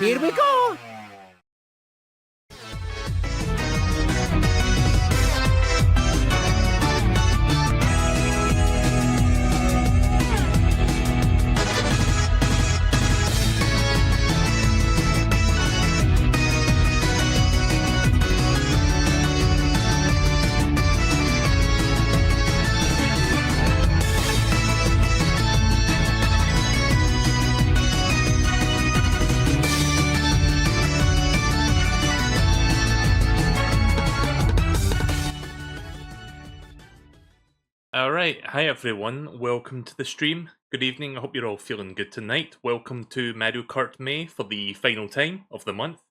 Here we go! Alright, hi everyone, welcome to the stream. Good evening, I hope you're all feeling good tonight. Welcome to Mario Kart May for the final time of the month.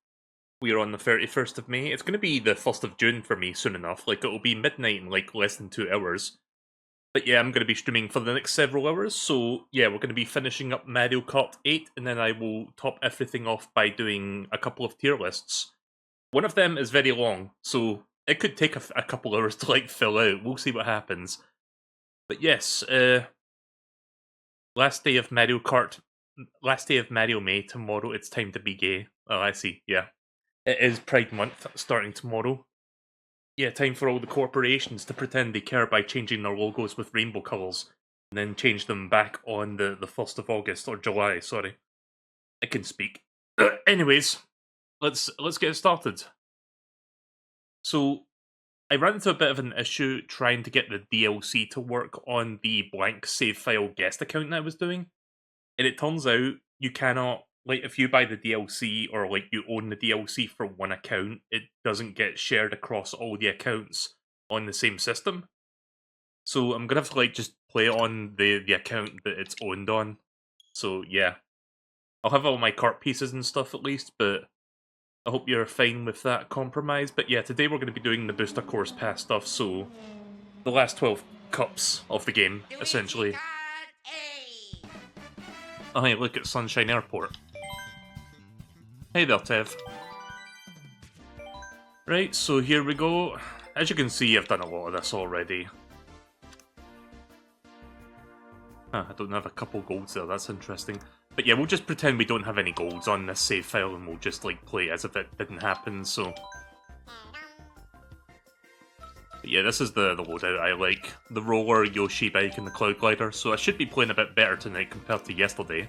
We are on the 31st of May. It's going to be the 1st of June for me soon enough, like it'll be midnight in like less than 2 hours. But yeah, I'm going to be streaming for the next several hours, so yeah, we're going to be finishing up Mario Kart 8, and then I will top everything off by doing a couple of tier lists. One of them is very long, so it could take a couple hours to like fill out, we'll see what happens. But yes, last day of Mario May, tomorrow it's time to be gay. Oh, I see, yeah. It is Pride Month, starting tomorrow. Yeah, time for all the corporations to pretend they care by changing their logos with rainbow colours, and then change them back on the 1st of August, or July, sorry. I can speak. Anyways, let's get started. So, I ran into a bit of an issue trying to get the DLC to work on the blank save file guest account that I was doing. And it turns out you cannot, like, if you buy the DLC or, like, you own the DLC for one account, it doesn't get shared across all the accounts on the same system. So I'm gonna have to, like, just play it on the account that it's owned on. So, yeah. I'll have all my cart pieces and stuff at least, but I hope you're fine with that compromise. But yeah, today we're going to be doing the Booster Course Pass stuff, so the last 12 cups of the game, essentially. Oh hey, look at Sunshine Airport. Hey there, Tev. Right, so here we go. As you can see, I've done a lot of this already. Huh, I don't have a couple golds there, that's interesting. But yeah, we'll just pretend we don't have any golds on this save file and we'll just like play as if it didn't happen, so... But yeah, this is the loadout I like. The roller, Yoshi bike, and the cloud glider, so I should be playing a bit better tonight compared to yesterday.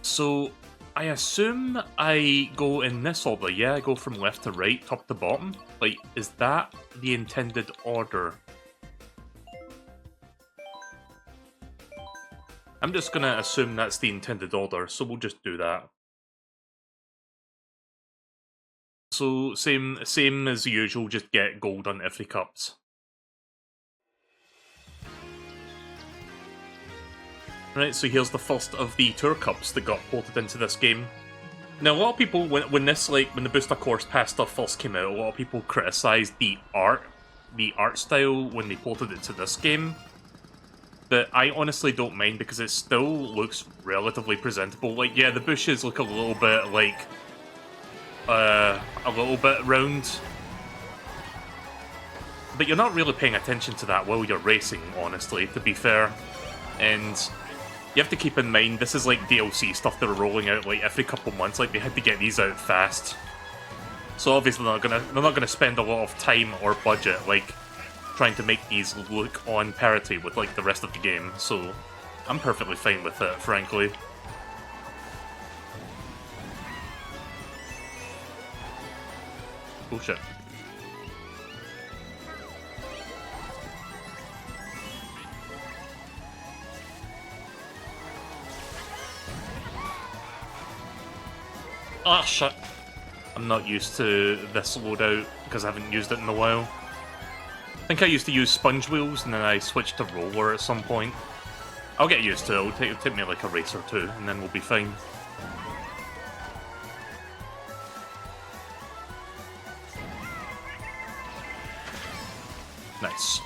So, I assume I go in this order, yeah? I go from left to right, top to bottom? Like, is that the intended order? I'm just gonna assume that's the intended order, so we'll just do that. So, same as usual, just get gold on every cups. Right, so here's the first of the tour cups that got ported into this game. Now, a lot of people, when the Booster Course Pass stuff first came out, a lot of people criticised the art style when they ported it to this game. But I honestly don't mind because it still looks relatively presentable. Like, yeah, the bushes look a little bit like a little bit round, but you're not really paying attention to that while you're racing, honestly, to be fair. And you have to keep in mind this is like DLC stuff they're rolling out like every couple months. Like, they had to get these out fast, so obviously they're not gonna spend a lot of time or budget like trying to make these look on parity with like the rest of the game, so I'm perfectly fine with it, frankly. Oh shit. Ah, shit. I'm not used to this loadout because I haven't used it in a while. I think I used to use sponge wheels and then I switched to roller at some point. I'll get used to it, it'll take me like a race or two and then we'll be fine. Nice.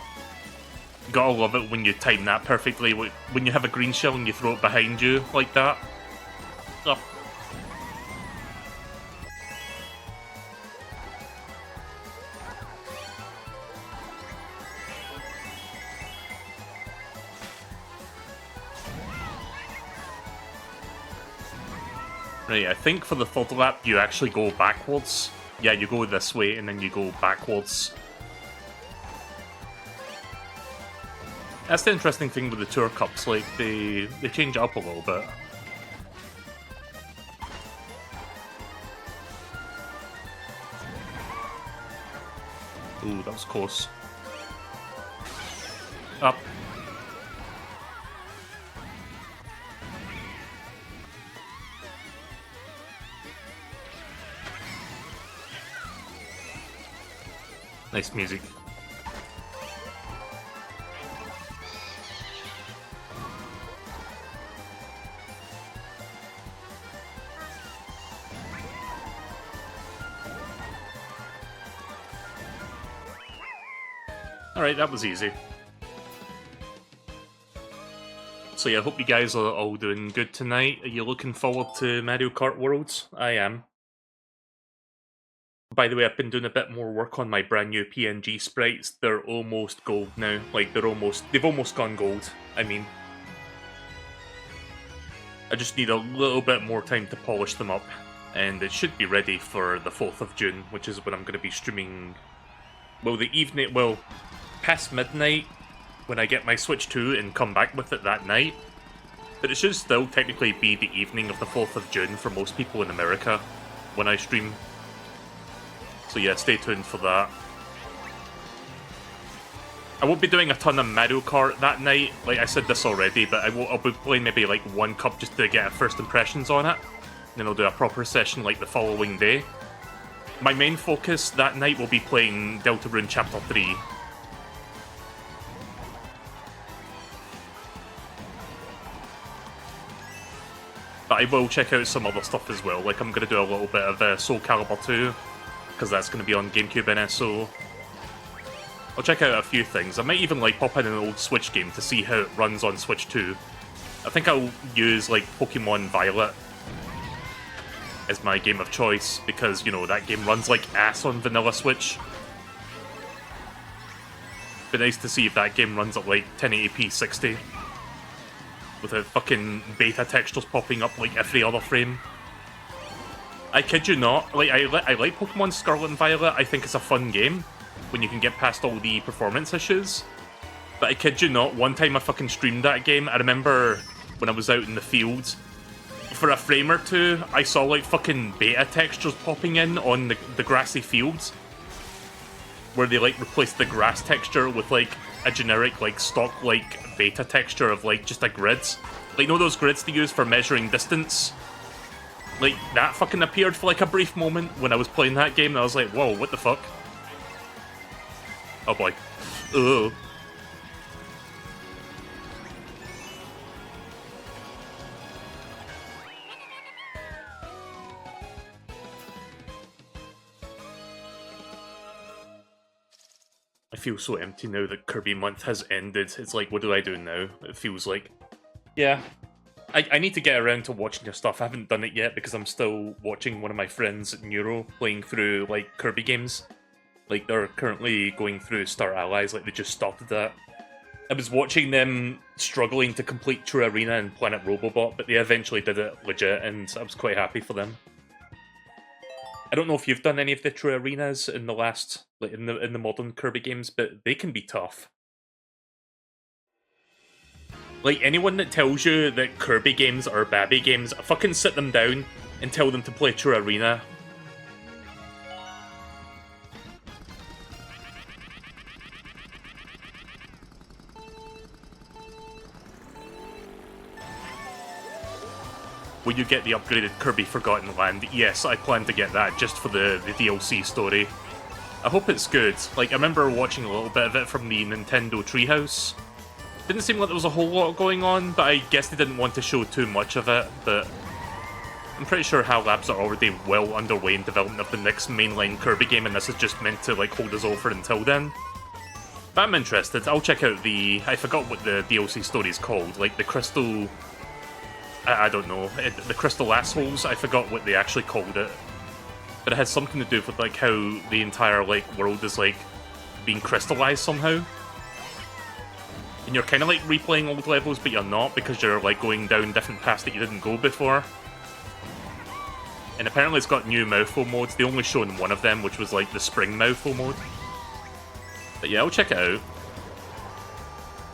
Gotta love it when you time that perfectly, when you have a green shell and you throw it behind you like that. Oh. Right, I think for the third lap, you actually go backwards. Yeah, you go this way, and then you go backwards. That's the interesting thing with the Tour Cups, like, they change it up a little bit. Ooh, that was close. Up. Nice music. Alright, that was easy. So yeah, I hope you guys are all doing good tonight. Are you looking forward to Mario Kart Worlds? I am. By the way, I've been doing a bit more work on my brand new PNG sprites. They're almost gold now. Like, they've almost gone gold, I mean. I just need a little bit more time to polish them up. And it should be ready for the 4th of June, which is when I'm going to be streaming... Well, the evening... Well, past midnight, when I get my Switch 2 and come back with it that night. But it should still technically be the evening of the 4th of June for most people in America when I stream. So yeah, stay tuned for that. I won't be doing a ton of Mario Kart that night, like I said this already, but I'll be playing maybe like one cup just to get first impressions on it. And then I'll do a proper session like the following day. My main focus that night will be playing Deltarune Chapter 3. But I will check out some other stuff as well, like I'm going to do a little bit of Soul Calibur 2. Because that's going to be on GameCube NSO. I'll check out a few things. I might even like pop in an old Switch game to see how it runs on Switch 2. I think I'll use like Pokemon Violet as my game of choice because, you know, that game runs like ass on vanilla Switch. Be nice to see if that game runs at like 1080p 60 without fucking beta textures popping up like every other frame. I kid you not, like I like Pokemon Scarlet and Violet. I think it's a fun game when you can get past all the performance issues. But I kid you not, one time I fucking streamed that game. I remember when I was out in the field, for a frame or two, I saw like fucking beta textures popping in on the grassy fields, where they like replaced the grass texture with like a generic like stock like beta texture of like just a grids. Like, you know those grids they use for measuring distance? Like, that fucking appeared for like a brief moment when I was playing that game, and I was like, whoa, what the fuck? Oh boy. Ugh. I feel so empty now that Kirby month has ended. It's like, what do I do now? It feels like... Yeah. I need to get around to watching your stuff. I haven't done it yet because I'm still watching one of my friends, Neuro, playing through, like, Kirby games. Like, they're currently going through Star Allies, like, they just started that. I was watching them struggling to complete True Arena and Planet Robobot, but they eventually did it legit, and I was quite happy for them. I don't know if you've done any of the True Arenas in the last, like, in the modern Kirby games, but they can be tough. Like, anyone that tells you that Kirby games are babby games, fucking sit them down and tell them to play True Arena. Will you get the upgraded Kirby Forgotten Land? Yes, I plan to get that just for the DLC story. I hope it's good. Like, I remember watching a little bit of it from the Nintendo Treehouse. Didn't seem like there was a whole lot going on, but I guess they didn't want to show too much of it, but I'm pretty sure HAL Labs are already well underway in development of the next mainline Kirby game, and this is just meant to, like, hold us over until then. But I'm interested. I'll check out the... I forgot what the DLC story is called. Like, the Crystal... I don't know. The Crystal Assholes? I forgot what they actually called it. But it has something to do with, like, how the entire, like, world is, like, being crystallized somehow. And you're kind of like replaying old levels, but you're not, because you're like going down different paths that you didn't go before. And apparently it's got new mouthful modes. They only shown one of them, which was like the spring mouthful mode. But yeah, I'll check it out.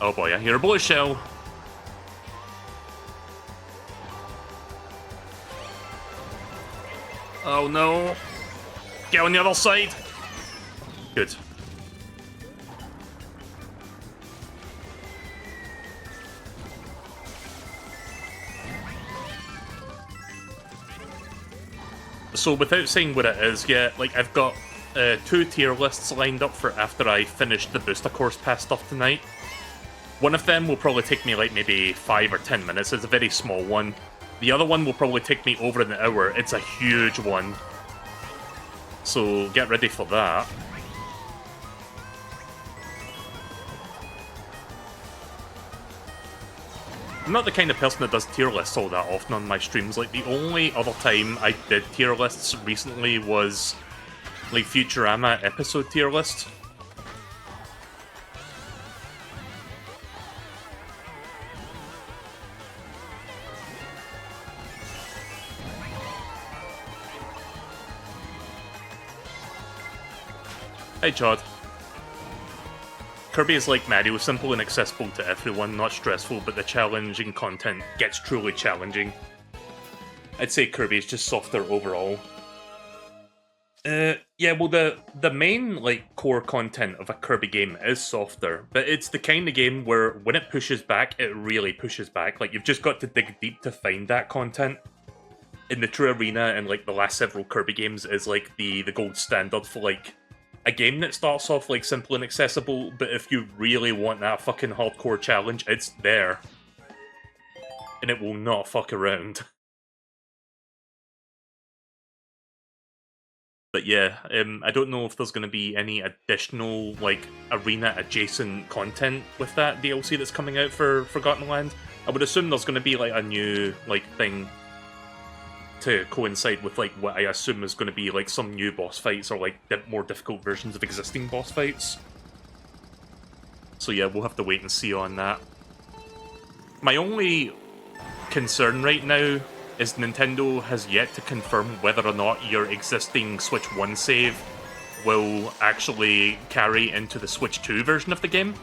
Oh boy, I hear a bullet shell. Oh no. Get on the other side. Good. So without saying what it is yet, like I've got 2 tier lists lined up for after I finish the booster course pass stuff tonight. One of them will probably take me like maybe 5 or 10 minutes. It's a very small one. The other one will probably take me over an hour. It's a huge one. So get ready for that. I'm not the kind of person that does tier lists all that often on my streams. Like, the only other time I did tier lists recently was, like, Futurama episode tier list. Hey, Chad. Kirby is like Mario, simple and accessible to everyone, not stressful, but the challenging content gets truly challenging. I'd say Kirby is just softer overall. Yeah, well, the main, like, core content of a Kirby game is softer, but it's the kind of game where when it pushes back, it really pushes back. Like, you've just got to dig deep to find that content. In the True Arena and, like, the last several Kirby games is, like, the gold standard for, like, a game that starts off, like, simple and accessible, but if you really want that fucking hardcore challenge, it's there. And it will not fuck around. But yeah, I don't know if there's going to be any additional, like, arena-adjacent content with that DLC that's coming out for Forgotten Land. I would assume there's going to be, like, a new, like, thing to coincide with, like, what I assume is going to be, like, some new boss fights or, like, more difficult versions of existing boss fights. So yeah, we'll have to wait and see on that. My only concern right now is Nintendo has yet to confirm whether or not your existing Switch 1 save will actually carry into the Switch 2 version of the game.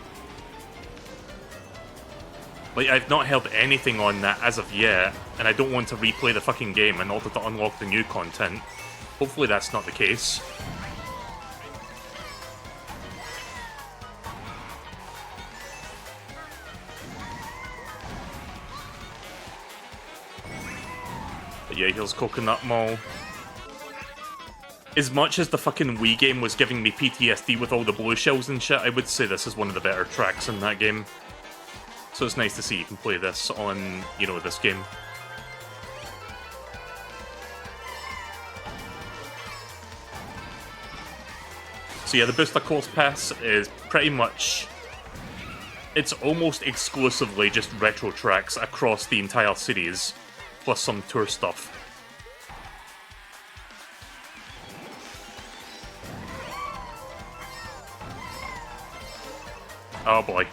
Like, I've not heard anything on that as of yet, and I don't want to replay the fucking game in order to unlock the new content. Hopefully that's not the case. But yeah, here's Coconut Mall. As much as the fucking Wii game was giving me PTSD with all the blue shells and shit, I would say this is one of the better tracks in that game. So it's nice to see you can play this on, you know, this game. So yeah, the Booster Course Pass is pretty much... it's almost exclusively just retro tracks across the entire series, plus some tour stuff. Oh boy.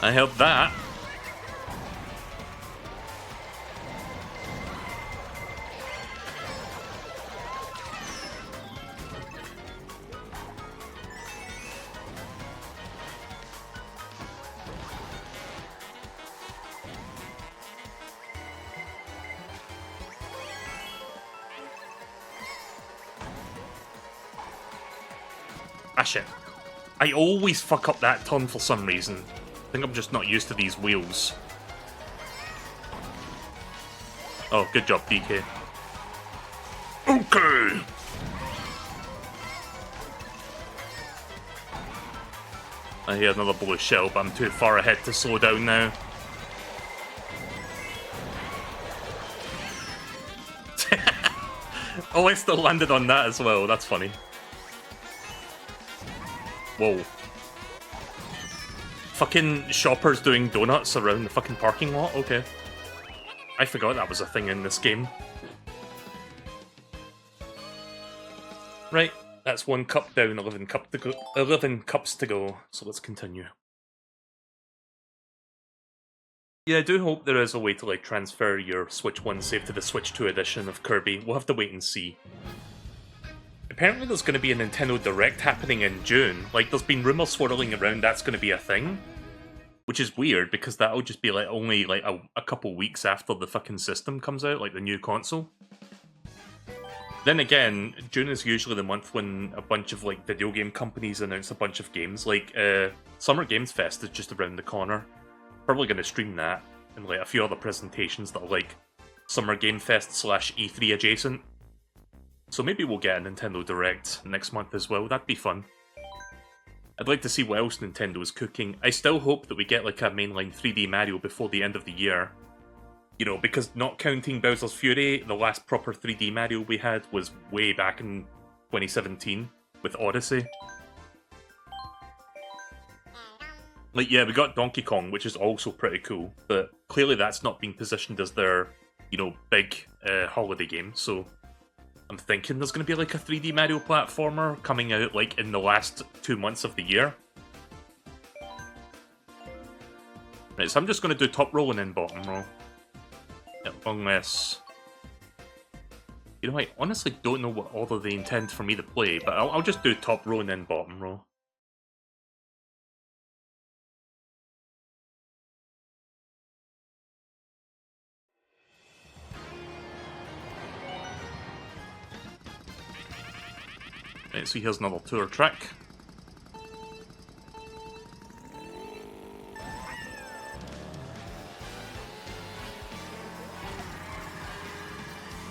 I heard that. Ah shit. I always fuck up that turn for some reason. I think I'm just not used to these wheels. Oh, good job, DK. Okay! I hear another blue shell, but I'm too far ahead to slow down now. Oh, I still landed on that as well, that's funny. Whoa. Fucking shoppers doing donuts around the fucking parking lot? Okay. I forgot that was a thing in this game. Right, that's 1 cup down, 11 cups to go, so let's continue. Yeah, I do hope there is a way to like transfer your Switch 1 save to the Switch 2 edition of Kirby. We'll have to wait and see. Apparently there's going to be a Nintendo Direct happening in June. Like, there's been rumors swirling around that's going to be a thing. Which is weird, because that'll just be like only like a couple weeks after the fucking system comes out, like the new console. Then again, June is usually the month when a bunch of like video game companies announce a bunch of games. Like, Summer Games Fest is just around the corner. Probably going to stream that, and like a few other presentations that are like Summer Game Fest / E3 adjacent. So maybe we'll get a Nintendo Direct next month as well, that'd be fun. I'd like to see what else Nintendo is cooking. I still hope that we get like a mainline 3D Mario before the end of the year. You know, because not counting Bowser's Fury, the last proper 3D Mario we had was way back in 2017 with Odyssey. Like, yeah, we got Donkey Kong, which is also pretty cool, but clearly that's not being positioned as their, you know, big holiday game, so I'm thinking there's going to be like a 3D Mario platformer coming out like in the last 2 months of the year. Right, so I'm just going to do top row and then bottom row. Unless... You know, I honestly don't know what order they intend for me to play, but I'll just do top row and then bottom row. Right, so here's another tour track.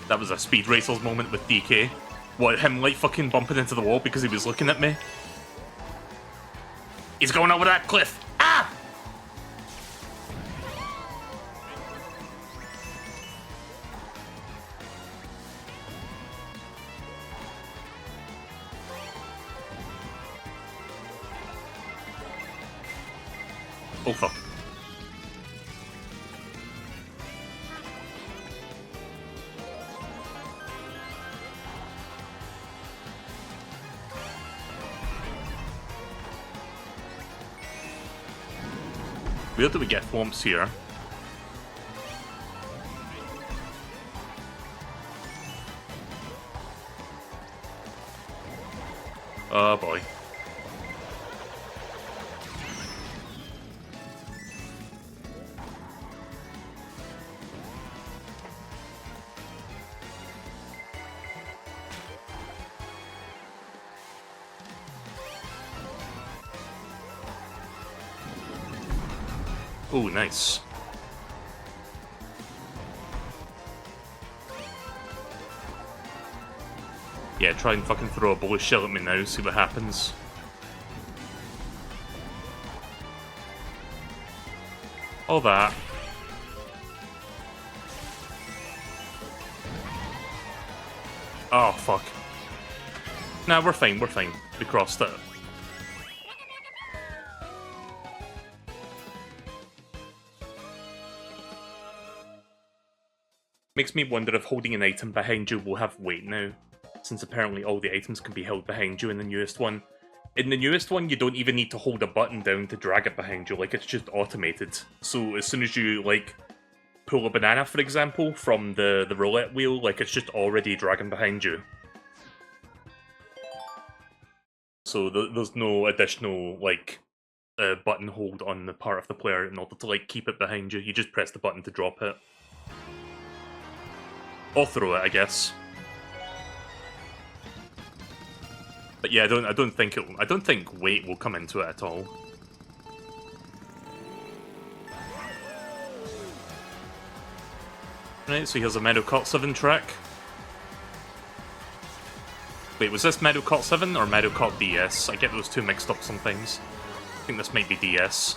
That was a Speed Racers moment with DK. What, him like fucking bumping into the wall because he was looking at me? He's going over that cliff! Ah! Oh fuck. Where do we get thwomps here? Oh boy. Oh, nice. Yeah, try and fucking throw a bullet shell at me now, see what happens. All that. Oh, fuck. Nah, we're fine, we're fine. We crossed it. Makes me wonder if holding an item behind you will have weight now, since apparently all the items can be held behind you in the newest one. In the newest one, you don't even need to hold a button down to drag it behind you, like it's just automated. So as soon as you, like, pull a banana, for example, from the roulette wheel, like it's just already dragging behind you. So there's no additional, like, button hold on the part of the player in order to, like, keep it behind you. You just press the button to drop it. Or throw it, I guess. But yeah, I don't think weight will come into it at all. Right, so here's a Mario Kart 7 track. Wait, was this Mario Kart 7 or Mario Kart DS? I get those two mixed up sometimes. I think this might be DS.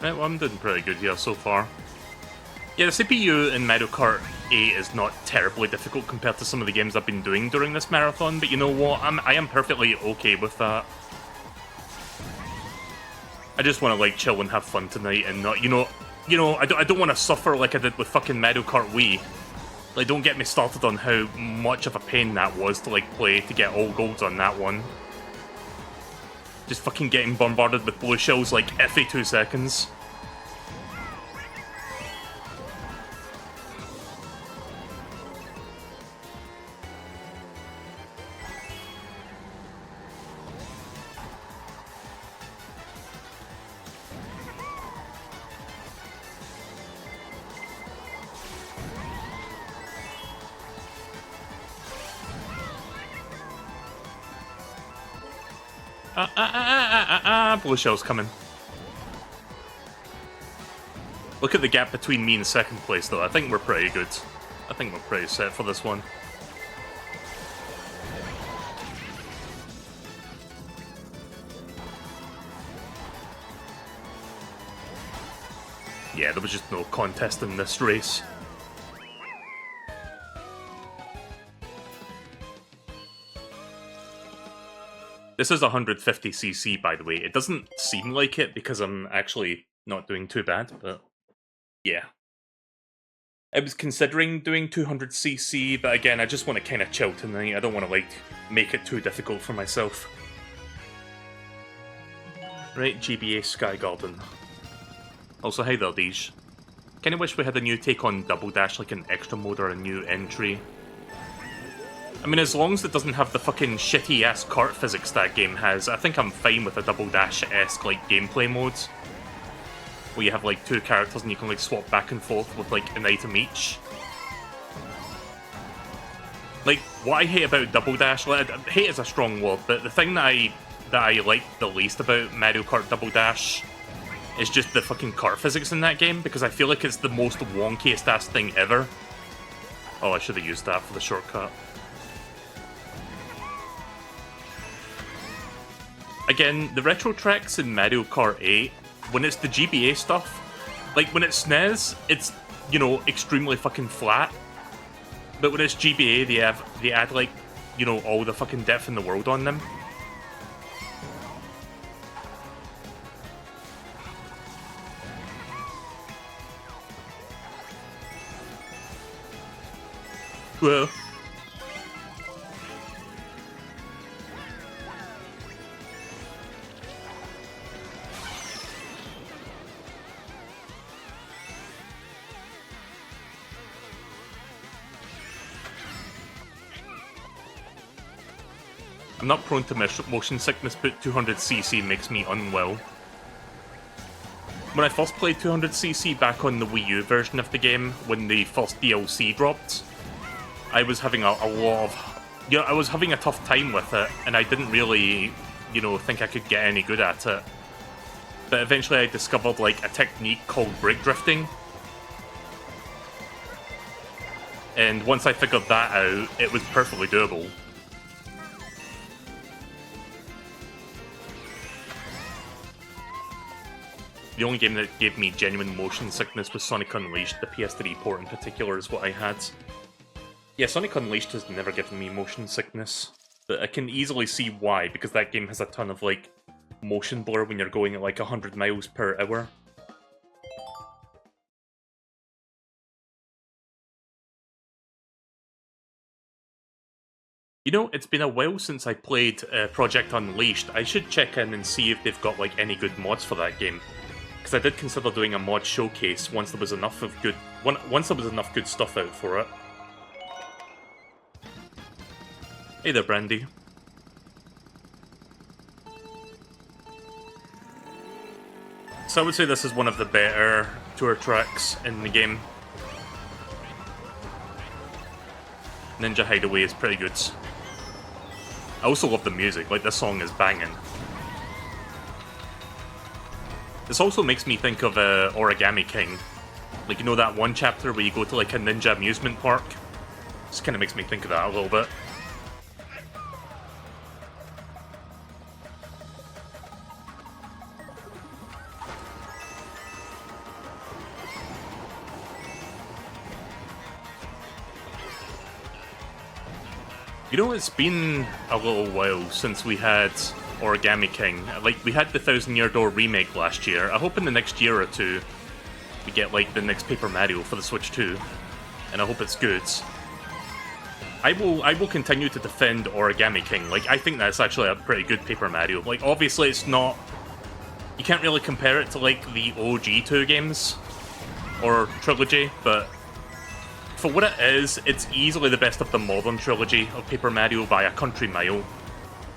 Right, well, I'm doing pretty good here so far. Yeah, the CPU in Mario Kart 8 is not terribly difficult compared to some of the games I've been doing during this marathon, but you know what? I am perfectly okay with that. I just want to, like, chill and have fun tonight and not, I don't want to suffer like I did with fucking Mario Kart Wii. Like, don't get me started on how much of a pain that was to, like, play to get all golds on that one. Just fucking getting bombarded with blue shells, like, every 2 seconds. Blue shell's coming. Look at the gap between me and second place, though. I think we're pretty good. I think we're pretty set for this one. Yeah, there was just no contest in this race. This is 150cc, by the way. It doesn't seem like it because I'm actually not doing too bad, but yeah. I was considering doing 200cc, but again, I just want to kind of chill tonight. I don't want to, like, make it too difficult for myself. Right, GBA Sky Garden. Also, hi there, Deej. Kinda wish we had a new take on Double Dash, like an extra mode or a new entry. I mean, as long as it doesn't have the fucking shitty-ass kart physics that game has, I think I'm fine with a Double Dash-esque, like, gameplay mode. Where you have, like, 2 characters and you can, like, swap back and forth with, like, an item each. Like, what I hate about Double Dash, like, hate is a strong word, but the thing that I like the least about Mario Kart Double Dash is just the fucking kart physics in that game, because I feel like it's the most wonkiest-ass thing ever. Oh, I should have used that for the shortcut. Again, the retro tracks in Mario Kart 8, when it's the GBA stuff, like, when it's SNES, it's, you know, extremely fucking flat. But when it's GBA, they add, like, you know, all the fucking depth in the world on them. Well... I'm not prone to motion sickness, but 200cc makes me unwell. When I first played 200cc back on the Wii U version of the game, when the first DLC dropped, I was having a lot of... You know, I was having a tough time with it, and I didn't really, you know, think I could get any good at it. But eventually I discovered, like, a technique called brake drifting. And once I figured that out, it was perfectly doable. The only game that gave me genuine motion sickness was Sonic Unleashed. The PS3 port in particular is what I had. Yeah, Sonic Unleashed has never given me motion sickness, but I can easily see why, because that game has a ton of, like, motion blur when you're going at, like, 100 miles per hour. You know, it's been a while since I played Project Unleashed. I should check in and see if they've got, like, any good mods for that game. Because I did consider doing a mod showcase once there was enough good stuff out for it. Hey there, Brandy. So I would say this is one of the better tour tracks in the game. Ninja Hideaway is pretty good. I also love the music, like, this song is banging. This also makes me think of Origami King. Like, you know that one chapter where you go to, like, a ninja amusement park? This kind of makes me think of that a little bit. You know, it's been a little while since we had Origami King. Like, we had the Thousand Year Door remake last year. I hope in the next year or two we get, like, the next Paper Mario for the Switch 2. And I hope it's good. I will continue to defend Origami King. Like, I think that's actually a pretty good Paper Mario. Like, obviously it's not... You can't really compare it to, like, the OG 2 games. Or trilogy, but... For what it is, it's easily the best of the modern trilogy of Paper Mario by a country mile.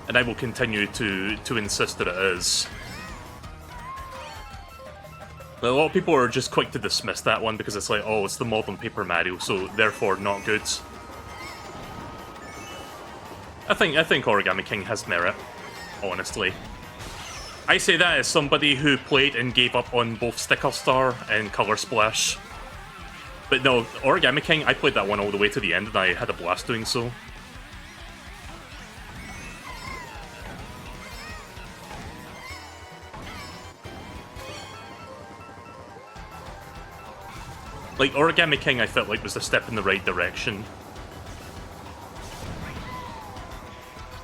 And I will continue to insist that it is. But a lot of people are just quick to dismiss that one because it's like, oh, it's the modern Paper Mario, so therefore not good. I think Origami King has merit, honestly. I say that as somebody who played and gave up on both Sticker Star and Color Splash. But no, Origami King, I played that one all the way to the end and I had a blast doing so. Like, Origami King I felt like was a step in the right direction.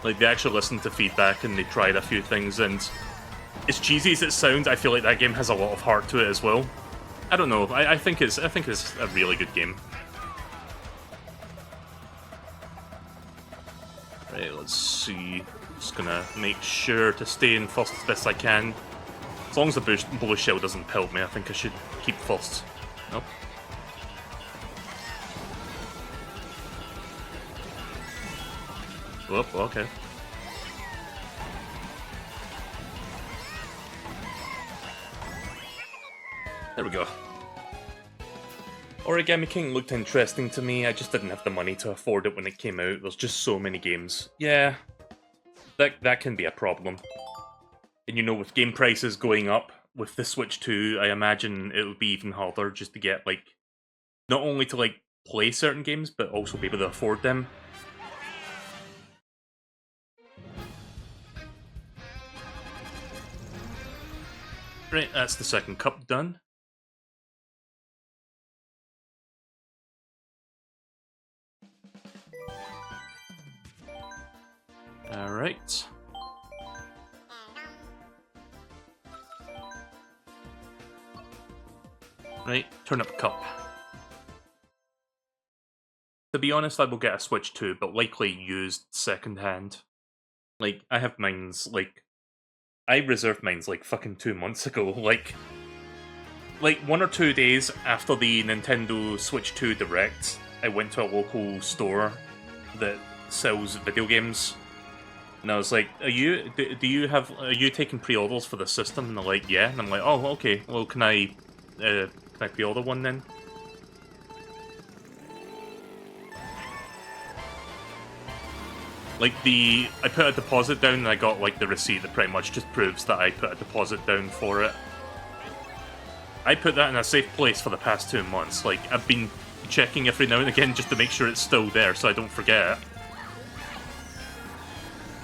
Like, they actually listened to feedback and they tried a few things, and as cheesy as it sounds, I feel like that game has a lot of heart to it as well. I don't know, I think it's a really good game. Right, let's see. Just gonna make sure to stay in first as best I can. As long as the blue shell doesn't pelt me, I think I should keep first. Nope. Whoop, okay. There we go. Origami King looked interesting to me, I just didn't have the money to afford it when it came out. There's just so many games. Yeah, that can be a problem. And you know, with game prices going up with the Switch 2, I imagine it'll be even harder just to get, like, not only to, like, play certain games, but also be able to afford them. Right, that's the second cup done. Alright. Right, turn up cup. To be honest, I will get a Switch 2, but likely used secondhand. Like, I have mine's, like... I reserved mine's, like, fucking 2 months ago. Like 1 or 2 days after the Nintendo Switch 2 Direct, I went to a local store that sells video games. And I was like, are you taking pre-orders for the system? And they're like, yeah. And I'm like, oh, okay. Well, can I pre-order one then? Like, I put a deposit down and I got, like, the receipt that pretty much just proves that I put a deposit down for it. I put that in a safe place for the past 2 months. Like, I've been checking every now and again just to make sure it's still there so I don't forget.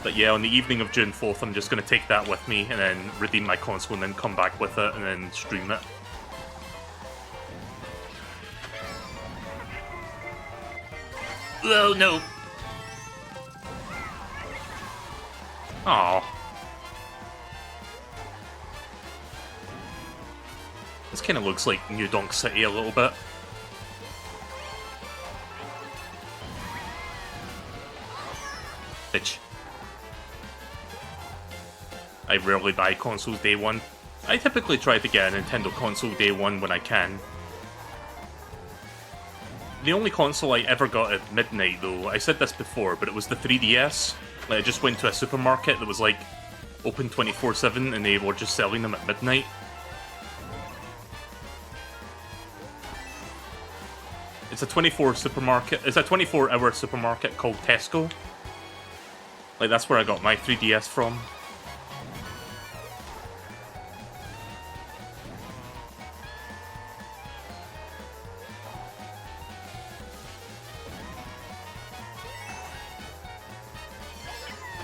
But yeah, on the evening of June 4th, I'm just going to take that with me and then redeem my console and then come back with it and then stream it. Oh, no! Aww. This kind of looks like New Donk City a little bit. Bitch. I rarely buy consoles day one. I typically try to get a Nintendo console day one when I can. The only console I ever got at midnight, though, I said this before, but it was the 3DS. Like, I just went to a supermarket that was, like, open 24/7, and they were just selling them at midnight. It's a 24-hour supermarket called Tesco. Like, that's where I got my 3DS from.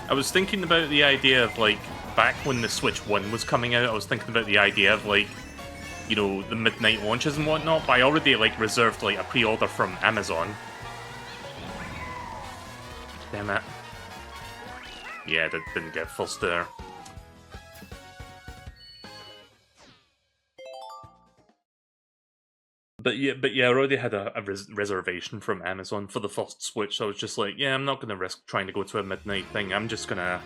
I was thinking about the idea of, like, back when the Switch 1 was coming out, I was thinking about the idea of, like, you know, the midnight launches and whatnot, but I already, like, reserved, like, a pre-order from Amazon. Damn it. Yeah, that didn't get first there. But yeah, I already had a reservation from Amazon for the first Switch, so I was just like, yeah, I'm not gonna risk trying to go to a midnight thing. I'm just gonna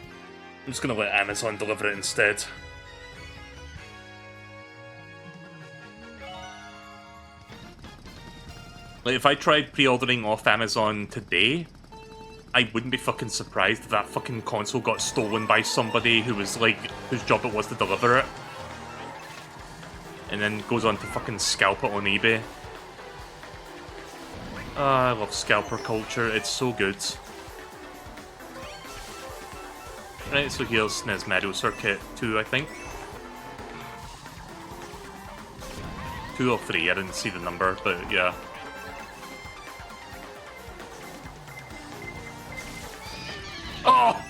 let Amazon deliver it instead. Like, if I tried pre-ordering off Amazon today, I wouldn't be fucking surprised if that fucking console got stolen by somebody who was like, whose job it was to deliver it. And then goes on to fucking scalp it on eBay. I love scalper culture, it's so good. Right, so here's SNES Meadow Circuit 2, I think. 2 or 3, I didn't see the number, but yeah. Oh!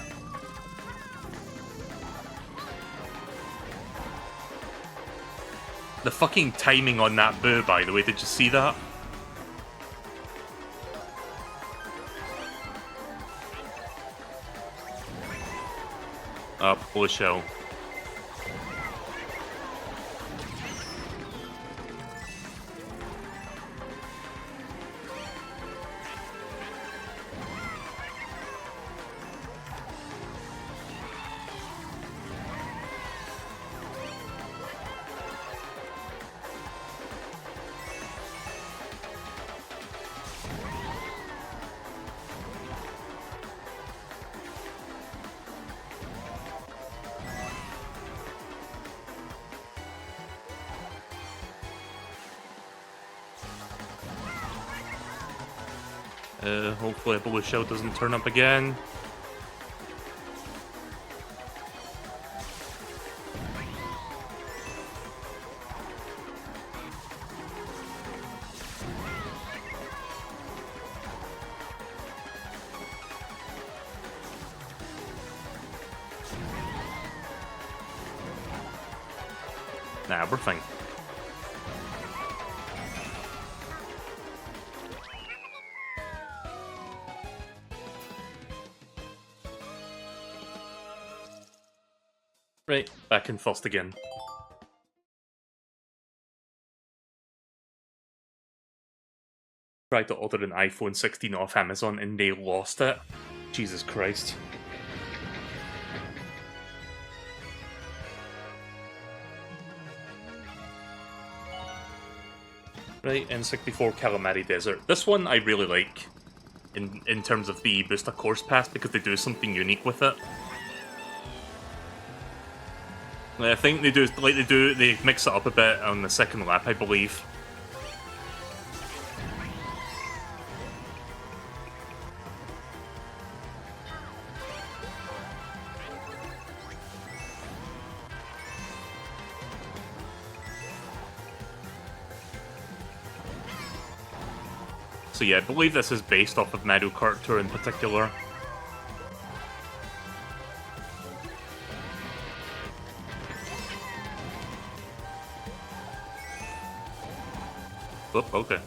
The fucking timing on that boo, by the way, did you see that? Bullet shell. Hopefully a bullet shell doesn't turn up again. Nah, we're fine. Right, back in first again. Tried to order an iPhone 16 off Amazon and they lost it. Jesus Christ. Right, N64 Calamari Desert. This one I really like in terms of the booster course pass because they do something unique with it. I think they mix it up a bit on the second lap, I believe. So yeah, I believe this is based off of Mario Kart Tour in particular. Oh, okay.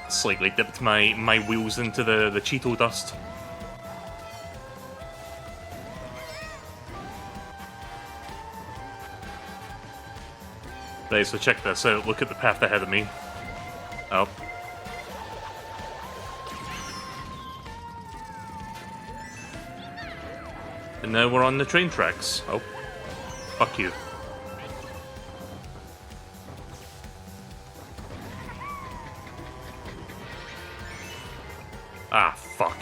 Slightly dipped my wheels into the Cheeto dust. Right, so check this out. Look at the path ahead of me. Oh. And now we're on the train tracks. Oh. Fuck you. Ah, fuck.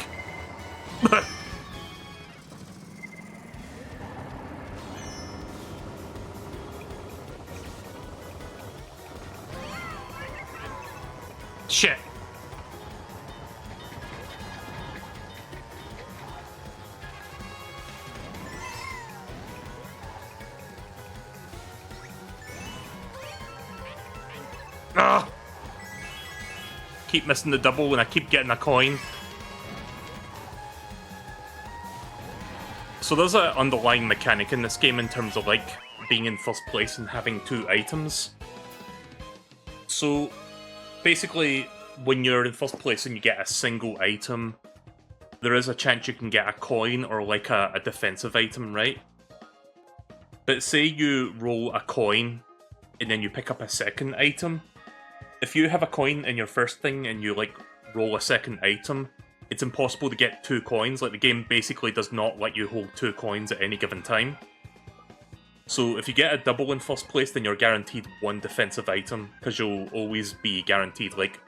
Shit. Ah! Keep missing the double and I keep getting a coin. So there's an underlying mechanic in this game in terms of, like, being in first place and having 2 items. So, basically, when you're in first place and you get a single item, there is a chance you can get a coin or like a defensive item, right? But say you roll a coin and then you pick up a second item. If you have a coin in your first thing and you like roll a second item, it's impossible to get 2 coins. Like the game basically does not let you hold 2 coins at any given time. So if you get a double in first place, then you're guaranteed 1 defensive item, because you'll always be guaranteed like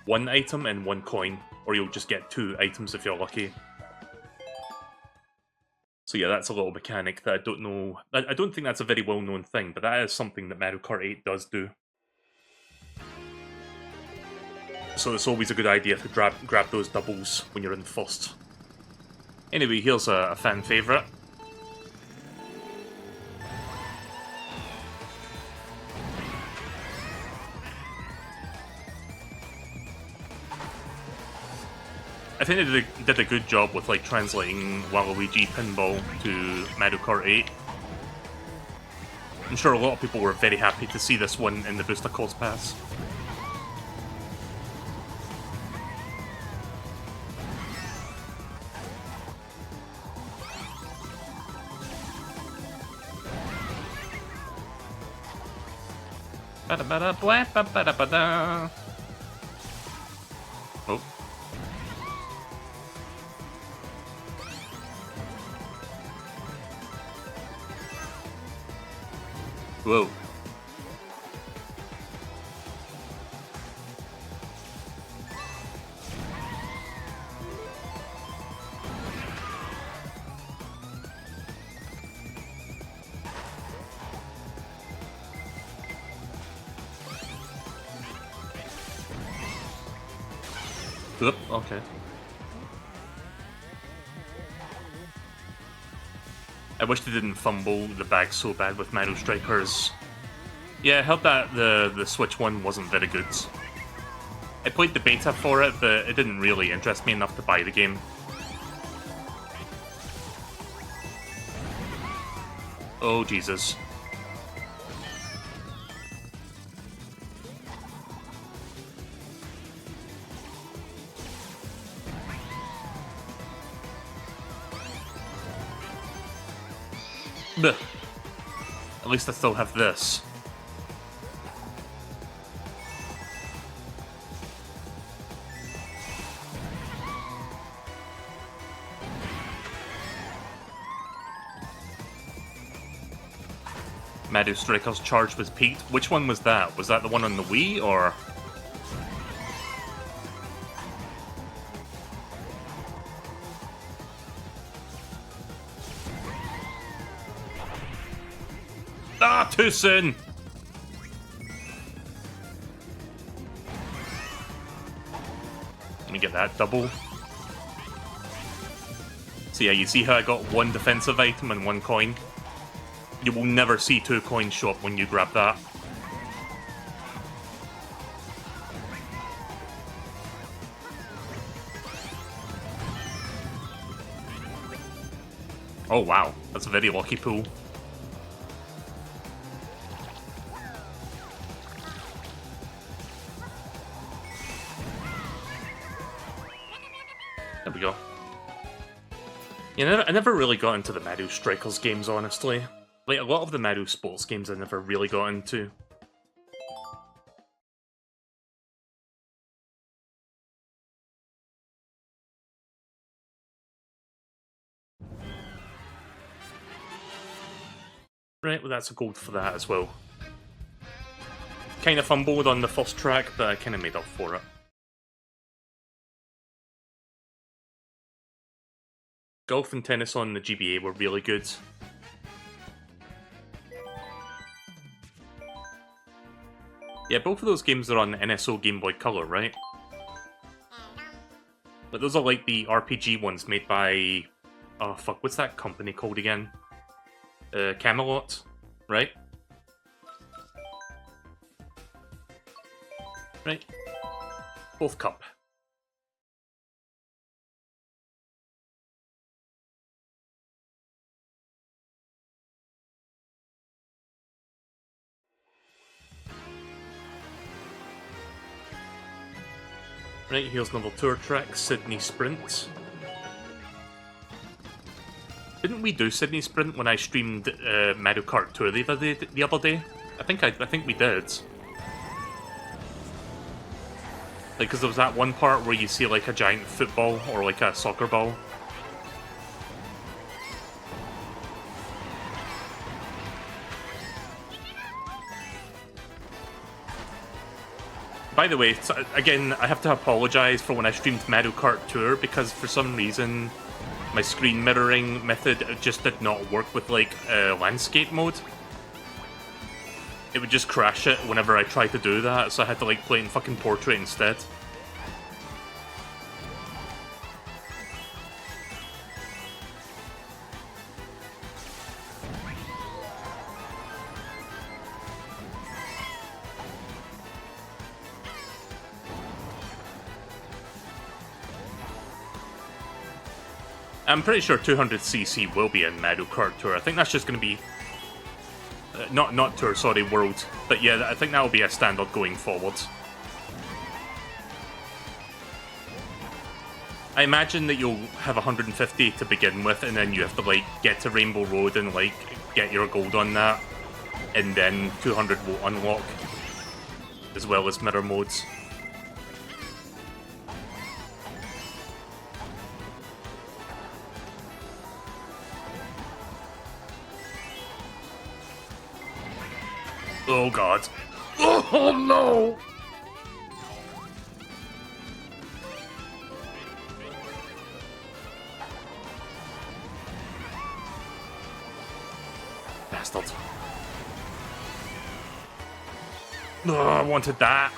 1 item and 1 coin, or you'll just get 2 items if you're lucky. So yeah, that's a little mechanic that I don't know. I don't think that's a very well-known thing, but that is something that Mario Kart 8 does do. So it's always a good idea to grab those doubles when you're in first. Anyway, here's a fan favourite. I think they did a good job with like translating Waluigi Pinball to Mario Kart 8. I'm sure a lot of people were very happy to see this one in the Booster Course Pass. Oh. Whoa. Oop, okay. I wish they didn't fumble the bag so bad with Mario Strikers. Yeah, I heard that the Switch one wasn't very good. I played the beta for it, but it didn't really interest me enough to buy the game. Oh, Jesus. Blech. At least I still have this. Mario Strikers charged with peaked. Which one was that? Was that the one on the Wii, or...? Ah, too soon! Let me get that double. So yeah, you see how I got 1 defensive item and 1 coin? You will never see 2 coins show up when you grab that. Oh wow, that's a very lucky pull. There we go. Yeah, I never really got into the Mario Strikers games, honestly. Like, a lot of the Mario sports games I never really got into. Right, well that's a gold for that as well. Kind of fumbled on the first track, but I kind of made up for it. Golf and tennis on the GBA were really good. Yeah, both of those games are on NSO Game Boy Color, right? But those are like the RPG ones made by... Oh fuck, what's that company called again? Camelot, right? Right. Both Cup. Right, here's another tour track, Sydney Sprint. Didn't we do Sydney Sprint when I streamed Mario Kart Tour the other day? I think we did. Like, because there was that one part where you see like a giant football or like a soccer ball. By the way, again, I have to apologize for when I streamed Mario Kart Tour, because for some reason my screen mirroring method just did not work with like landscape mode. It would just crash it whenever I tried to do that, so I had to like play it in fucking portrait instead. I'm pretty sure 200cc will be in Mario Kart Tour. I think that's just going to be... not Tour, sorry, World. But yeah, I think that will be a standard going forward. I imagine that you'll have 150 to begin with, and then you have to, like, get to Rainbow Road and, like, get your gold on that. And then 200 will unlock, as well as mirror modes. Oh god. Oh no! Bastard. Oh, I wanted that.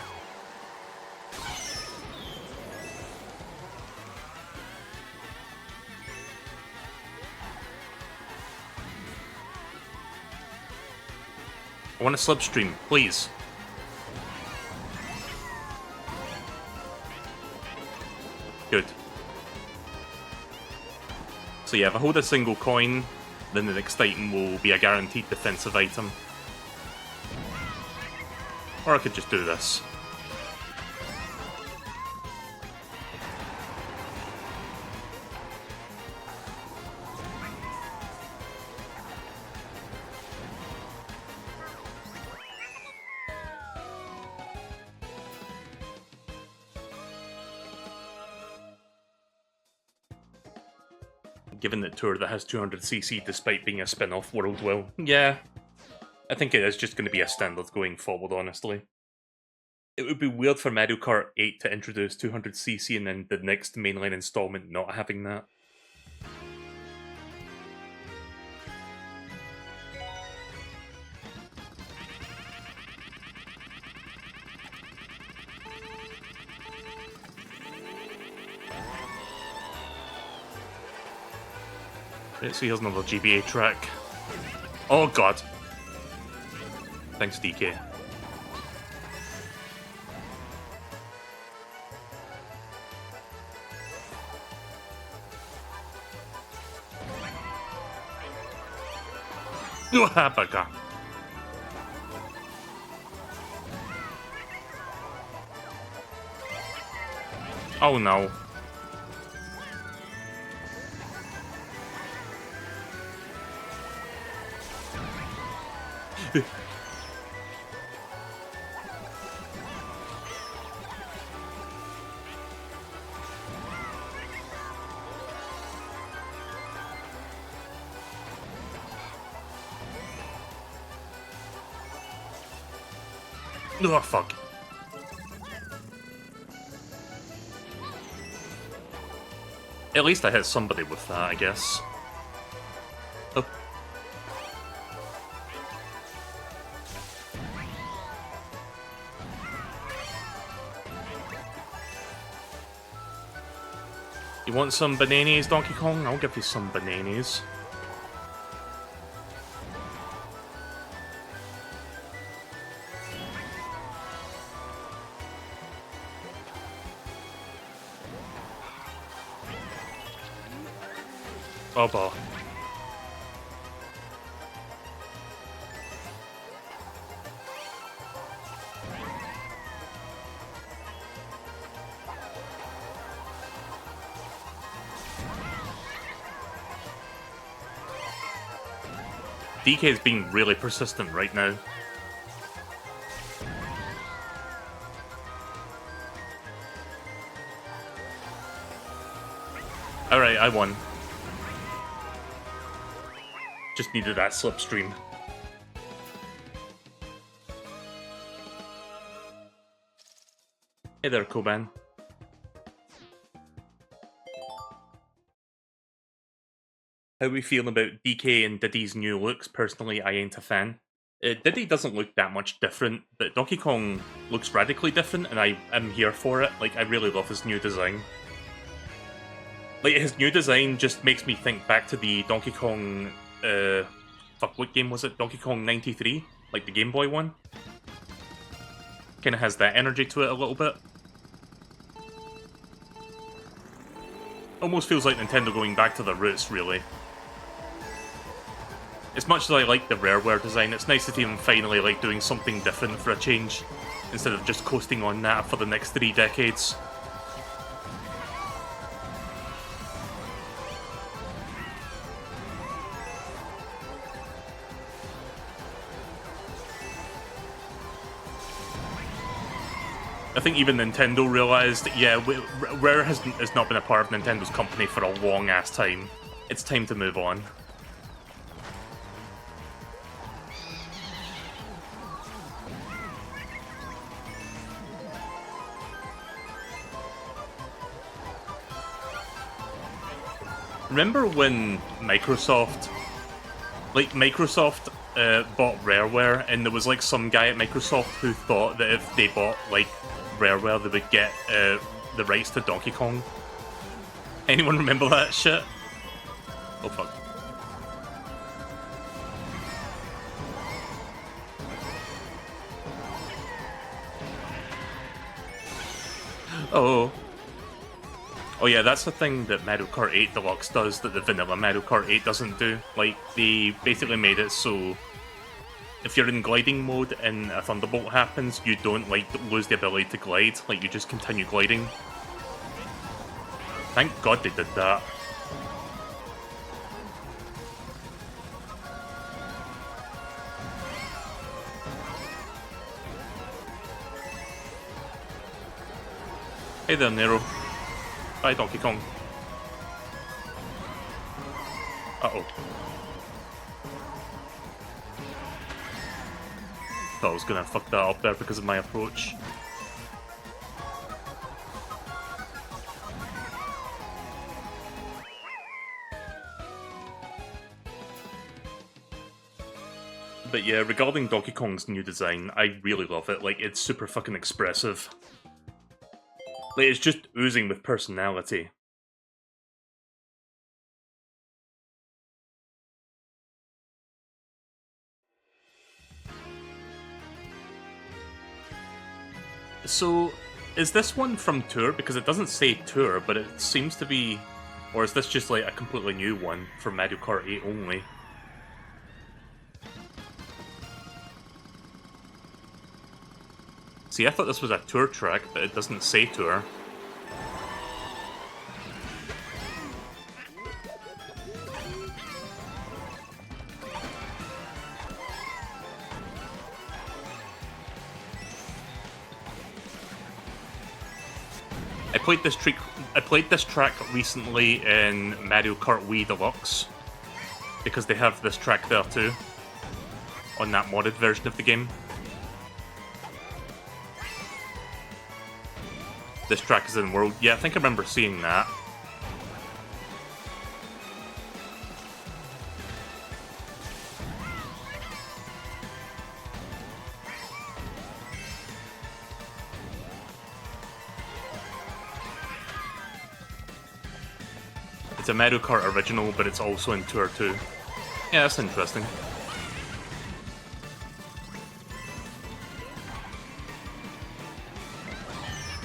I want a slipstream, please. Good. So yeah, if I hold a single coin, then the next item will be a guaranteed defensive item. Or I could just do this. Given that Tour that has 200cc despite being a spin-off world will. Yeah, I think it is just going to be a standard going forward, honestly. It would be weird for Mario Kart 8 to introduce 200cc and then the next mainline installment not having that. Right, so here's another GBA track. Oh god. Thanks, DK. Bugger. Oh no. Oh, fuck. At least I hit somebody with that, I guess. Oh. You want some bananas, Donkey Kong? I'll give you some bananas. Baba. DK is being really persistent right now. Alright, I won. Just needed that slipstream. Hey there, Koban. How we feeling about DK and Diddy's new looks? Personally, I ain't a fan. Diddy doesn't look that much different, but Donkey Kong looks radically different, and I am here for it. Like, I really love his new design. Like, his new design just makes me think back to the Donkey Kong, fuck, what game was it? Donkey Kong 93? Like, the Game Boy one? Kinda has that energy to it a little bit. Almost feels like Nintendo going back to their roots, really. As much as I like the Rareware design, it's nice to see them finally like doing something different for a change, instead of just coasting on that for the next 3 decades. I think even Nintendo realized, yeah, Rare has not been a part of Nintendo's company for a long-ass time. It's time to move on. Remember when Microsoft bought Rareware, and there was like some guy at Microsoft who thought that if they bought like Rareware, they would get the rights to Donkey Kong? Anyone remember that shit? Oh fuck. Oh. Oh yeah, that's the thing that Mario Kart 8 Deluxe does that the vanilla Mario Kart 8 doesn't do. Like, they basically made it so if you're in gliding mode and a Thunderbolt happens, you don't, like, lose the ability to glide. Like, you just continue gliding. Thank God they did that. Hey there, Nero. Bye, Donkey Kong. Uh-oh. Thought I was gonna fuck that up there because of my approach. But yeah, regarding Donkey Kong's new design, I really love it. Like, it's super fucking expressive. Like, it's just oozing with personality. So, is this one from Tour? Because it doesn't say Tour, but it seems to be... Or is this just like a completely new one for Mario Kart 8 only? See, I thought this was a Tour track, but it doesn't say Tour. I played this track recently in Mario Kart Wii Deluxe, because they have this track there too, on that modded version of the game. This track is in World. Yeah, I think I remember seeing that. It's a Mario Kart original, but it's also in Tour 2. Yeah, that's interesting.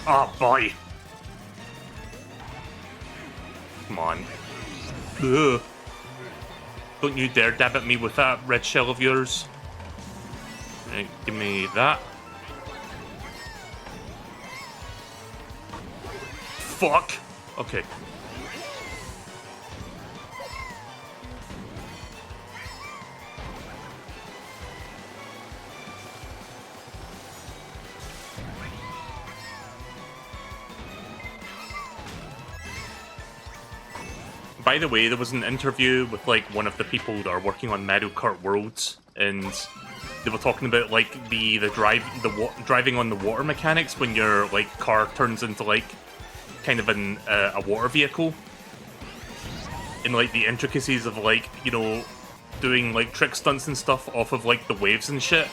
Oh boy! Come on. Ugh. Don't you dare dab at me with that red shell of yours. Right, give me that. Fuck! Okay. By the way, there was an interview with like one of the people that are working on Mario Kart Worlds, and they were talking about like the driving on the water mechanics when your like car turns into like kind of a water vehicle, and like the intricacies of like, you know, doing like trick stunts and stuff off of like the waves and shit,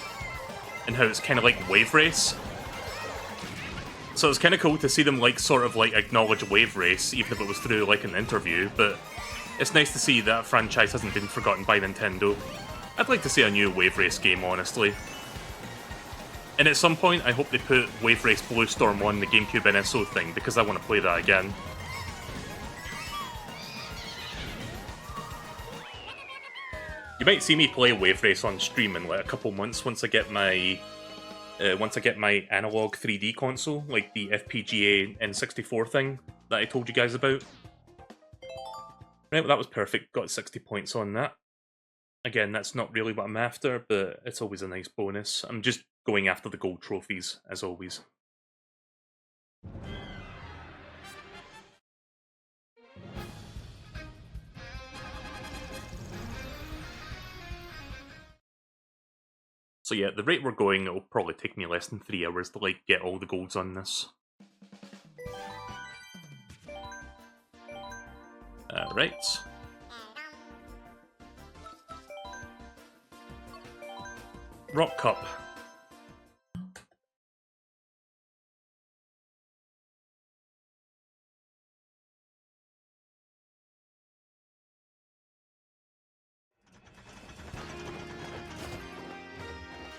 and how it's kind of like wave race. So it's kind of cool to see them like sort of like acknowledge wave race, even if it was through like an interview. But it's nice to see that franchise hasn't been forgotten by Nintendo. I'd like to see a new wave race game, honestly. And at some point, I hope they put Wave Race Blue Storm on the GameCube NSO thing, because I want to play that again. You might see me play Wave Race on stream in like a couple months once I get my analog 3D console, like the FPGA N64 thing that I told you guys about. Right, well, that was perfect. Got 60 points on that. Again, that's not really what I'm after, but it's always a nice bonus. I'm just going after the gold trophies, as always. So yeah, the rate we're going, it'll probably take me less than 3 hours to like get all the golds on this. Right. Rock Cup.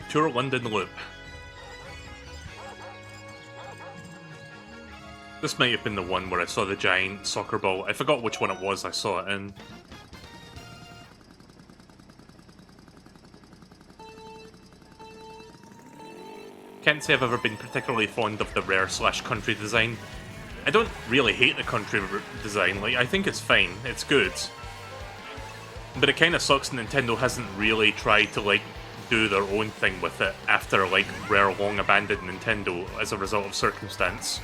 Tour London Loop. This might have been the one where I saw the giant soccer ball. I forgot which one it was I saw it in. Can't say I've ever been particularly fond of the rare/country design. I don't really hate the country design, like, I think it's fine, it's good. But it kinda sucks Nintendo hasn't really tried to, like, do their own thing with it after, like, Rare long abandoned Nintendo as a result of circumstance.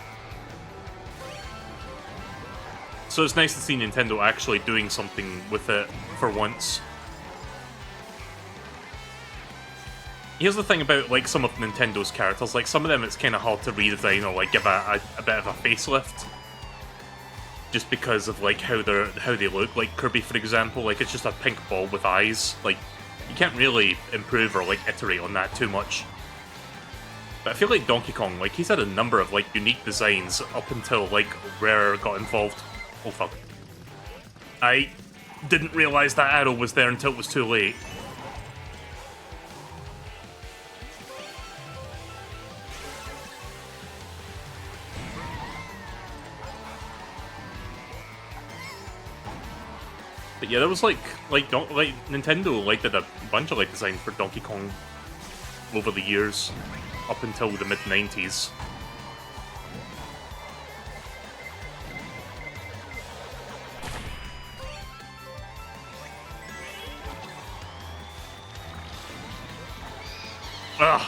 So it's nice to see Nintendo actually doing something with it for once. Here's the thing about, like, some of Nintendo's characters, like, some of them it's kind of hard to redesign or, like, give a bit of a facelift. Just because of, like, how they look. Like, Kirby, for example, like, it's just a pink ball with eyes. Like, you can't really improve or, like, iterate on that too much. But I feel like Donkey Kong, like, he's had a number of, like, unique designs up until, like, Rare got involved. Oh, fuck. I didn't realize that arrow was there until it was too late. But yeah, there was like Nintendo like did a bunch of like designs for Donkey Kong over the years, up until the mid-90s. Ugh.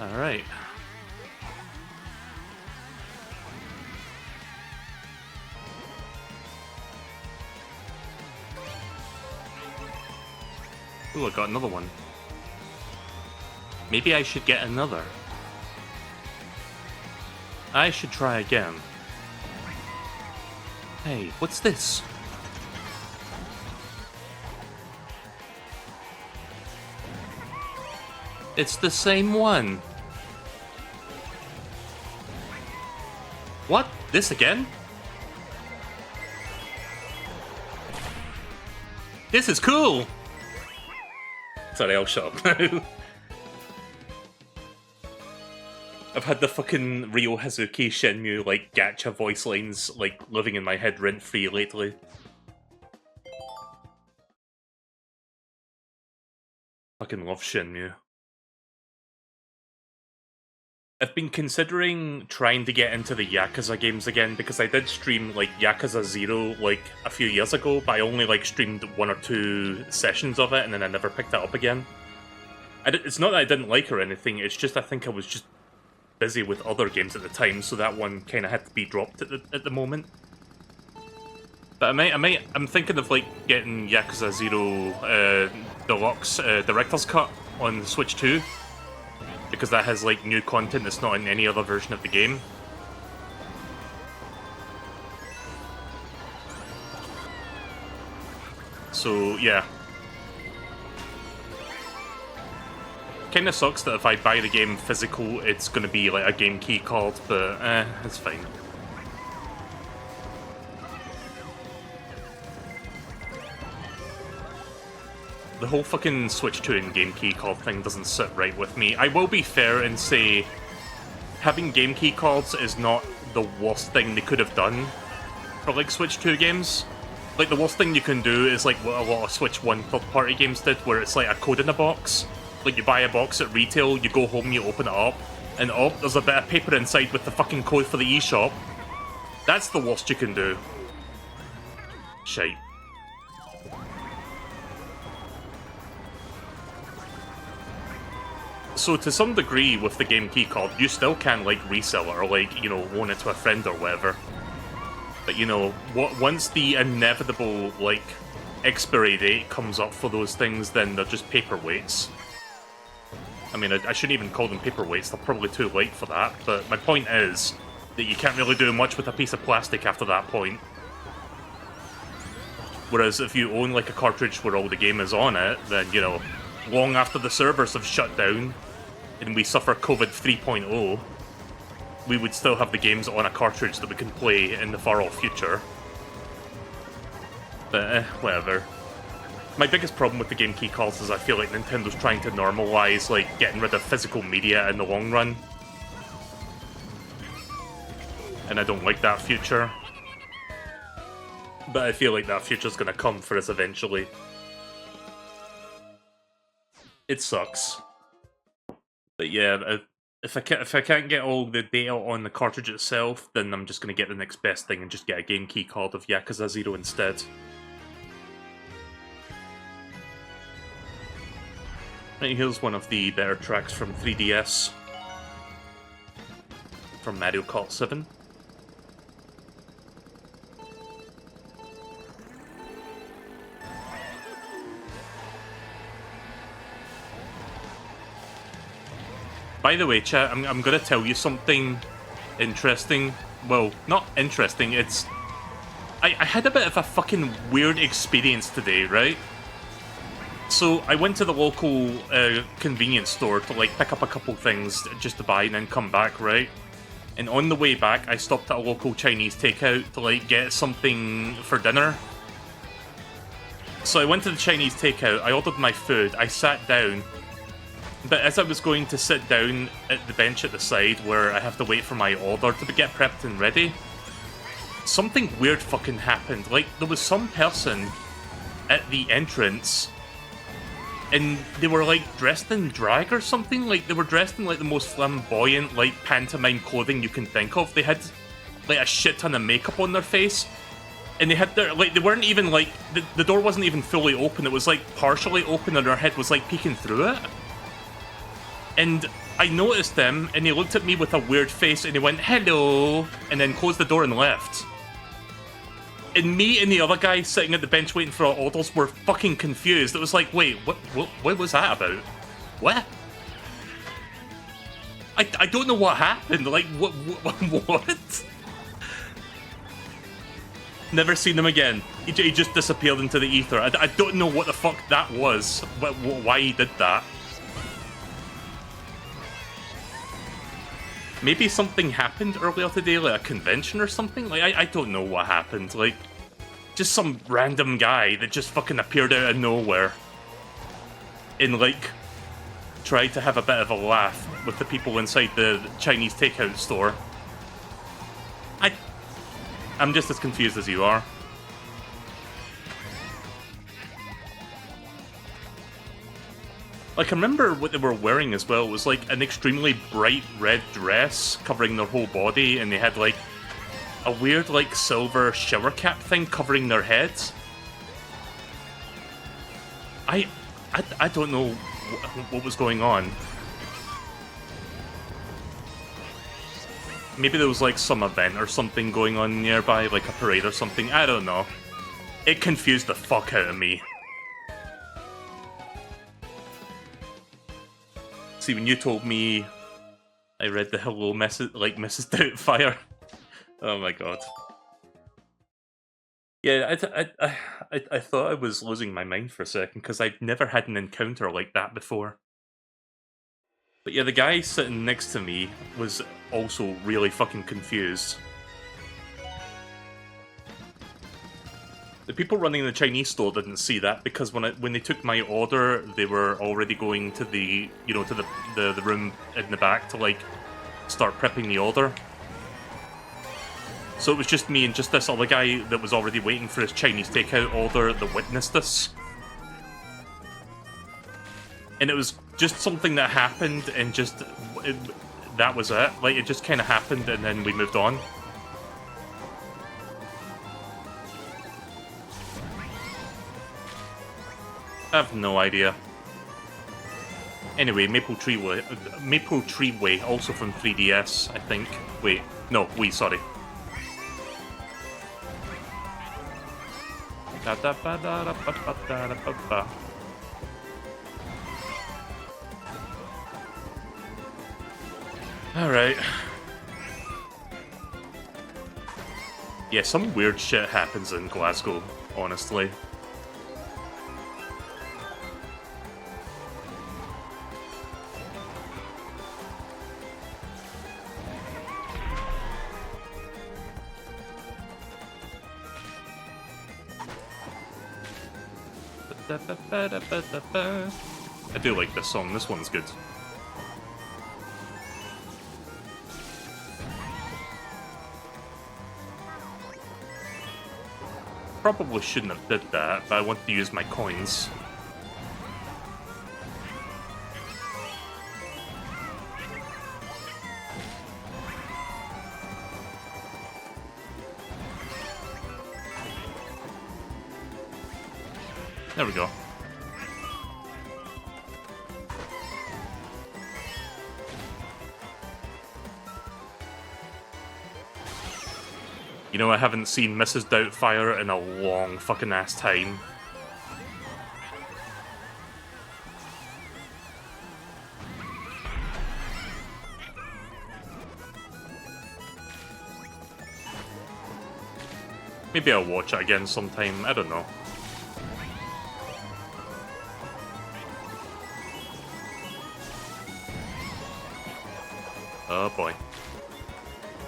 All right. Ooh, I got another one. Maybe I should get another. I should try again. Hey, what's this? It's the same one. What? This again? This is cool! Sorry, I'll shut up now. I've had the fucking Ryo Hazuki Shenmue, like, gacha voice lines, like, living in my head rent-free lately. Fucking love Shenmue. I've been considering trying to get into the Yakuza games again, because I did stream like Yakuza 0 like a few years ago, but I only like streamed 1 or 2 sessions of it and then I never picked it up again. It's not that I didn't like or anything, it's just I think I was just busy with other games at the time, so that one kind of had to be dropped at the moment. But I'm thinking of like getting Yakuza 0 Deluxe Director's Cut on Switch 2, because that has like new content that's not in any other version of the game. So yeah. Kinda sucks that if I buy the game physical, it's gonna be like a game key card, but it's fine. The whole fucking Switch 2 and game key card thing doesn't sit right with me. I will be fair and say having game key cards is not the worst thing they could have done for like Switch 2 games. Like the worst thing you can do is like what a lot of Switch 1 third-party games did, where it's like a code in a box. Like you buy a box at retail, you go home, you open it up, and oh, there's a bit of paper inside with the fucking code for the eShop. That's the worst you can do. Shite. So to some degree, with the game key card, you still can like resell it or like, you know, loan it to a friend or whatever. But you know, once the inevitable like expiry date comes up for those things, then they're just paperweights. I mean, I shouldn't even call them paperweights, they're probably too light for that, but my point is that you can't really do much with a piece of plastic after that point. Whereas if you own like a cartridge where all the game is on it, then, you know, long after the servers have shut down and we suffer COVID 3.0, we would still have the games on a cartridge that we can play in the far-off future. But whatever. My biggest problem with the game key cards is I feel like Nintendo's trying to normalize like getting rid of physical media in the long run. And I don't like that future. But I feel like that future's gonna come for us eventually. It sucks. But yeah, if I can't get all the data on the cartridge itself, then I'm just gonna get the next best thing and just get a game key card of Yakuza 0 instead. Right, here's one of the better tracks from 3DS. From Mario Kart 7. By the way, chat, I'm gonna tell you something interesting. Well, not interesting, it's... I had a bit of a fucking weird experience today, right? So, I went to the local convenience store to, like, pick up a couple things just to buy and then come back, right? And on the way back, I stopped at a local Chinese takeout to, like, get something for dinner. So I went to the Chinese takeout, I ordered my food, I sat down, but as I was going to sit down at the bench at the side where I have to wait for my order to get prepped and ready, something weird fucking happened. Like, there was some person at the entrance, and they were, like, dressed in drag or something. Like, they were dressed in, like, the most flamboyant, like, pantomime clothing you can think of. They had, like, a shit ton of makeup on their face. And they had their, like, they weren't even, like, the door wasn't even fully open. It was, like, partially open and their head was, like, peeking through it. And I noticed them, and he looked at me with a weird face, and he went, "Hello," and then closed the door and left. And me and the other guy sitting at the bench waiting for our orders were fucking confused. It was like, wait, what was that about? What? I don't know what happened. Like, what? Never seen him again. He just disappeared into the ether. I don't know what the fuck that was. Why he did that. Maybe something happened earlier today, like a convention or something? Like, I don't know what happened. Like, just some random guy that just fucking appeared out of nowhere. And, like, tried to have a bit of a laugh with the people inside the Chinese takeout store. I'm just as confused as you are. Like, I remember what they were wearing as well. It was like an extremely bright red dress covering their whole body, and they had like a weird like silver shower cap thing covering their heads. I don't know what was going on. Maybe there was like some event or something going on nearby, like a parade or something. I don't know. It confused the fuck out of me. See, when you told me I read the hello message, like Mrs. Doubtfire. Oh my god. Yeah, I thought I was losing my mind for a second because I've never had an encounter like that before. But yeah, the guy sitting next to me was also really fucking confused. The people running the Chinese store didn't see that because when they took my order, they were already going to the the room in the back to like start prepping the order. So it was just me and just this other guy that was already waiting for his Chinese takeout order that witnessed this. And it was just something that happened and just that was it. Like, it just kind of happened and then we moved on. I have no idea. Anyway, Maple Tree Way, also from 3DS, I think. Wait, no, Wii, sorry. Alright. Yeah, some weird shit happens in Glasgow, honestly. I do like this song, this one's good. Probably shouldn't have did that, but I want to use my coins. There we go. You know, I haven't seen Mrs. Doubtfire in a long fucking ass time. Maybe I'll watch it again sometime, I don't know. Oh boy.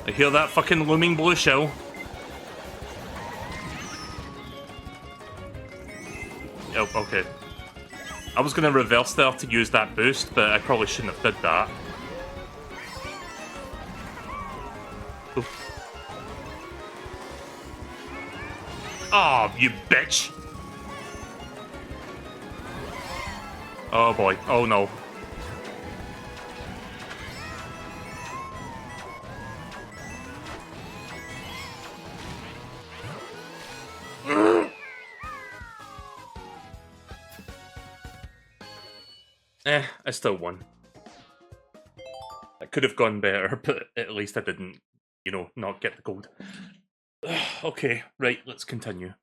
I hear that fucking looming blue shell. Oh, okay. I was gonna reverse there to use that boost, but I probably shouldn't have did that. Ooh. Oh, you bitch! Oh boy, oh no. I still won. I could have gone better, but at least I didn't, you know, not get the gold. Okay, right, let's continue.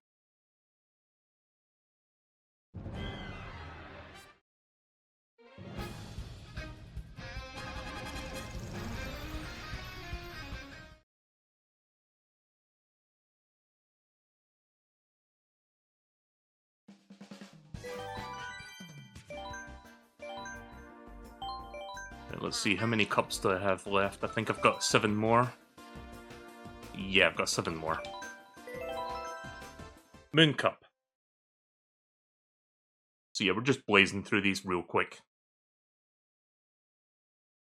Let's see, how many cups do I have left? I think I've got 7 more. Yeah, I've got 7 more. Moon Cup. So yeah, we're just blazing through these real quick.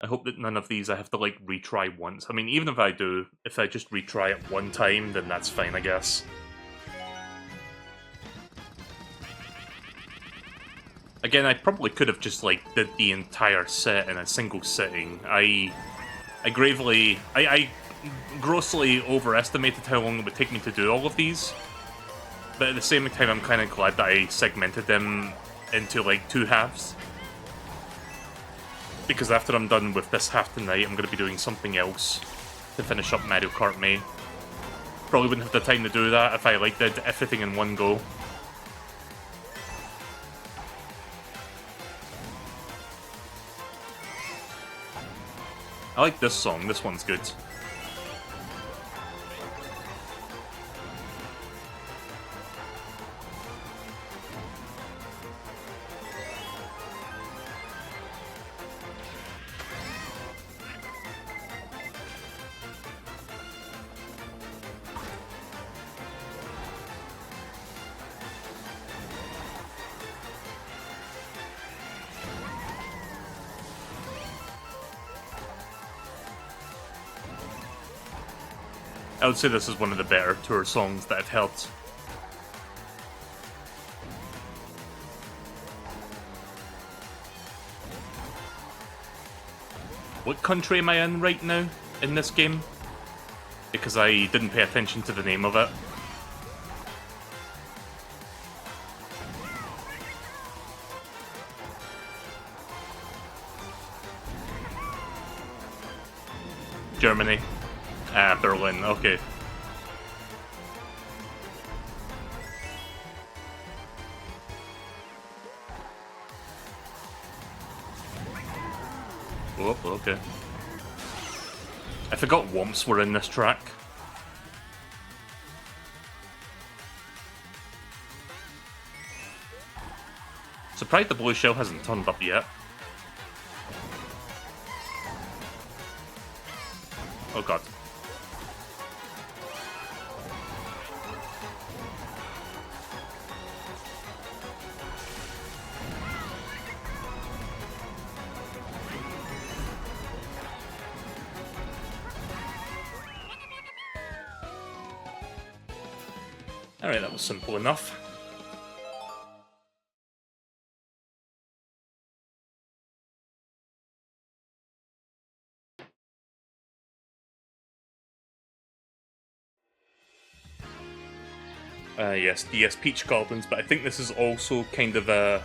I hope that none of these I have to, like, retry once. I mean, even if I do, if I just retry it one time, then that's fine, I guess. Again, I probably could have just, like, did the entire set in a single sitting. I grossly overestimated how long it would take me to do all of these. But at the same time, I'm kind of glad that I segmented them into, like, 2 halves. Because after I'm done with this half tonight, I'm going to be doing something else to finish up Mario Kart May. Probably wouldn't have the time to do that if I, like, did everything in one go. I like this song, this one's good. I would say this is one of the better tour songs that I've heard. What country am I in right now in this game? Because I didn't pay attention to the name of it. Germany. Ah, Berlin, okay. Oh, okay. I forgot Womps were in this track. Surprised the blue shell hasn't turned up yet. Oh god. Alright, that was simple enough. Yes, DS Peach Gardens, but I think this is also kind of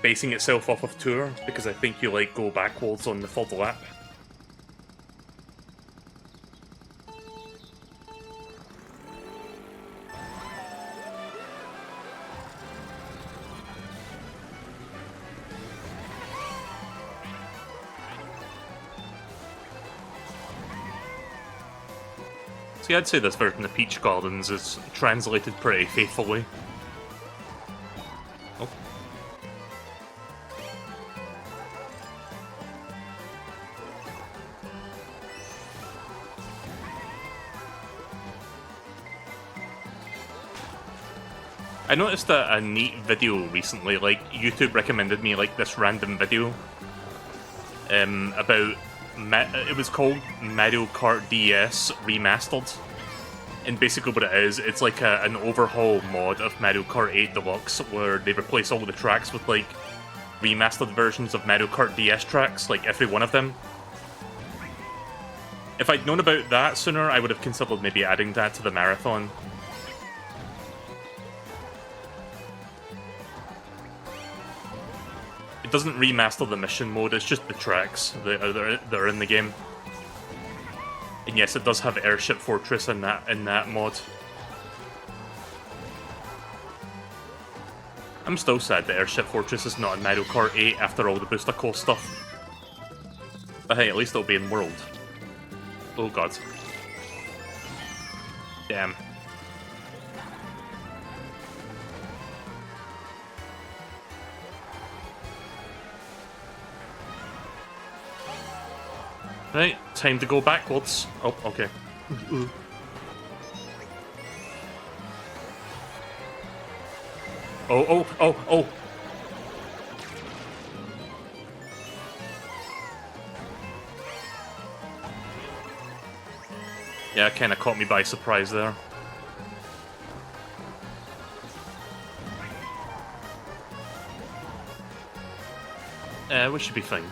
basing itself off of Tour, because I think you like go backwards on the third lap. See, I'd say this version of Peach Gardens is translated pretty faithfully. Oh. I noticed a neat video recently, like, YouTube recommended me, like, this random video about it was called Mario Kart DS Remastered, and basically what it is, it's like an overhaul mod of Mario Kart 8 Deluxe, where they replace all the tracks with like remastered versions of Mario Kart DS tracks, like every one of them. If I'd known about that sooner, I would have considered maybe adding that to the marathon. It doesn't remaster the mission mode, it's just the tracks that are in the game. And yes, it does have Airship Fortress in that mod. I'm still sad that Airship Fortress is not in Mario Kart 8 after all the booster core stuff. But hey, at least it'll be in World. Oh god. Damn. Right, time to go backwards. Oh, okay. Oh. Yeah, it kinda caught me by surprise there. We should be fine,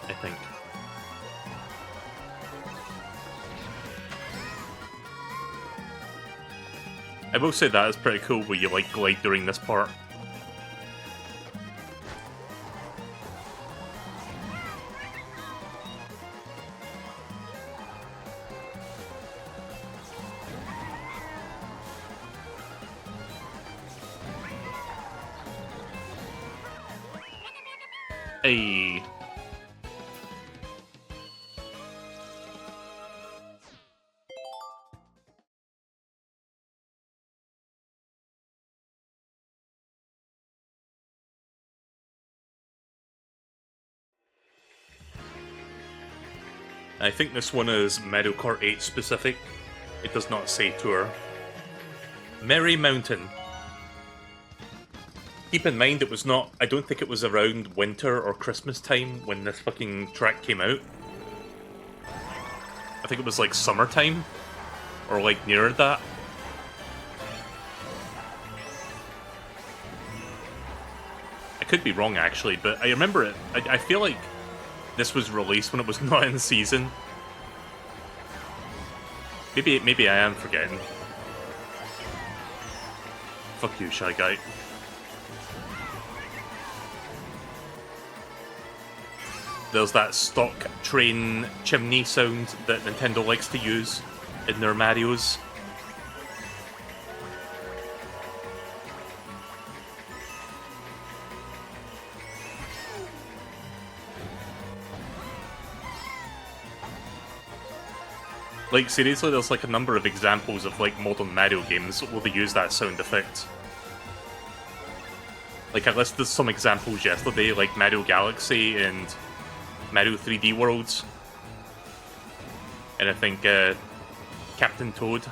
I think. I will say that is pretty cool where you like glide during this part. Hey. I think this one is Mario Kart 8 specific. It does not say Tour. Merry Mountain. Keep in mind, it was not... I don't think it was around winter or Christmas time when this fucking track came out. I think it was like summertime. Or like near that. I could be wrong actually, but I remember it. I feel like this was released when it was not in season. Maybe I am forgetting. Fuck you, Shy Guy. There's that stock train chimney sound that Nintendo likes to use in their Marios. Like, seriously, there's like a number of examples of like modern Mario games where they use that sound effect. Like, I listed some examples yesterday, like Mario Galaxy and Mario 3D Worlds. And I think Captain Toad.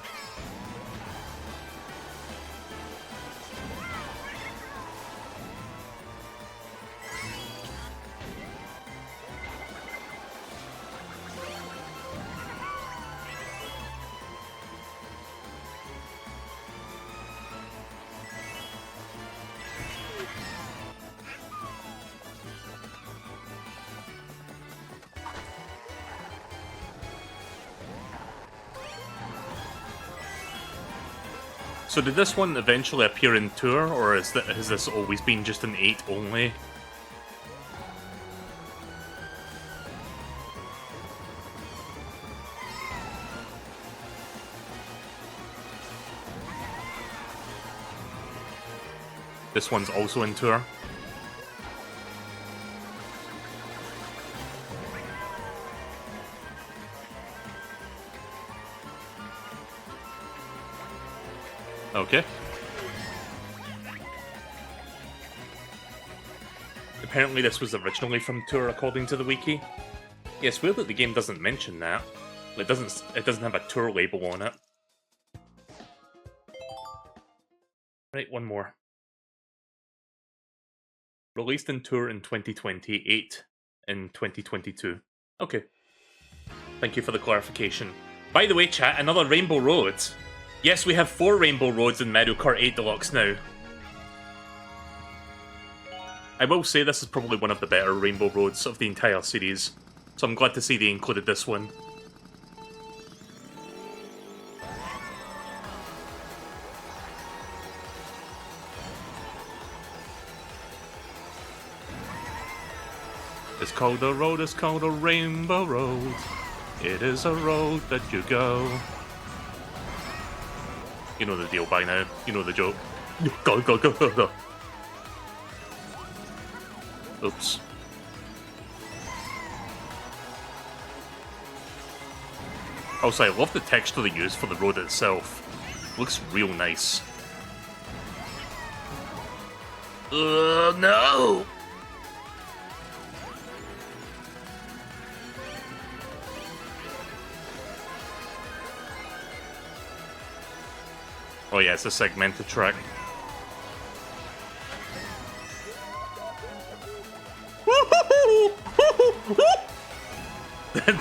So did this one eventually appear in Tour, or has this always been just an 8 only? This one's also in Tour. Okay. Apparently this was originally from Tour according to the wiki. Yeah, it's weird that the game doesn't mention that. It doesn't have a Tour label on it. Right, one more. Released in Tour in 2028 in 2022. Okay. Thank you for the clarification. By the way, chat, another Rainbow Road. Yes, we have 4 Rainbow Roads in Mario Kart 8 Deluxe now. I will say this is probably one of the better Rainbow Roads of the entire series, so I'm glad to see they included this one. It's called a road, it's called a Rainbow Road. It is a road that you go. You know the deal by now. You know the joke. Go, go, go, go, go. Oops. Also, I love the texture they use for the road itself. Looks real nice. No! Oh yeah, it's a segmented track.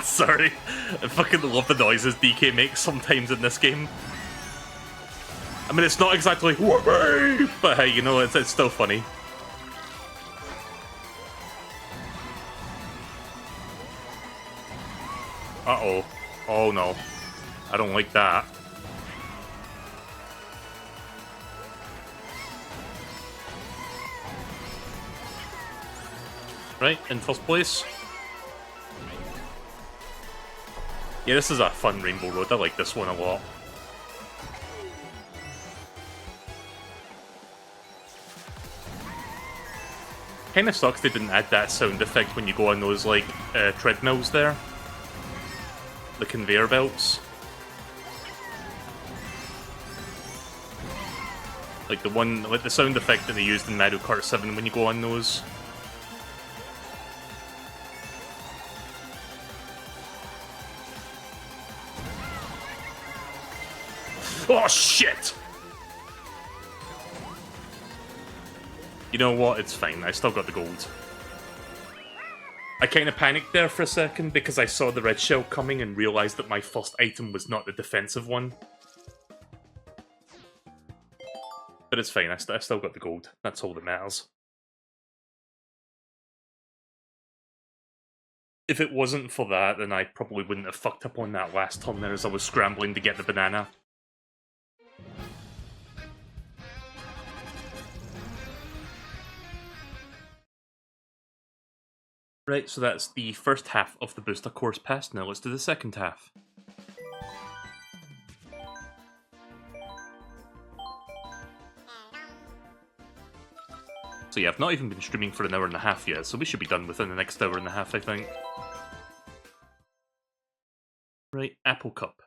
Sorry, I fucking love the noises DK makes sometimes in this game. I mean, it's not exactly whoopee, but hey, you know, it's still funny. Uh-oh. Oh no. I don't like that. Right, in first place. Yeah, this is a fun Rainbow Road. I like this one a lot. Kinda sucks they didn't add that sound effect when you go on those, like, treadmills there. The conveyor belts. Like the sound effect that they used in Mario Kart 7 when you go on those. Oh, shit! You know what? It's fine. I still got the gold. I kind of panicked there for a second because I saw the red shell coming and realized that my first item was not the defensive one. But it's fine. I still got the gold. That's all that matters. If it wasn't for that, then I probably wouldn't have fucked up on that last turn there as I was scrambling to get the banana. Right, so that's the first half of the booster course passed. Now let's do the second half. So yeah, I've not even been streaming for an hour and a half yet, so we should be done within the next hour and a half, I think. Right, Apple Cup.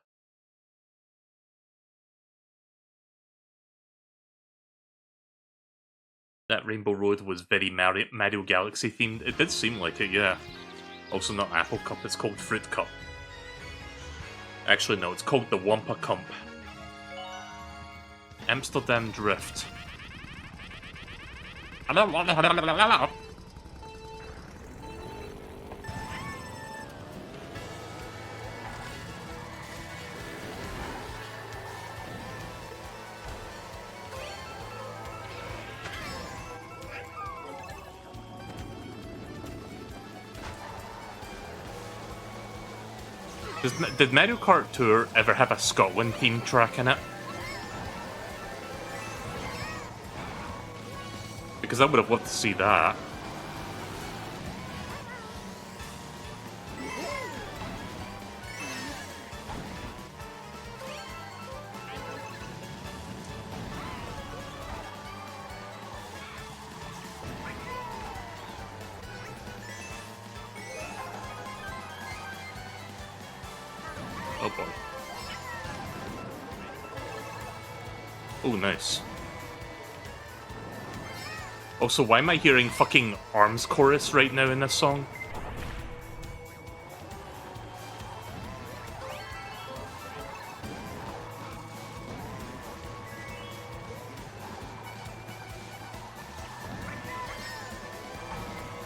That Rainbow Road was very Mario Galaxy themed. It did seem like it, yeah. Also not Apple Cup, it's called Fruit Cup. Actually, no, it's called the Wampa Cup. Amsterdam Drift. Did Mario Kart Tour ever have a Scotland themed track in it? Because I would have loved to see that. Oh boy. Oh, nice. Also, why am I hearing fucking Arms chorus right now in this song?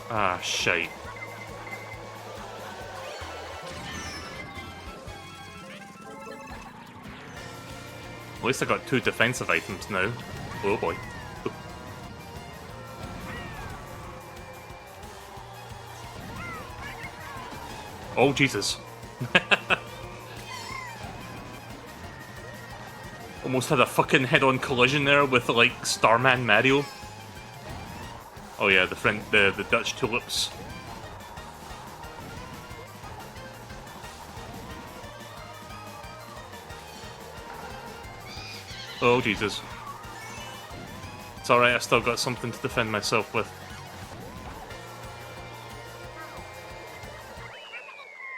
Ah, shite. At least I got 2 defensive items now. Oh boy. Oh, Jesus. Almost had a fucking head-on collision there with, like, Starman Mario. Oh yeah, the Dutch tulips. Oh, Jesus. It's alright, I still got something to defend myself with.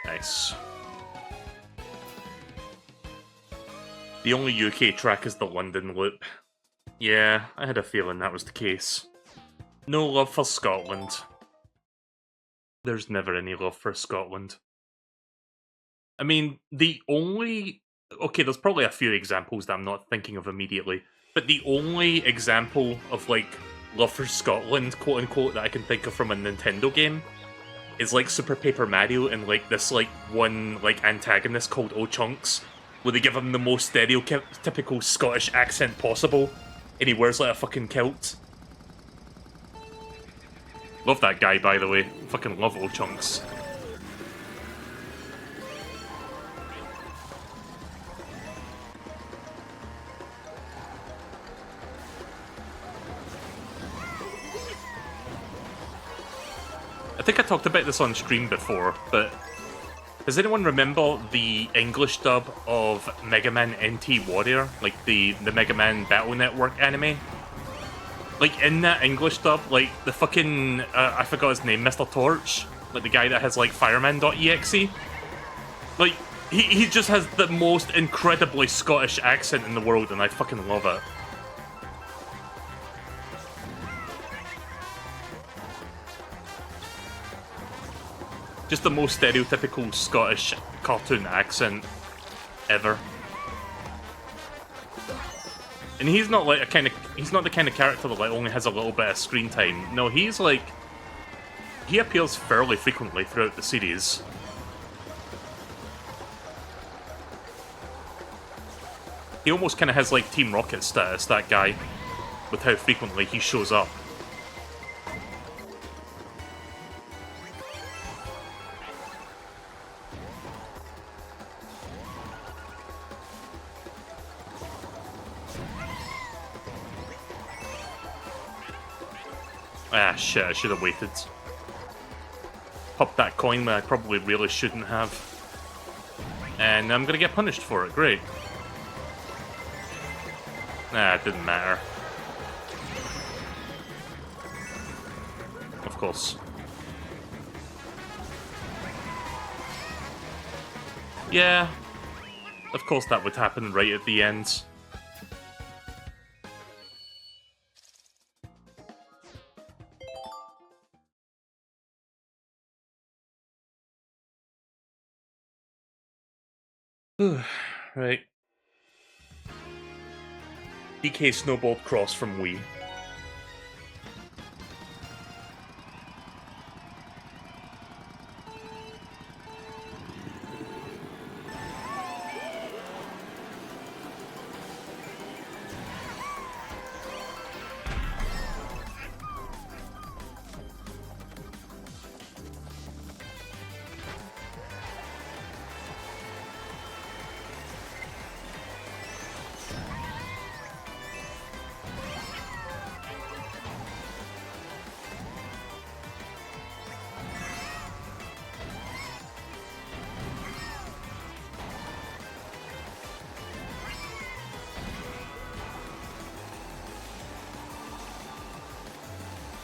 Nice. The only UK track is the London Loop. Yeah, I had a feeling that was the case. No love for Scotland. There's never any love for Scotland. I mean, the only... Okay, there's probably a few examples that I'm not thinking of immediately, but the only example of, like, love for Scotland, quote-unquote, that I can think of from a Nintendo game is, like, Super Paper Mario and, like, this, like, one, like, antagonist called O-Chunks, where they give him the most stereotypical Scottish accent possible, and he wears, like, a fucking kilt. Love that guy, by the way. Fucking love O-Chunks. I think I talked about this on stream before, but does anyone remember the English dub of Mega Man NT Warrior? Like the Mega Man Battle Network anime? Like, in that English dub, like, the fucking, I forgot his name, Mr. Torch? Like, the guy that has, like, fireman.exe? Like, he just has the most incredibly Scottish accent in the world, and I fucking love it. Just the most stereotypical Scottish cartoon accent ever. And he's not like he's not the kind of character that like only has a little bit of screen time. No, he's like, he appears fairly frequently throughout the series. He almost kind of has like Team Rocket status, that guy, with how frequently he shows up. Ah, shit, I should have waited. Popped that coin when I probably really shouldn't have. And I'm gonna get punished for it, great. Nah, it didn't matter. Of course. Yeah, of course that would happen right at the end. Right. DK Snowball Cross from Wii.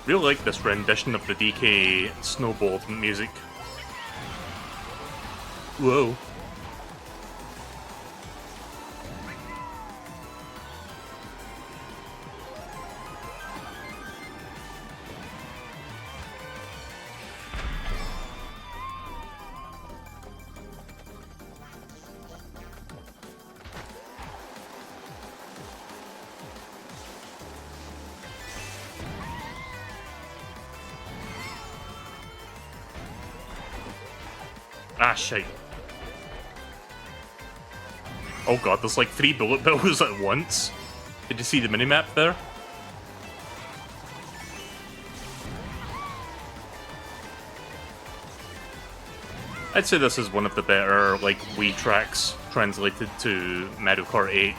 Really like this rendition of the DK Snowball music. Whoa. Ah, shite. Oh god, there's like 3 bullet bills at once. Did you see the minimap there? I'd say this is one of the better, like, Wii tracks translated to Mario Kart 8.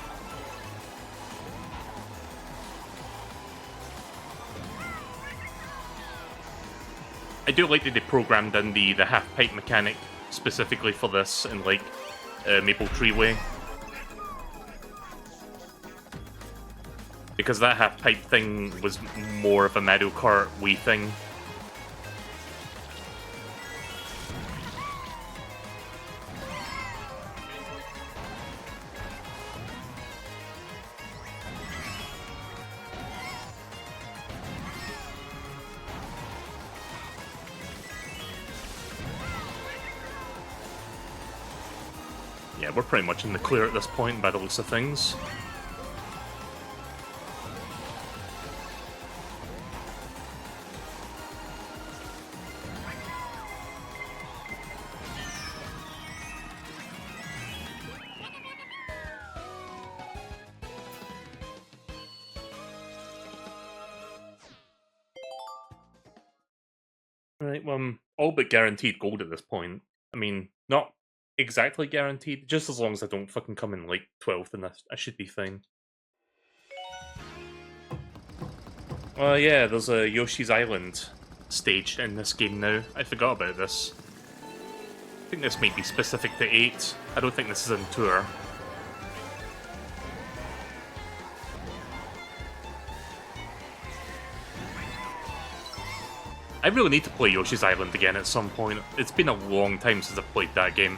I do like that they programmed in the half-pipe mechanic specifically for this in, like, Maple Treeway. Because that half-pipe thing was more of a Mario Kart Wii thing. Yeah, we're pretty much in the clear at this point by the looks of things. Right, well, I'm all but guaranteed gold at this point. I mean, not exactly guaranteed, just as long as I don't fucking come in, like, 12th, then I should be fine. Yeah, there's a Yoshi's Island stage in this game now. I forgot about this. I think this might be specific to 8. I don't think this is in Tour. I really need to play Yoshi's Island again at some point. It's been a long time since I've played that game.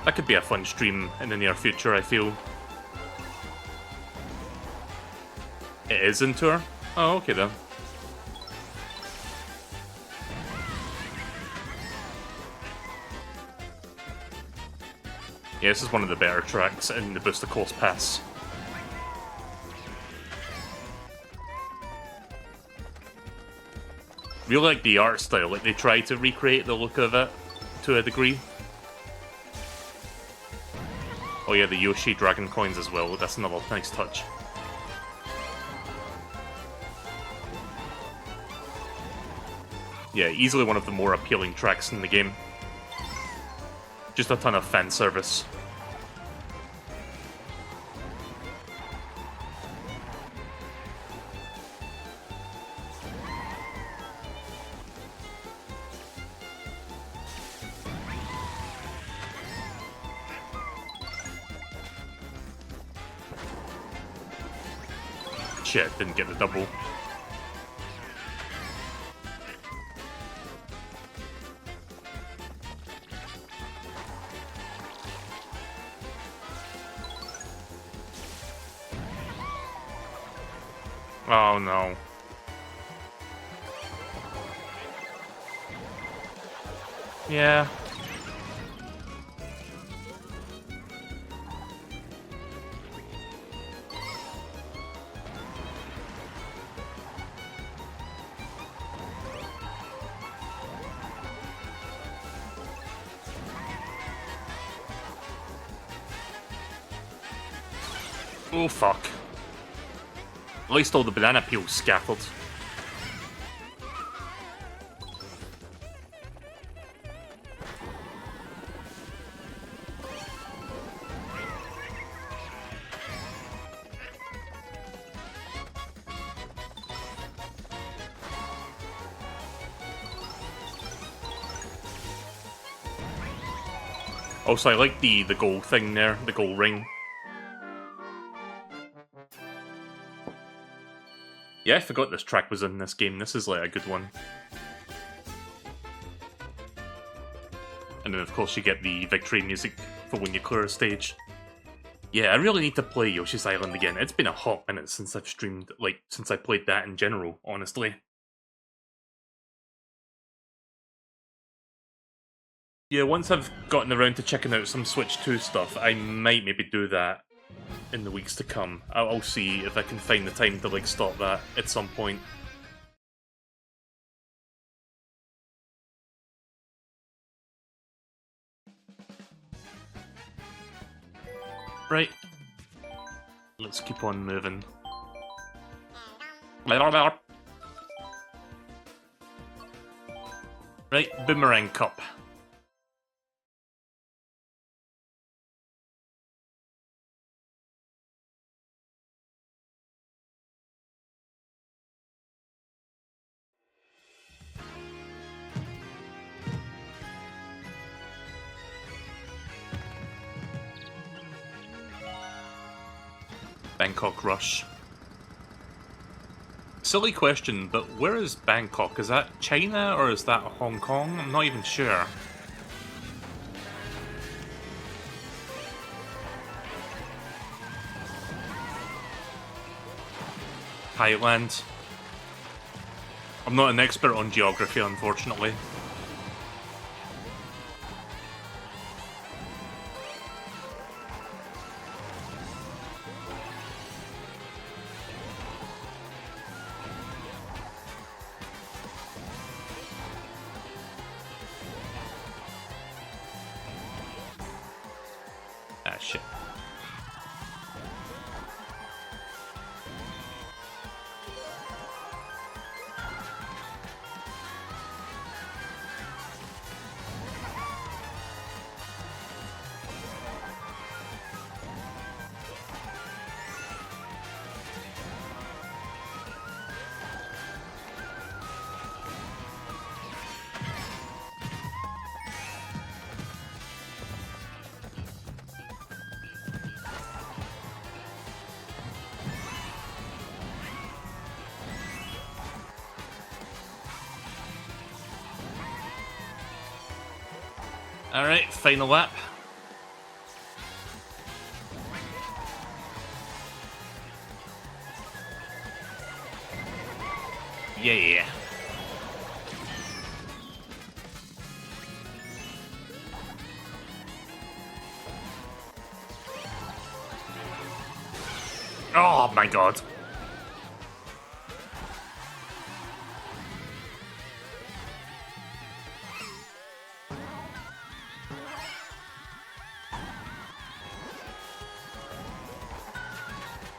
That could be a fun stream in the near future, I feel. It is in Tour? Oh, okay then. Yeah, this is one of the better tracks in the Booster Course Pass. Really like the art style, like they try to recreate the look of it to a degree. Oh yeah, the Yoshi Dragon coins as well, that's another nice touch. Yeah, easily one of the more appealing tracks in the game. Just a ton of fan service. Shit, didn't get the double. Oh no. Yeah. Oh fuck. At least all the banana peels scattered. Also, I like the goal thing there, the goal ring. Yeah, I forgot this track was in this game. This is like a good one. And then of course you get the victory music for when you clear a stage. Yeah, I really need to play Yoshi's Island again. It's been a hot minute since I've streamed, like, since I played that in general, honestly. Yeah, once I've gotten around to checking out some Switch 2 stuff, I might maybe do that in the weeks to come. I'll see if I can find the time to, like, stop that at some point. Right. Let's keep on moving. Right, Boomerang Cup. Bangkok Rush. Silly question, but where is Bangkok? Is that China or is that Hong Kong? I'm not even sure. Thailand. I'm not an expert on geography, unfortunately. Ah, shit. Alright, final lap. Yeah. Oh my god.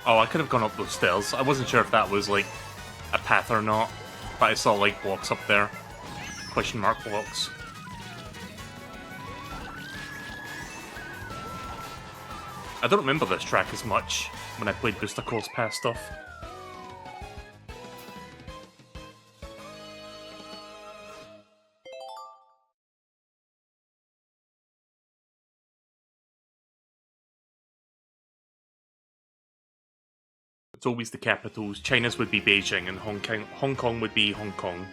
Oh, I could have gone up those stairs. I wasn't sure if that was, like, a path or not, but I saw, like, blocks up there. Question mark blocks. I don't remember this track as much when I played Booster Course Pass stuff. It's always the capitals. China's would be Beijing, and Hong Kong would be Hong Kong.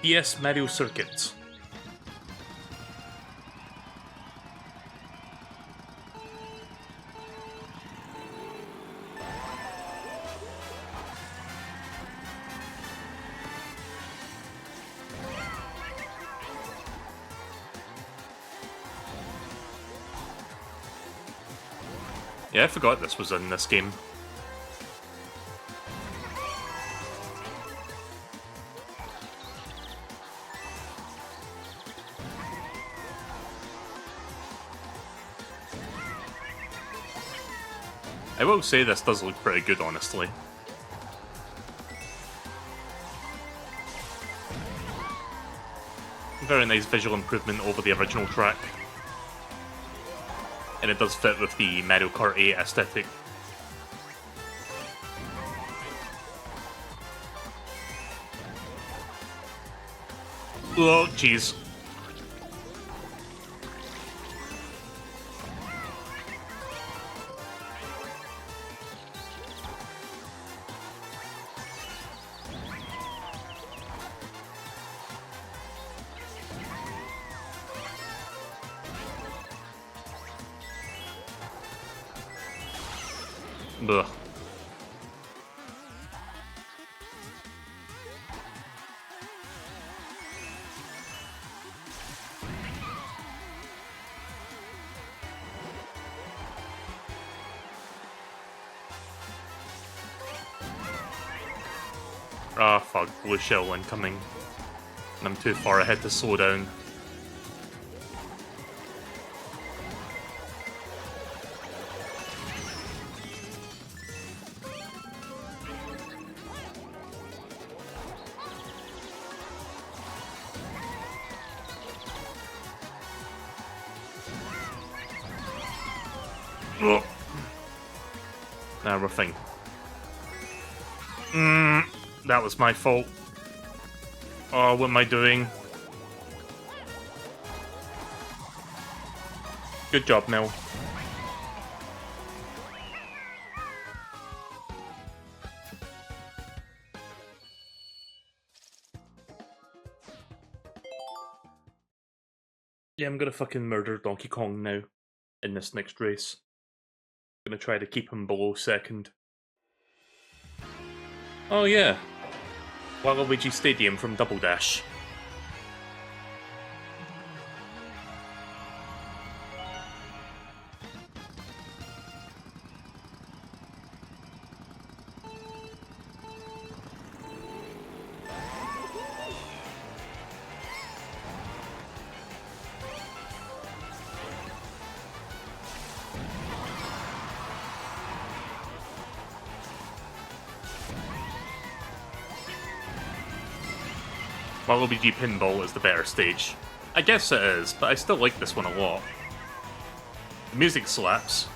DS Mario Circuit. Yeah, I forgot this was in this game. I will say this does look pretty good, honestly. Very nice visual improvement over the original track. And it does fit with the Mario Kart 8 aesthetic. Oh, jeez. Ugh. Ah, fuck, blue shell incoming. And I'm too far ahead to slow down. Oh. Now we're fine. That was my fault. Oh, what am I doing? Good job, Mel. Yeah, I'm gonna fucking murder Donkey Kong now in this next race. I'm gonna try to keep him below second. Oh yeah, Waluigi Stadium from Double Dash. Waluigi Pinball is the better stage. I guess it is, but I still like this one a lot. The music slaps.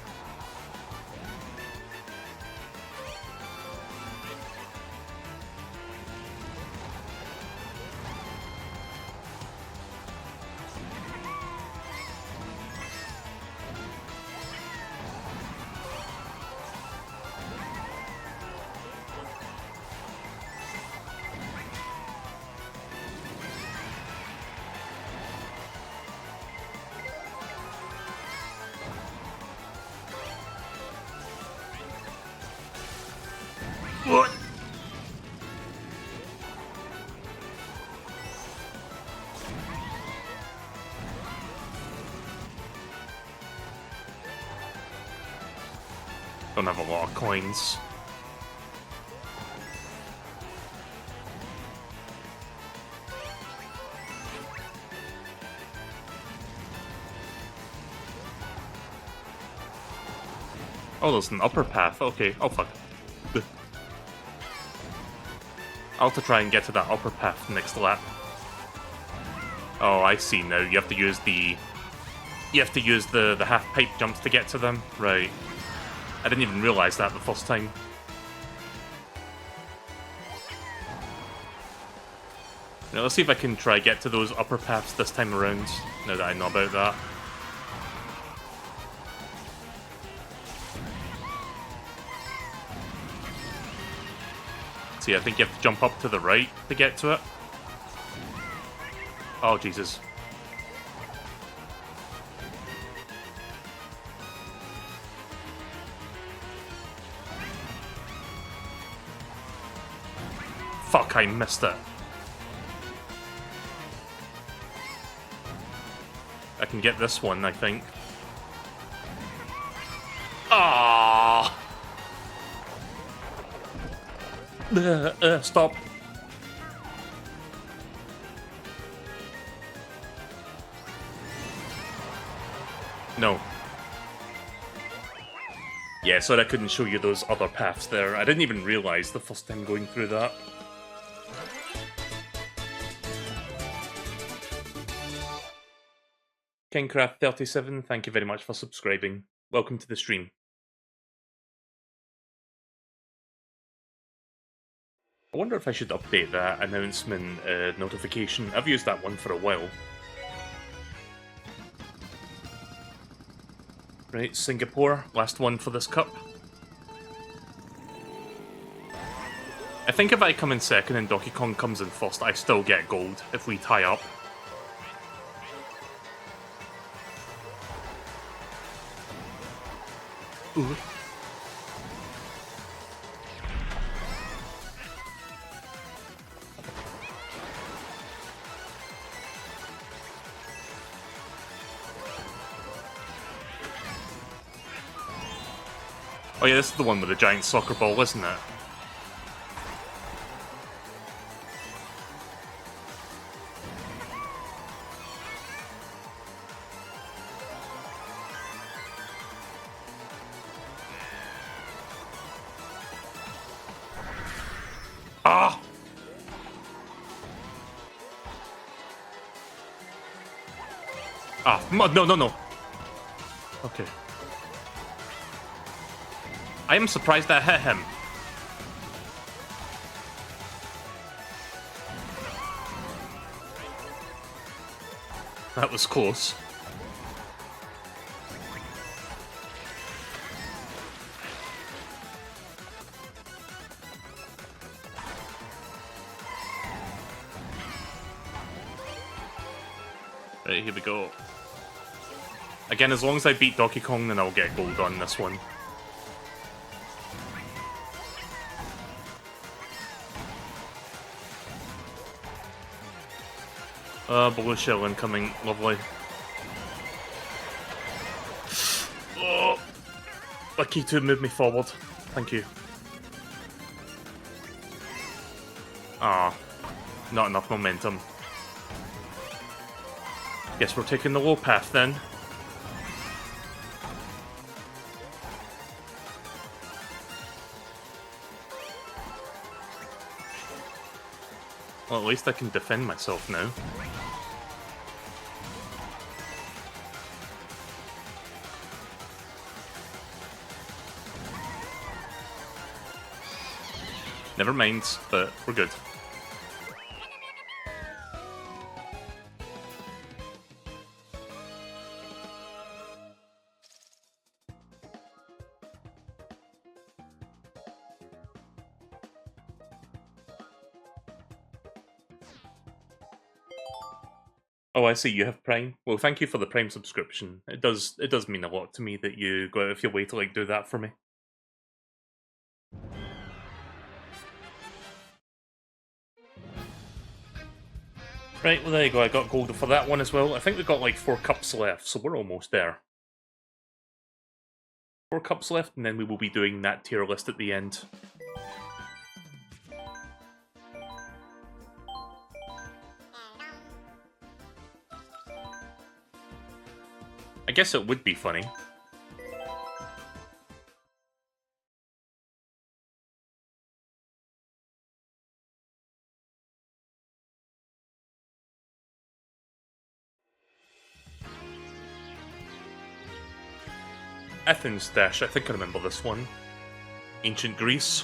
Don't have a lot of coins. Oh, there's an upper path. Okay, oh fuck. I'll have to try and get to that upper path next lap. Oh, I see now. You have to use the... You have to use the half-pipe jumps to get to them? Right. I didn't even realise that the first time. Now, let's see if I can try get to those upper paths this time around, now that I know about that. See, I think you have to jump up to the right to get to it. Oh, Jesus. Fuck, I missed it. I can get this one, I think. Ah! Stop. No. Yeah, sorry I couldn't show you those other paths there. I didn't even realise the first time going through that. KingCraft37, thank you very much for subscribing. Welcome to the stream. I wonder if I should update that announcement notification. I've used that one for a while. Right, Singapore, last one for this cup. I think if I come in second and Donkey Kong comes in first, I still get gold if we tie up. Ooh. Oh yeah, this is the one with the giant soccer ball, isn't it? Ah! Ah, no. Okay. I am surprised that hit him. That was close. Right, here we go. Again, as long as I beat Donkey Kong, then I'll get gold on this one. Blue shell incoming. Lovely. Oh, lucky to move me forward. Thank you. Ah, not enough momentum. Guess we're taking the low path then. Well, at least I can defend myself now. Never mind, but we're good. Oh, I see, you have Prime. Well, thank you for the Prime subscription. It does mean a lot to me that you go out of your way to do that for me. Right, well there you go, I got gold for that one as well. I think we've got like 4 cups left, so we're almost there. 4 cups left, and then we will be doing that tier list at the end. I guess it would be funny. Athens Dash, I think I remember this one. Ancient Greece.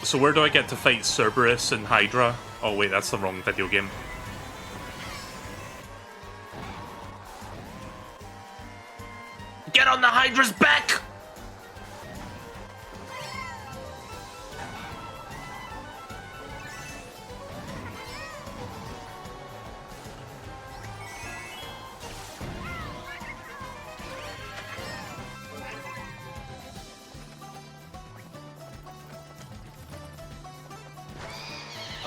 So where do I get to fight Cerberus and Hydra? Oh wait, that's the wrong video game. Get on the Hydra's back!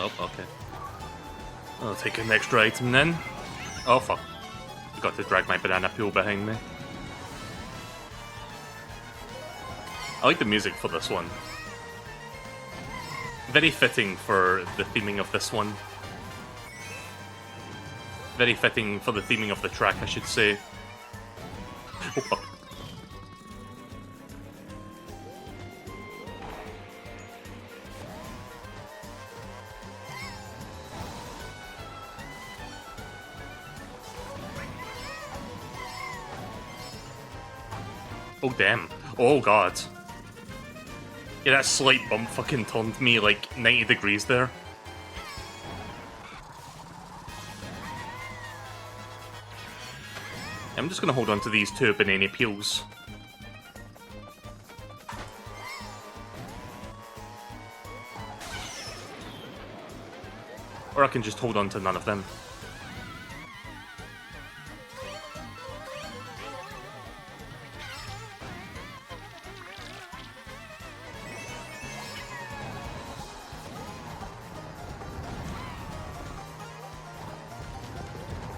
Oh, okay. I'll take an extra item then. Oh fuck. Forgot to drag my banana peel behind me. I like the music for this one. Very fitting for the theming of this one. Very fitting for the theming of the track, I should say. Oh fuck. Oh damn. Oh god. Yeah, that slight bump fucking turned me like 90 degrees there. I'm just gonna hold on to these 2 banana peels. Or I can just hold on to none of them.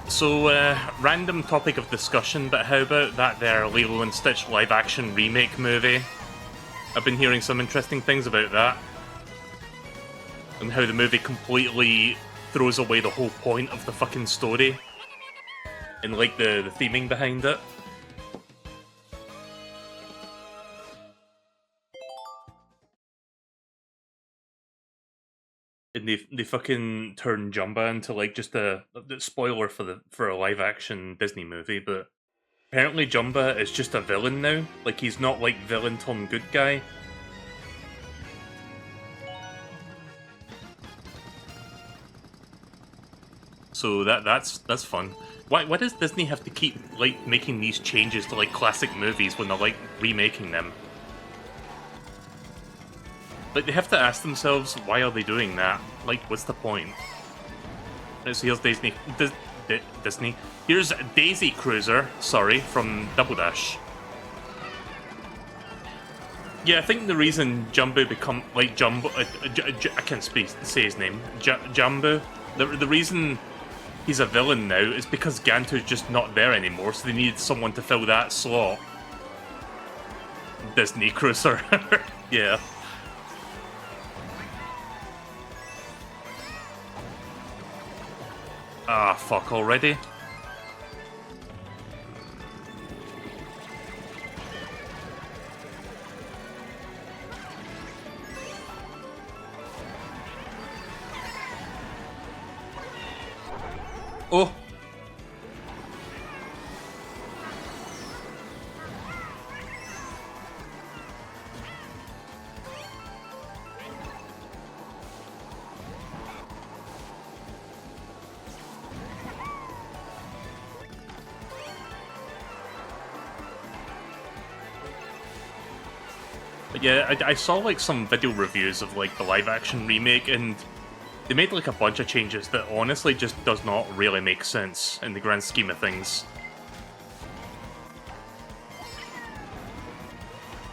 So, random topic of discussion, but how about that there Lilo and Stitch live-action remake movie? I've been hearing some interesting things about that. And how the movie completely throws away the whole point of the fucking story. And, like, the theming behind it. And they fucking turn Jumba into like just a spoiler for a live action Disney movie, but apparently Jumba is just a villain now. Like he's not like villain turned good guy. So that's fun. Why does Disney have to keep like making these changes to like classic movies when they're like remaking them? Like, they have to ask themselves, why are they doing that? Like, what's the point? Right, so here's Disney. Here's Daisy Cruiser, sorry, from Double Dash. Yeah, I think the reason Jumbo become, like, I can't say his name, Jumbo, the reason he's a villain now is because Gantu's just not there anymore, so they needed someone to fill that slot. Disney Cruiser. Yeah. Ah, fuck already. Oh! But yeah, I saw like some video reviews of like the live action remake, and they made like a bunch of changes that honestly just does not really make sense in the grand scheme of things.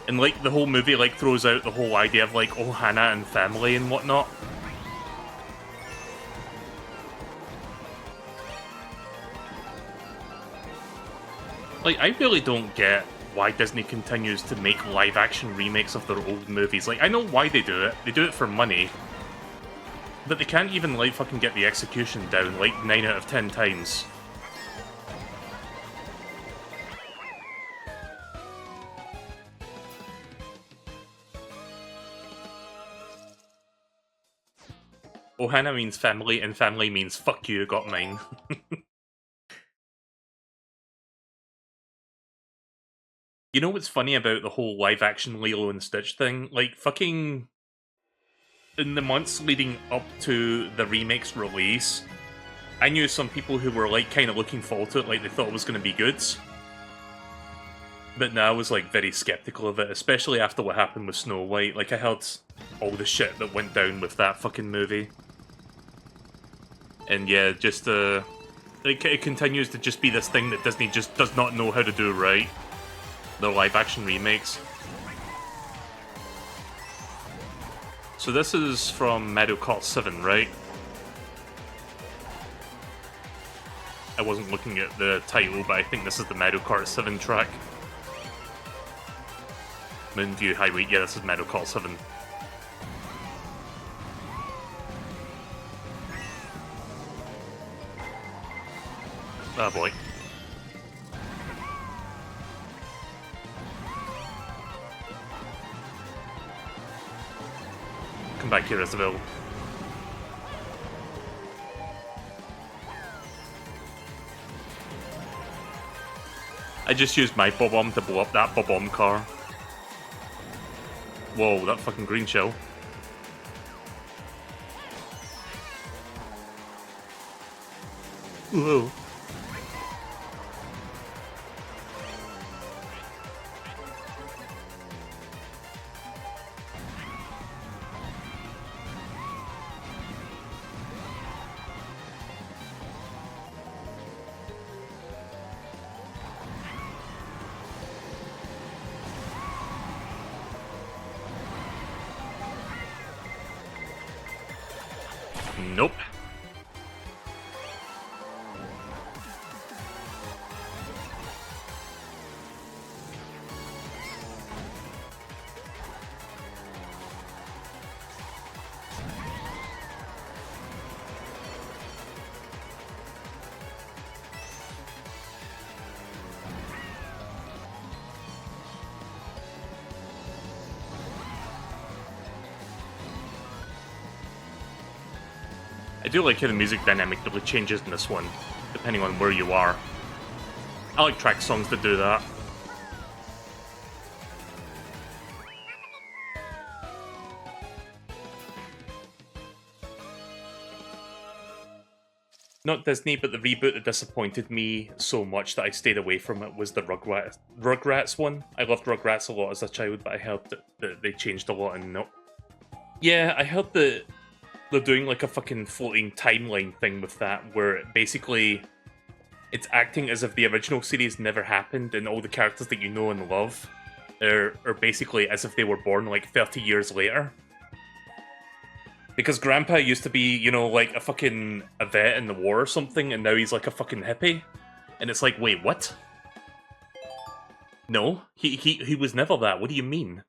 And, like, the whole movie, like, throws out the whole idea of, like, Ohana and family and whatnot. Like, I really don't get why Disney continues to make live-action remakes of their old movies. Like, I know why they do it. They do it for money. But they can't even, like, fucking get the execution down, like, 9 out of 10 times. Ohana means family, and family means fuck you, got mine. You know what's funny about the whole live-action Lilo and Stitch thing? Like, fucking... in the months leading up to the remake's release, I knew some people who were, like, kind of looking forward to it, like, they thought it was going to be good. But now I was, like, very skeptical of it, especially after what happened with Snow White. Like, I heard all the shit that went down with that fucking movie. And yeah, just, it continues to just be this thing that Disney just does not know how to do right. The live-action remakes. So this is from MeleeKirby 7, right? I wasn't looking at the title, but I think this is the MeleeKirby 7 track. Moonview Highway, yeah, this is MeleeKirby 7. Ah, boy. Come back here, Isabel. I just used my bob-omb to blow up that bob-omb car. Whoa, that fucking green shell. Whoa. Nope. I do like how the music dynamic really changes in this one, depending on where you are. I like track songs that do that. Not Disney, but the reboot that disappointed me so much that I stayed away from it was the Rugrats one. I loved Rugrats a lot as a child, but I heard that they changed a lot and no. Yeah, I heard that they're doing like a fucking floating timeline thing with that, where basically it's acting as if the original series never happened and all the characters that you know and love are basically as if they were born like 30 years later. Because Grandpa used to be, you know, like a vet in the war or something, and now he's like a fucking hippie. And it's like, wait, what? No, he was never that. What do you mean?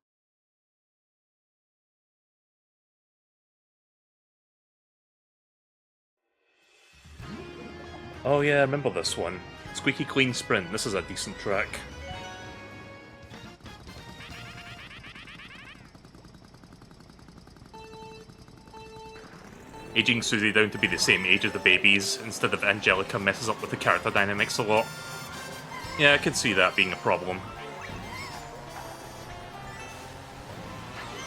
Oh yeah, I remember this one. Squeaky Clean Sprint. This is a decent track. Aging Susie down to be the same age as the babies instead of Angelica messes up with the character dynamics a lot. Yeah, I could see that being a problem.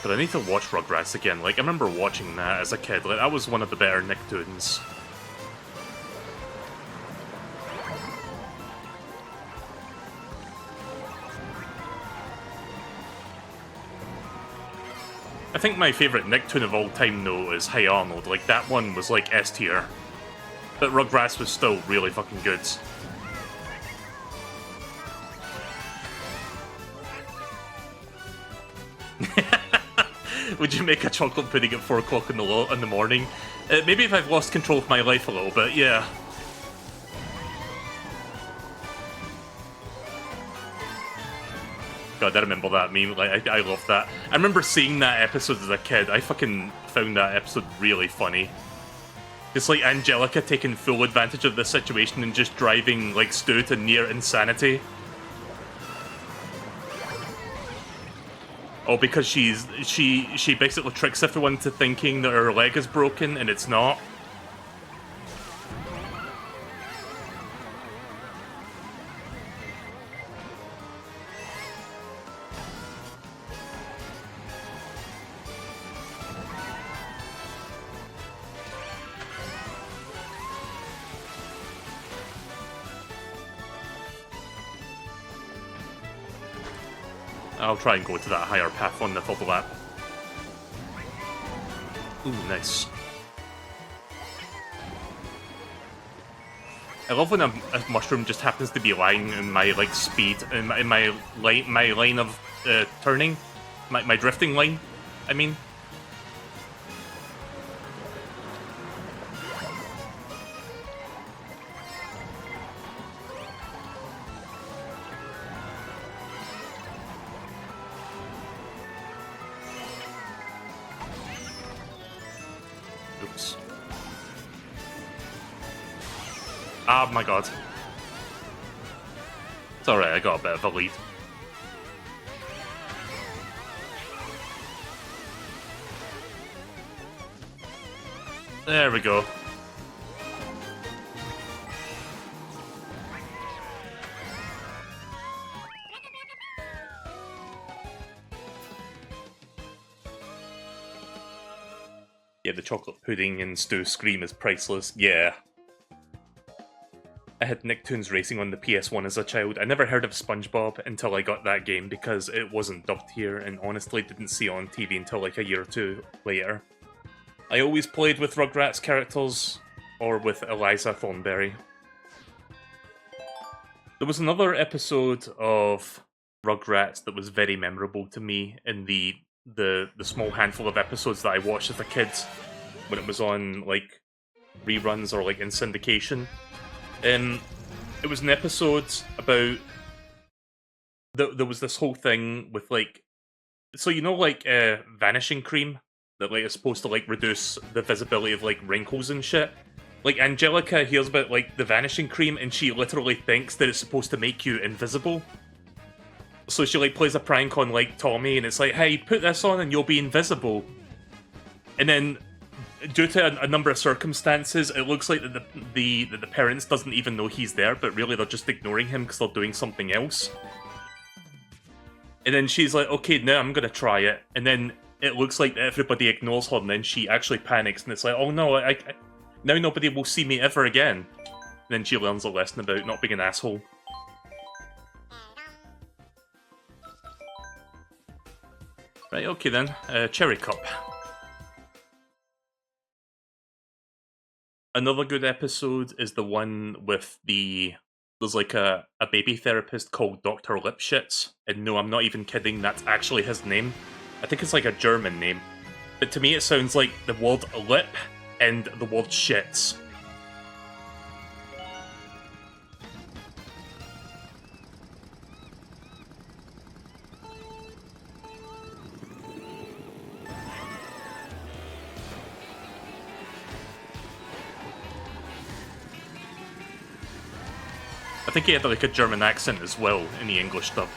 But I need to watch Rugrats again. Like, I remember watching that as a kid. Like, that was one of the better Nicktoons. I think my favourite Nicktoon of all time, though, is Hey Arnold. Like, that one was, like, S tier. But Rugrats was still really fucking good. Would you make a chocolate pudding at 4 o'clock in the morning? Maybe if I've lost control of my life a little bit, yeah. God, I remember that meme. Like, I love that. I remember seeing that episode as a kid. I fucking found that episode really funny. It's like Angelica taking full advantage of the situation and just driving like Stu to near insanity. Oh, because she basically tricks everyone to thinking that her leg is broken and it's not. I'll try and go to that higher path on the bubble lap. Ooh, nice. I love when a mushroom just happens to be lying in my like speed, in my line of turning, my drifting line. I mean. Oops. Oh my god. It's alright, I got a bit of a lead. There we go. Yeah, the chocolate pudding and Stu Scream is priceless. Yeah. I had Nicktoons Racing on the PS1 as a child. I never heard of SpongeBob until I got that game because it wasn't dubbed here and honestly didn't see it on TV until like a year or two later. I always played with Rugrats characters or with Eliza Thornberry. There was another episode of Rugrats that was very memorable to me in the small handful of episodes that I watched as a kid when it was on like reruns or like in syndication. It was an episode about there was this whole thing with like, so you know like vanishing cream that like is supposed to like reduce the visibility of like wrinkles and shit. Like Angelica hears about like the vanishing cream and she literally thinks that it's supposed to make you invisible. So she like plays a prank on like Tommy and it's like, hey, put this on and you'll be invisible. And then due to a number of circumstances, it looks like that the parents doesn't even know he's there, but really they're just ignoring him because they're doing something else. And then she's like, okay, now I'm gonna try it. And then it looks like everybody ignores her and then she actually panics and it's like, oh no, I now nobody will see me ever again. And then she learns a lesson about not being an asshole. Right, okay then. Cherry Cup. Another good episode is the one with there's like a baby therapist called Dr. Lipschitz. And no, I'm not even kidding, that's actually his name. I think it's like a German name. But to me it sounds like the word lip and the word shits. I think he had like a German accent as well in the English dub.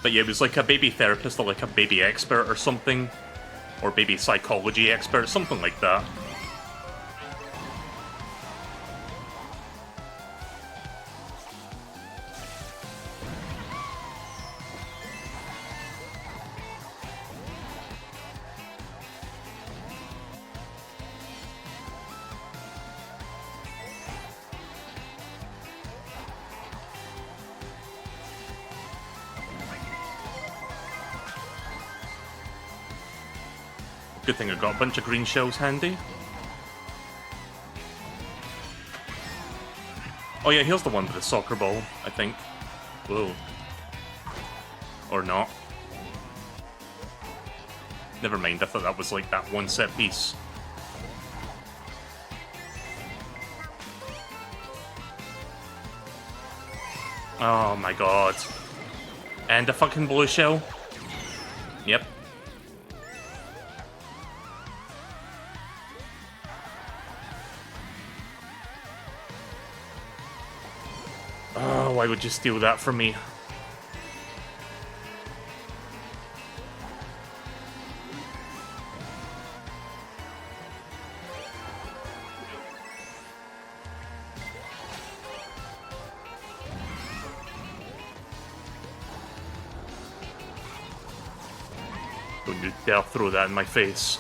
But yeah, it was like a baby therapist or like a baby expert or something. Or baby psychology expert, something like that. Good thing I got a bunch of green shells handy. Oh yeah, here's the one with the soccer ball, I think. Whoa. Or not. Never mind, I thought that was like that one set piece. Oh my god. And a fucking blue shell. Yep. Oh, why would you steal that from me? Don't you dare throw that in my face.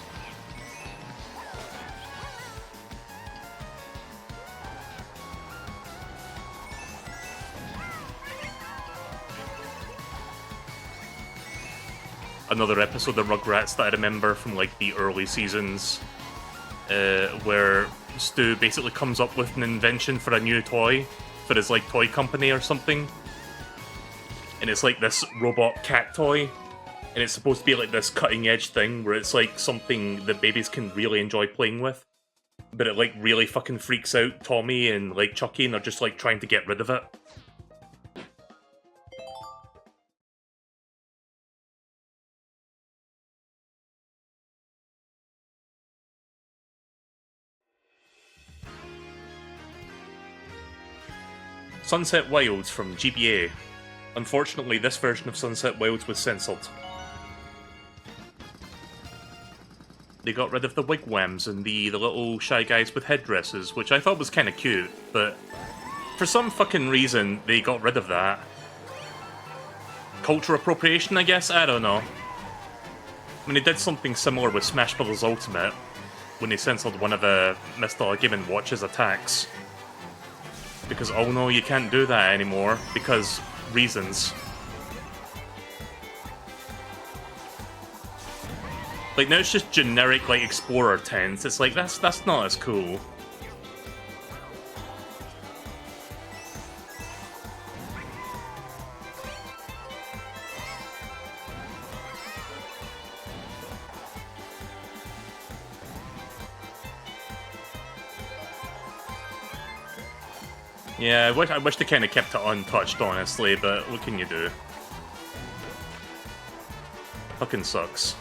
Another episode of Rugrats that I remember from like the early seasons, where Stu basically comes up with an invention for a new toy for his like toy company or something, and it's like this robot cat toy, and it's supposed to be like this cutting edge thing where it's like something that babies can really enjoy playing with, but it like really fucking freaks out Tommy and like Chucky, and they're just like trying to get rid of it. Sunset Wilds from GBA. Unfortunately, this version of Sunset Wilds was censored. They got rid of the wigwams and the little shy guys with headdresses, which I thought was kind of cute, but for some fucking reason, they got rid of that. Culture appropriation, I guess? I don't know. I mean, they did something similar with Smash Bros. Ultimate, when they censored one of Mr. Game & Watch's attacks. Because, oh no, you can't do that anymore, because reasons. Like, now it's just generic, like, Explorer tents. It's like, that's not as cool. Yeah, I wish they kind of kept it untouched, honestly, but what can you do? Fucking sucks.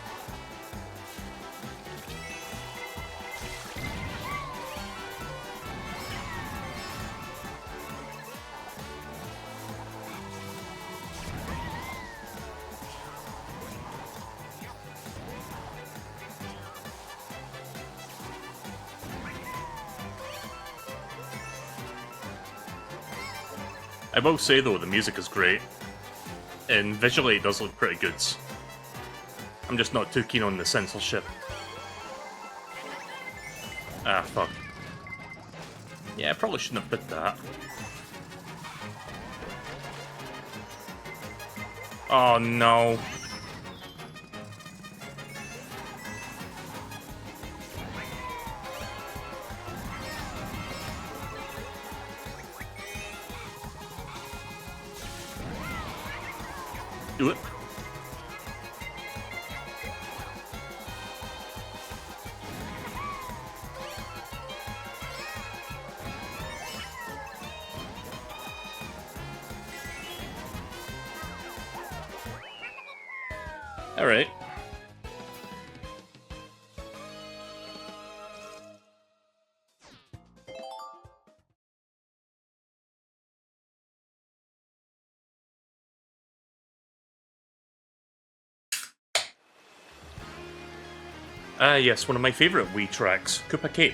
I will say though, the music is great, and visually it does look pretty good. I'm just not too keen on the censorship. Ah, fuck. Yeah, I probably shouldn't have put that. Oh no. Do it. All right. Ah, yes, one of my favourite Wii tracks, Koopa Cape.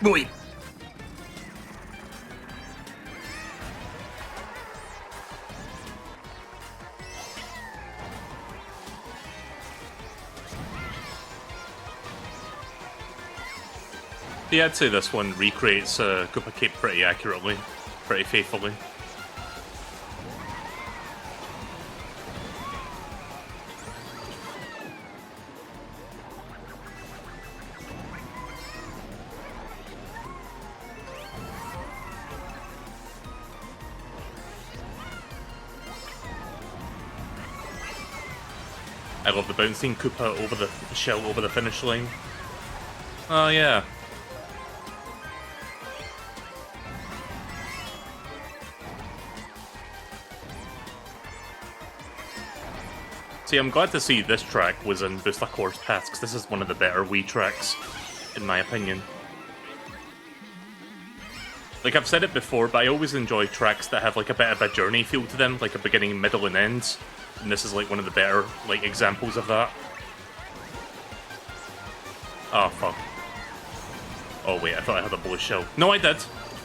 Boy. Yeah, I'd say this one recreates Koopa Cape pretty accurately. pretty faithfully. I love the bouncing Koopa over the shell over the finish line. Oh yeah. See, I'm glad to see this track was in Booster Course Paths, because this is one of the better Wii tracks, in my opinion. Like, I've said it before, but I always enjoy tracks that have like a bit of a journey feel to them, like a beginning, middle, and end. And this is like one of the better like examples of that. Oh fuck. Oh wait, I thought I had a blue shell. No, I did.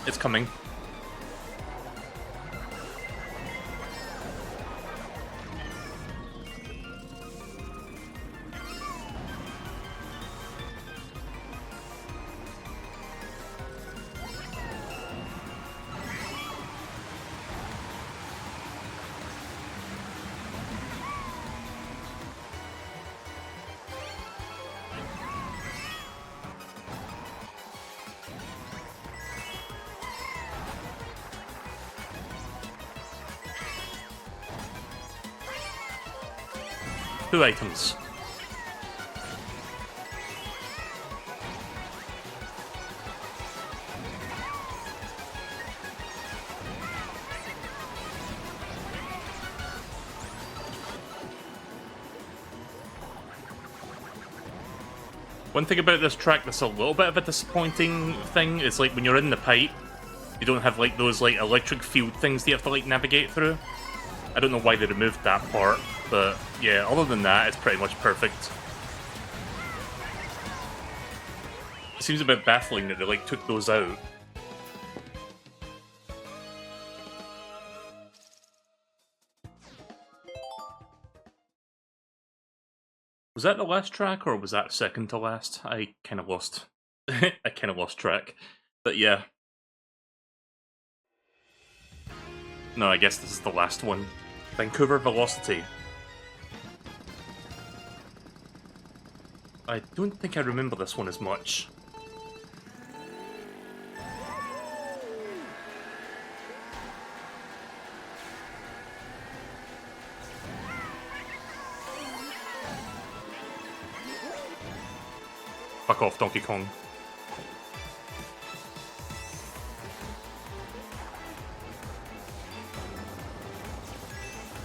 It's coming. Two items. One thing about this track that's a little bit of a disappointing thing is like when you're in the pipe, you don't have like those like electric field things that you have to like navigate through. I don't know why they removed that part, but yeah, other than that, it's pretty much perfect. It seems a bit baffling that they like took those out. Was that the last track, or was that second to last? I kind of lost. I kind of lost track. But yeah. No, I guess this is the last one. Vancouver Velocity. I don't think I remember this one as much. Fuck off, Donkey Kong.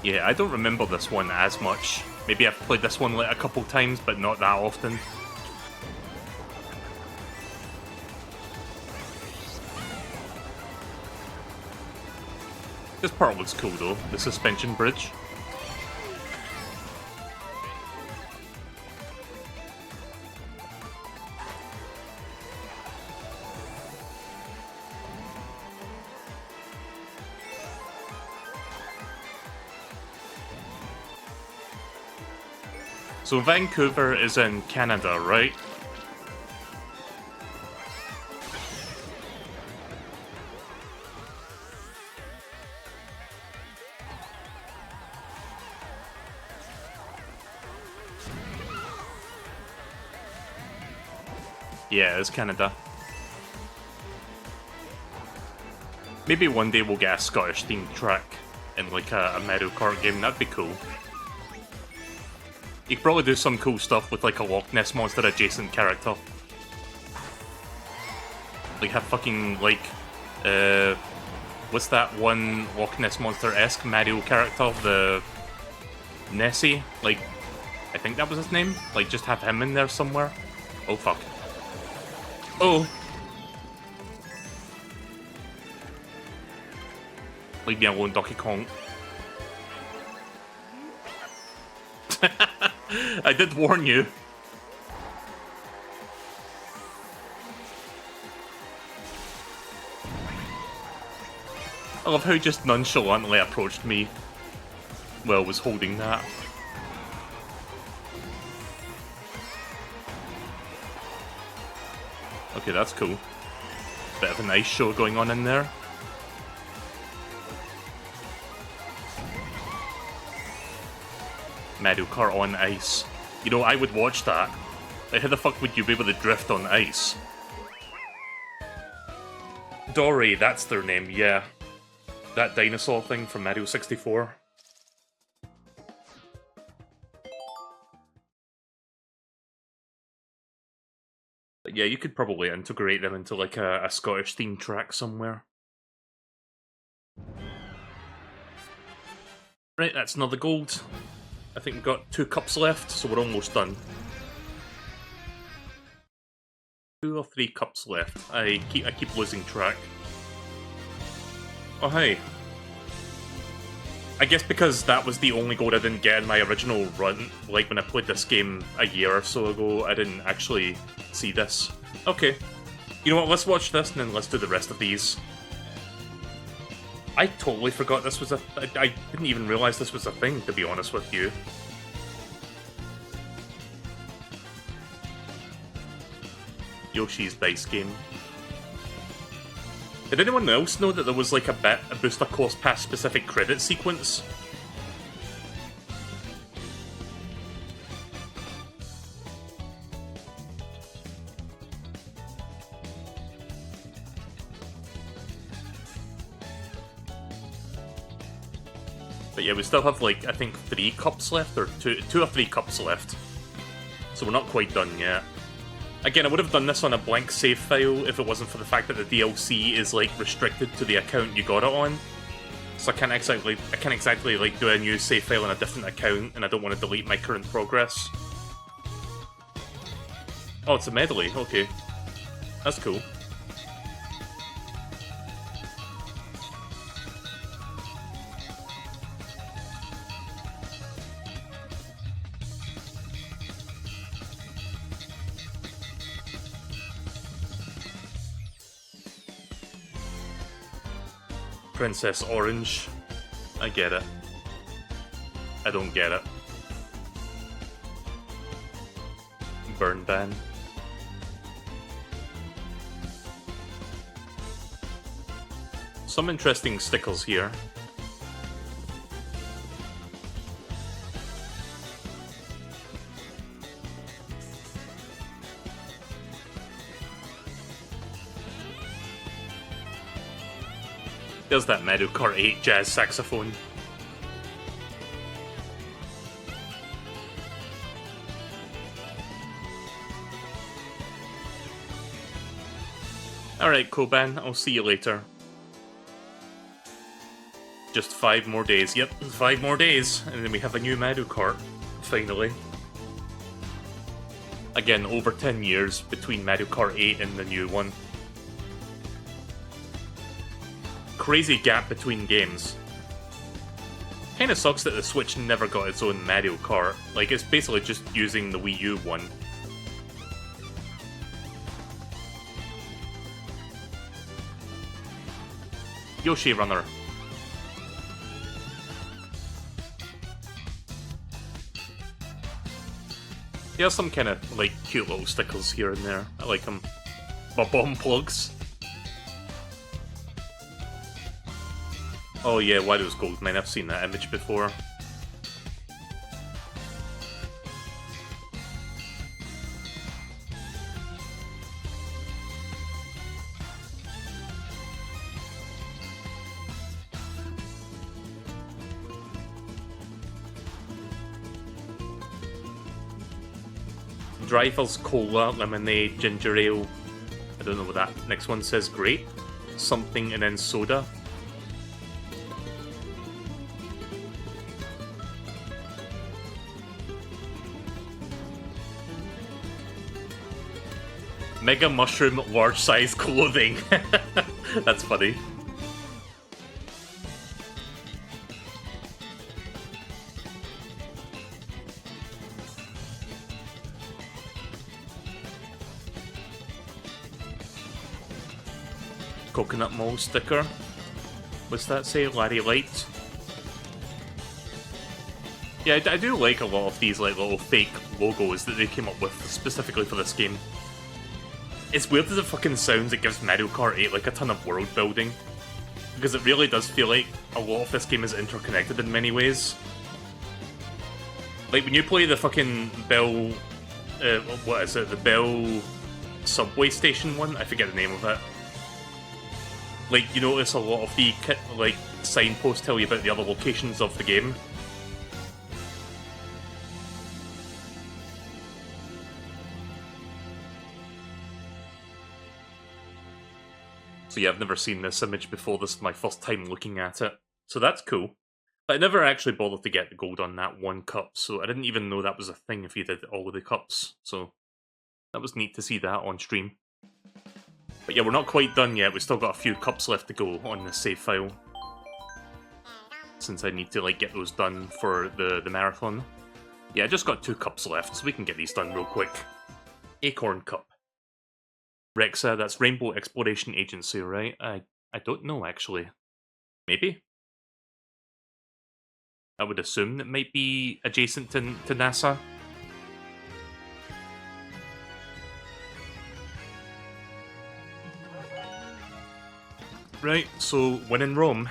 Yeah, I don't remember this one as much. Maybe I've played this one like a couple times, but not that often. This part looks cool though, the suspension bridge. So Vancouver is in Canada, right? Yeah, it's Canada. Maybe one day we'll get a Scottish themed track in like a Mario Kart game, that'd be cool. You could probably do some cool stuff with like a Loch Ness Monster adjacent character. Like have fucking like, what's that one Loch Ness Monster-esque Mario character? The Nessie? Like, I think that was his name? Like just have him in there somewhere? Oh fuck. Oh! Leave me alone, Donkey Kong. I did warn you. I love how he just nonchalantly approached me while I was holding that. Okay, that's cool. Bit of an ice show going on in there. Mario Kart on ice. You know, I would watch that. Like, how the fuck would you be able to drift on ice? Dory, that's their name, yeah. That dinosaur thing from Mario 64. But yeah, you could probably integrate them into like a Scottish themed track somewhere. Right, that's another gold. I think we've got 2 cups left, so we're almost done. 2 or 3 cups left. I keep losing track. Oh hey. I guess because that was the only gold I didn't get in my original run, like when I played this game a year or so ago, I didn't actually see this. Okay. You know what, let's watch this and then let's do the rest of these. I totally forgot this was I didn't even realize this was a thing, to be honest with you. Yoshi's base game. Did anyone else know that there was like a booster course pass specific credit sequence? But yeah, we still have like, I think 3 cups left, or 2 or 3 cups left. So we're not quite done yet. Again, I would have done this on a blank save file if it wasn't for the fact that the DLC is like restricted to the account you got it on. So I can't exactly like do a new save file on a different account, and I don't want to delete my current progress. Oh, it's a medley, okay. That's cool. Princess Orange. I get it. I don't get it. Burn ban. Some interesting stickers here. There's that Mario Kart 8 jazz saxophone. Alright, Koban, I'll see you later. Just 5 more days. Yep, 5 more days, and then we have a new Mario Kart, finally. Again, over 10 years between Mario Kart 8 and the new one. Crazy gap between games. Kinda sucks that the Switch never got its own Mario Kart. Like, it's basically just using the Wii U one. Yoshi Runner. Yeah, some kind of, like, cute little stickers here and there. I like them. Bomb plugs. Oh yeah, Wario's Goldmine, I've seen that image before. Drivers Cola, Lemonade, Ginger Ale. I don't know what that next one says. Grape. Something and then soda. Mega Mushroom large size clothing. That's funny. Coconut Mall sticker. What's that say? Larry Light. Yeah, I do like a lot of these like little fake logos that they came up with specifically for this game. It's weird as it fucking sounds, it gives Mario Kart 8 like a ton of world building. Because it really does feel like a lot of this game is interconnected in many ways. Like, when you play the fucking Bell... what is it? The Bell subway station one? I forget the name of it. Like, you notice a lot of the, like, signposts tell you about the other locations of the game. So yeah, I've never seen this image before. This is my first time looking at it. So that's cool. But I never actually bothered to get the gold on that one cup, so I didn't even know that was a thing if you did all of the cups. So that was neat to see that on stream. But yeah, we're not quite done yet. We've still got a few cups left to go on this save file. Since I need to like get those done for the marathon. Yeah, I just got 2 cups left, so we can get these done real quick. Acorn Cup. Rexa, that's Rainbow Exploration Agency, right? I don't know, actually. Maybe? I would assume that might be adjacent to NASA. Right, so when in Rome...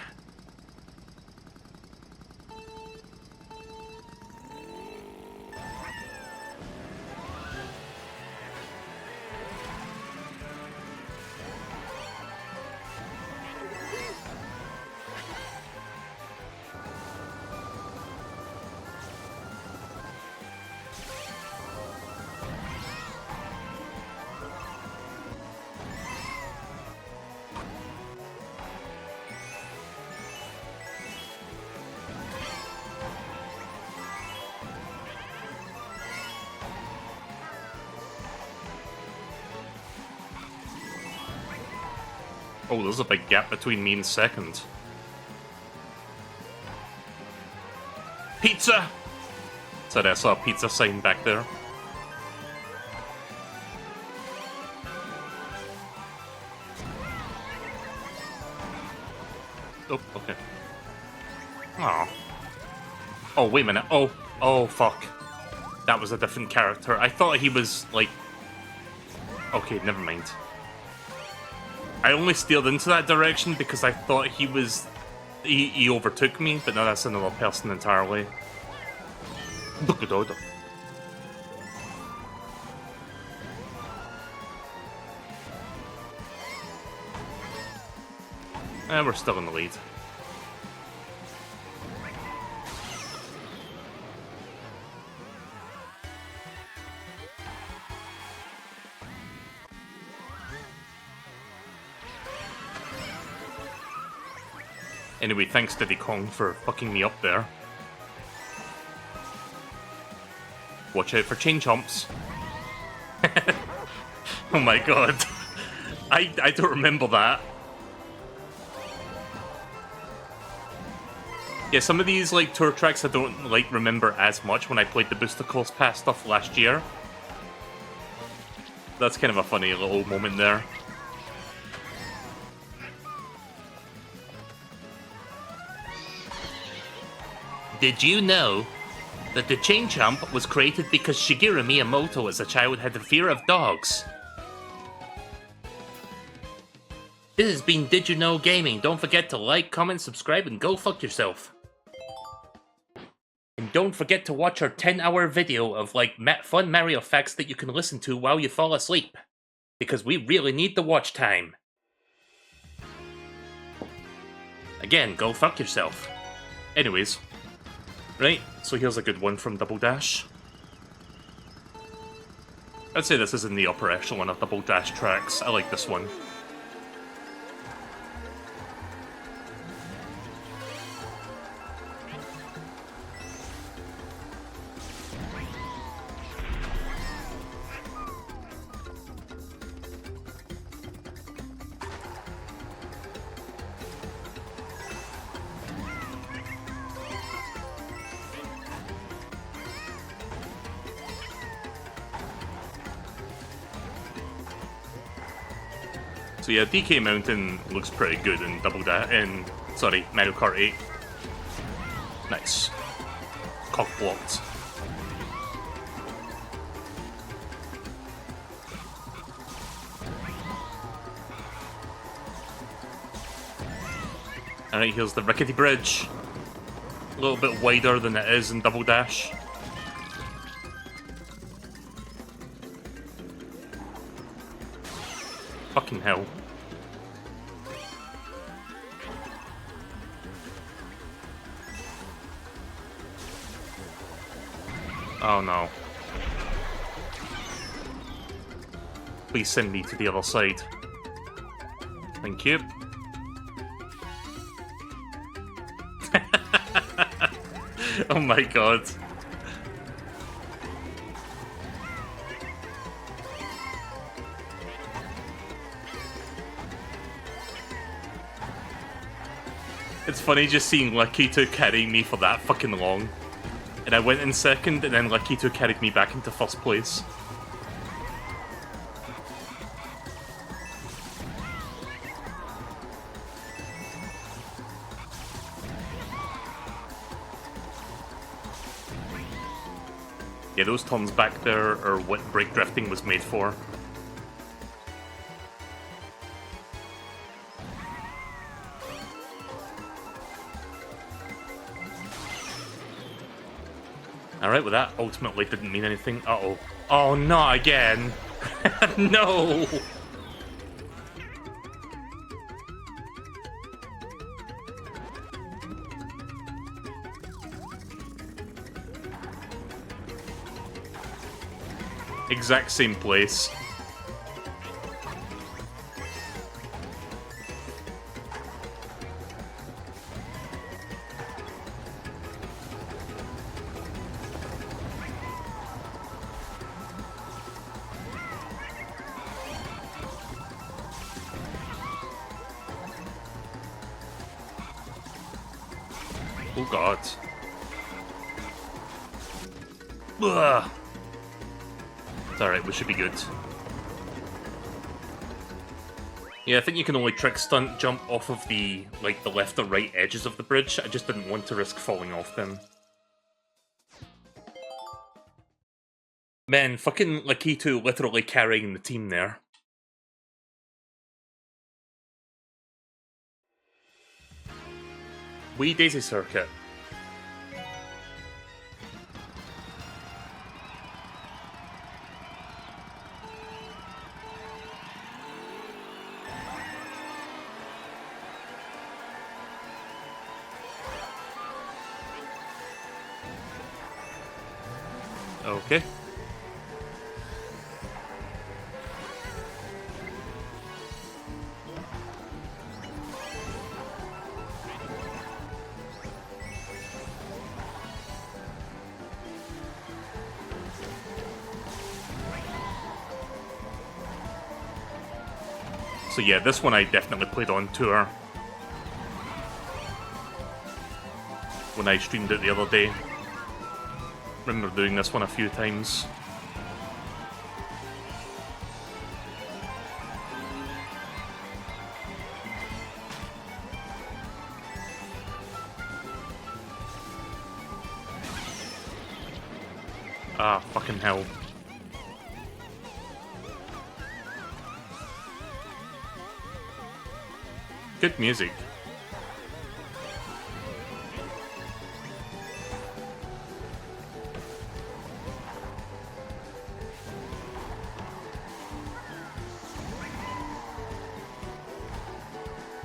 Oh, there's a big gap between me and second. Pizza! Said I saw a pizza sign back there. Oh, okay. Oh. Oh, wait a minute. Oh, fuck. That was a different character. I thought he was, like... Okay, never mind. I only steered into that direction because I thought he was... He overtook me, but no, that's another person entirely. We're still in the lead. Anyway, thanks Diddy Kong for fucking me up there. Watch out for chain chomps. Oh my god. I don't remember that. Yeah, some of these like tour tracks I don't like remember as much when I played the Booster Course Pass stuff last year. That's kind of a funny little moment there. Did you know that the Chain Chomp was created because Shigeru Miyamoto as a child had a fear of dogs? This has been Did You Know Gaming. Don't forget to like, comment, subscribe, and go fuck yourself. And don't forget to watch our 10-hour video of like fun Mario facts that you can listen to while you fall asleep. Because we really need the watch time. Again, go fuck yourself. Anyways. Right, so here's a good one from Double Dash. I'd say this is in the upper echelon of Double Dash tracks. I like this one. So yeah, DK Mountain looks pretty good in Mario Kart 8. Nice. Cock blocked. Alright, here's the rickety bridge. A little bit wider than it is in Double Dash. Fucking hell. Oh no. Please send me to the other side. Thank you. Oh my god. It's funny just seeing Lakito carrying me for that fucking long. And I went in second, and then Lakito carried me back into first place. Yeah, those turns back there are what brake drifting was made for. Alright, well that ultimately didn't mean anything. Uh-oh. Oh, not again! No! Exact same place. Oh god. Ugh. It's alright, we should be good. Yeah, I think you can only trick stunt jump off of the, like, the left or right edges of the bridge. I just didn't want to risk falling off them. Man, fucking Lakito literally carrying the team there. Wee Daisy Circuit. Okay. So yeah, this one I definitely played on tour when I streamed it the other day. Remember doing this one a few times. Ah, fucking hell. Good music.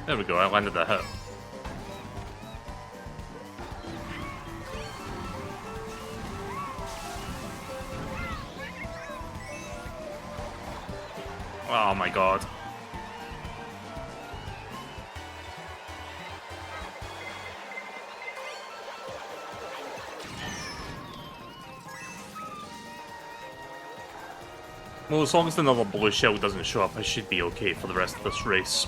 There we go, I landed a hit. Oh my god. Well, as long as another blue shell doesn't show up, I should be okay for the rest of this race.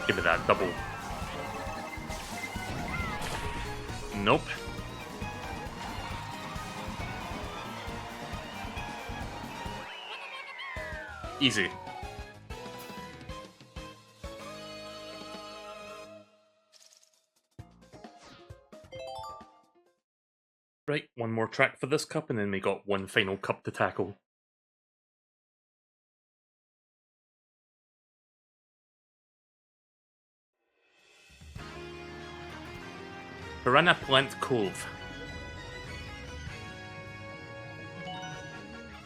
Give me that double. Nope. Easy. Right, one more track for this cup, and then we got one final cup to tackle. Piranha Plant Cove.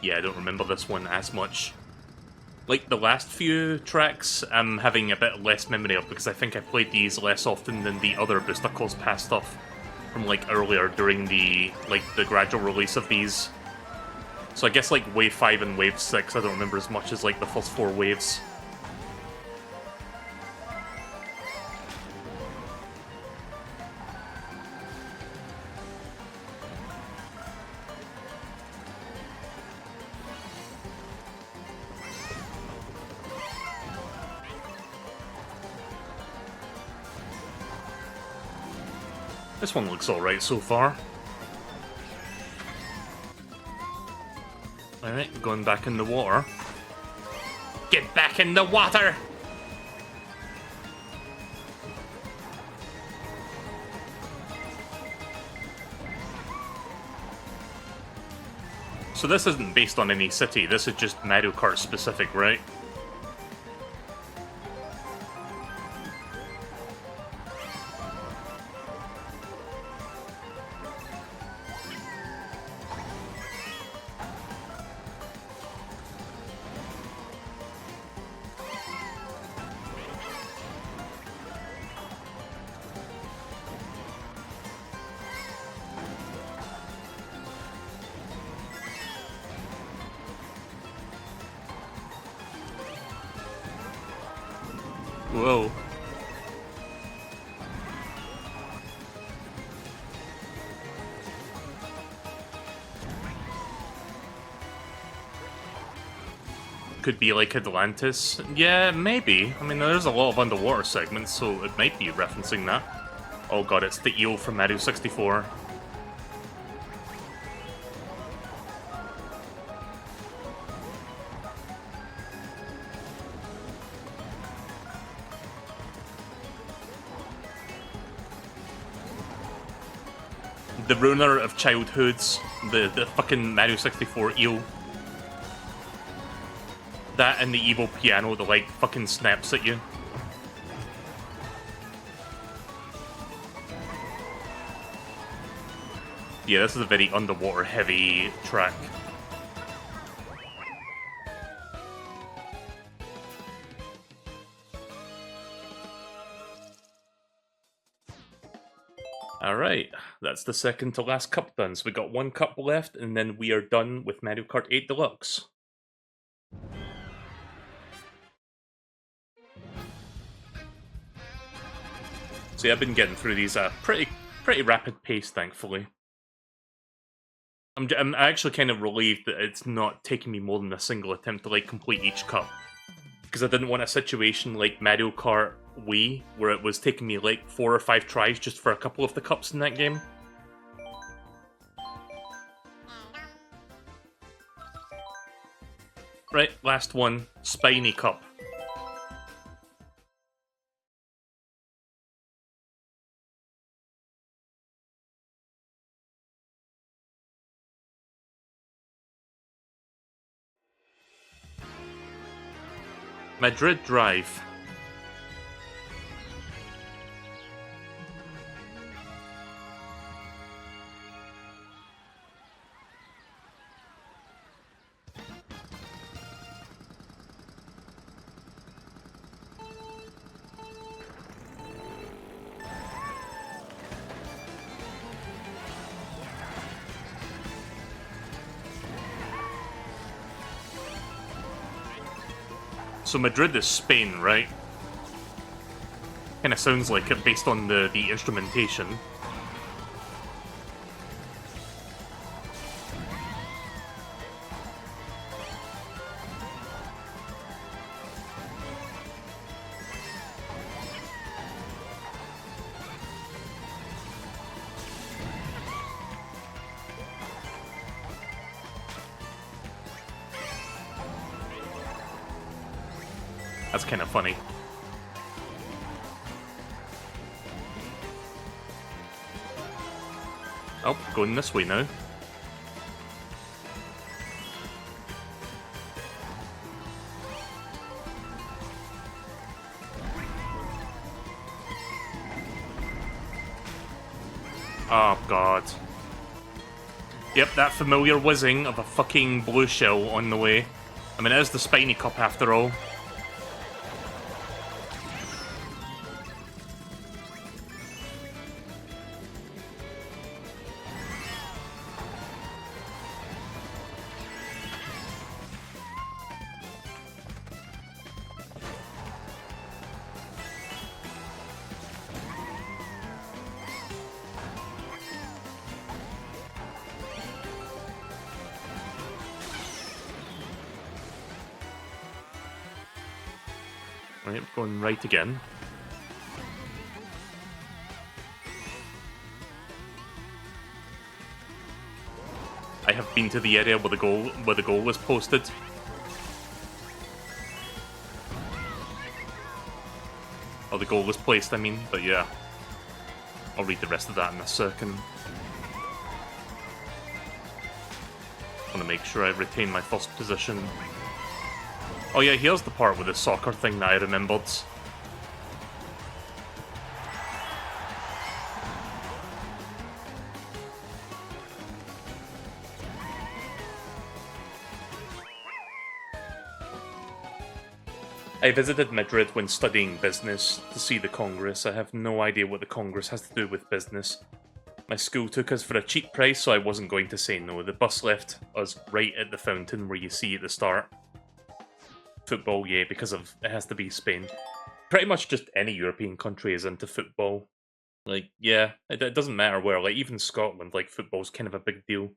Yeah, I don't remember this one as much. Like the last few tracks, I'm having a bit less memory of because I think I played these less often than the other Booster Calls Pass stuff from like earlier during the gradual release of these. So I guess like Wave 5 and Wave 6 I don't remember as much as like the first 4 waves. This one looks alright so far. Alright, going back in the water. Get back in the water! So this isn't based on any city, this is just Mario Kart specific, right? Whoa. Could be like Atlantis. Yeah, maybe. I mean, there's a lot of underwater segments, so it might be referencing that. Oh god, it's the eel from Mario 64. The ruiner of childhoods, the fucking Mario 64 eel. That and the evil piano that like fucking snaps at you. Yeah, this is a very underwater heavy track. Alright, that's the second to last cup done. So we got one cup left, and then we are done with Mario Kart 8 Deluxe. So yeah, I've been getting through these at a pretty rapid pace, thankfully. I'm actually kind of relieved that it's not taking me more than a single attempt to like complete each cup. Because I didn't want a situation like Mario Kart Wii, where it was taking me like 4 or 5 tries just for a couple of the cups in that game. Right, last one, Spiny Cup. Madrid Drive. So Madrid is Spain, right? Kinda sounds like it based on the instrumentation. That's kind of funny. Oh, going this way now. Oh, God. Yep, that familiar whizzing of a fucking blue shell on the way. I mean, it is the Spiny Cup after all. Right, going right again. I have been to the area where the goal was posted. Or the goal was placed, I mean, but yeah. I'll read the rest of that in a second. I want to make sure I retain my first position. Oh yeah, here's the part with the soccer thing that I remembered. I visited Madrid when studying business to see the Congress. I have no idea what the Congress has to do with business. My school took us for a cheap price, so I wasn't going to say no. The bus left us right at the fountain where you see at the start. Football, yeah, because of it has to be Spain. Pretty much just any European country is into football. Like, yeah, it doesn't matter where. Like, even Scotland, like, football's kind of a big deal.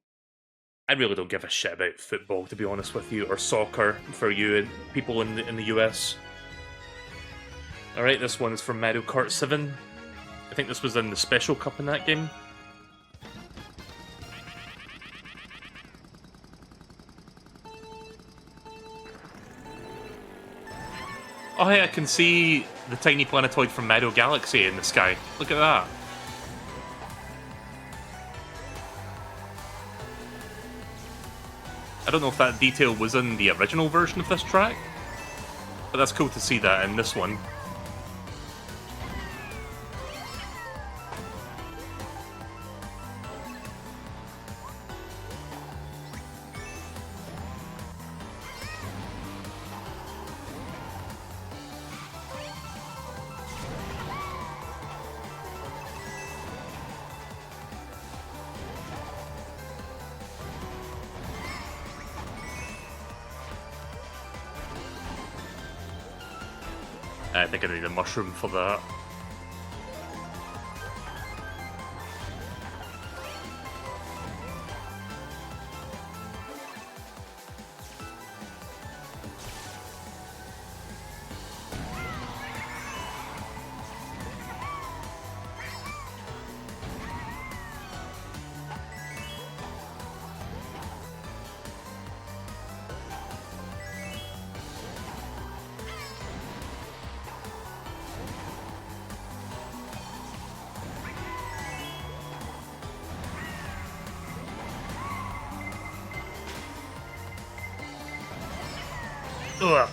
I really don't give a shit about football, to be honest with you, or soccer for you and people in the US. Alright, this one's from Mario Kart 7. I think this was in the Special Cup in that game. Oh hey, I can see the tiny planetoid from Mario Galaxy in the sky. Look at that. I don't know if that detail was in the original version of this track, but that's cool to see that in this one. I think I need a mushroom for that. Ugh.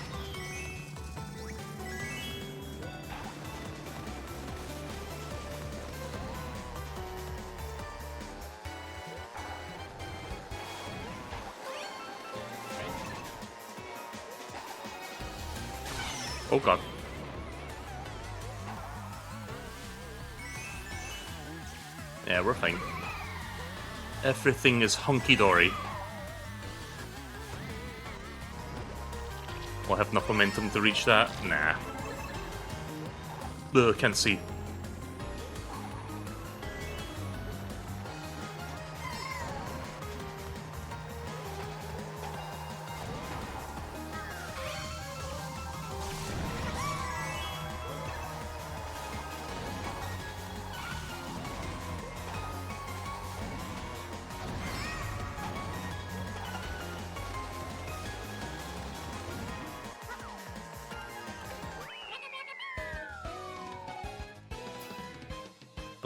Oh god. Yeah, we're fine. Everything is hunky-dory. We'll have enough momentum to reach that? Nah. Ugh, can't see.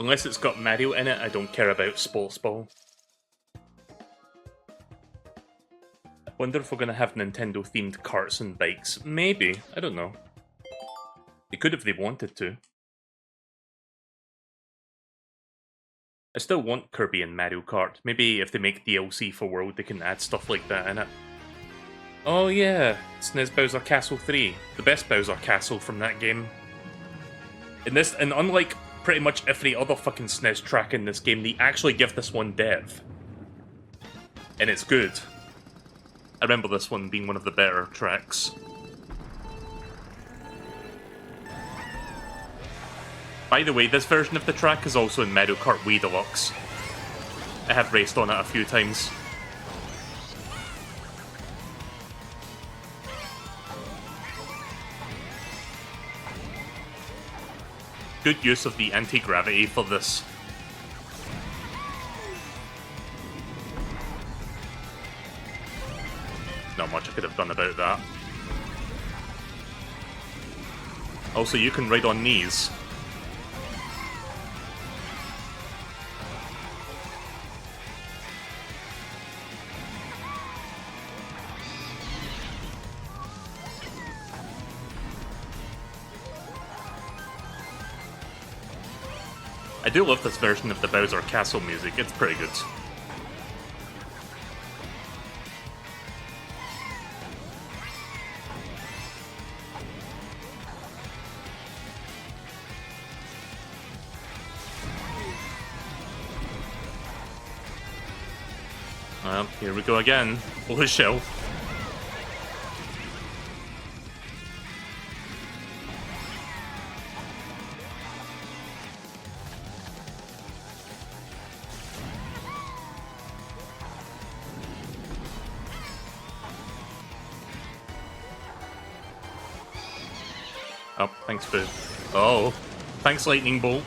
Unless it's got Mario in it, I don't care about Sports Ball. I wonder if we're going to have Nintendo-themed karts and bikes. Maybe. I don't know. They could if they wanted to. I still want Kirby and Mario Kart. Maybe if they make DLC for World, they can add stuff like that in it. Oh yeah, SNES Bowser Castle 3. The best Bowser Castle from that game. And unlike pretty much every other fucking SNES track in this game, they actually give this one depth. And it's good. I remember this one being one of the better tracks. By the way, this version of the track is also in Mario Kart Wii Deluxe. I have raced on it a few times. Good use of the anti-gravity for this. Not much I could have done about that. Also, you can ride on knees. I do love this version of the Bowser Castle music, it's pretty good. Well, here we go again. Holy shell. Oh, thanks, Boo. Oh, thanks, Lightning Bolt.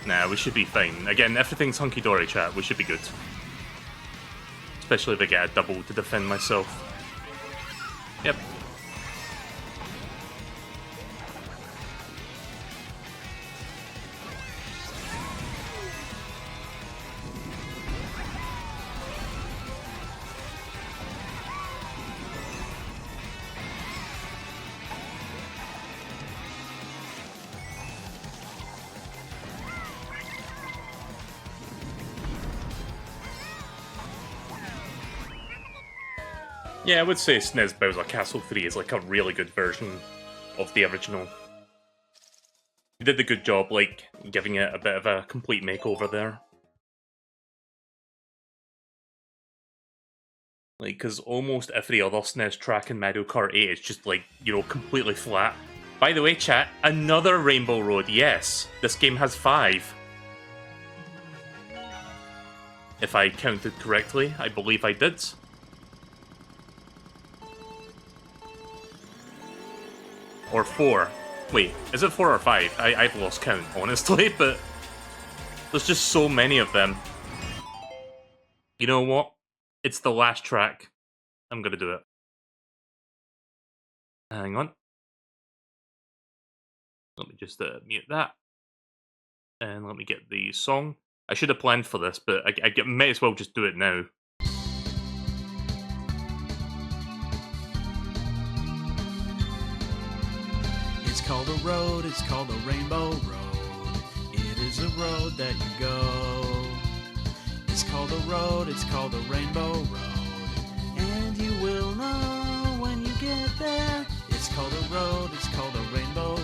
Nah, we should be fine. Again, everything's hunky-dory, chat. We should be good. Especially if I get a double to defend myself. Yep. Yeah, I would say SNES Bowser Castle 3 is like a really good version of the original. They did a good job, like, giving it a bit of a complete makeover there. Like, because almost every other SNES track in Mario Kart 8 is just, like, you know, completely flat. By the way, chat, another Rainbow Road, yes! This game has 5. If I counted correctly, I believe I did. Or 4. Wait, is it 4 or 5? I've lost count, honestly, but there's just so many of them. You know what? It's the last track. I'm gonna do it. Hang on. Let me just mute that. And let me get the song. I should have planned for this, but I may as well just do it now. It's called a road, it's called a rainbow road. It is a road that you go. It's called a road, it's called a rainbow road. And you will know when you get there. It's called a road, it's called a rainbow road.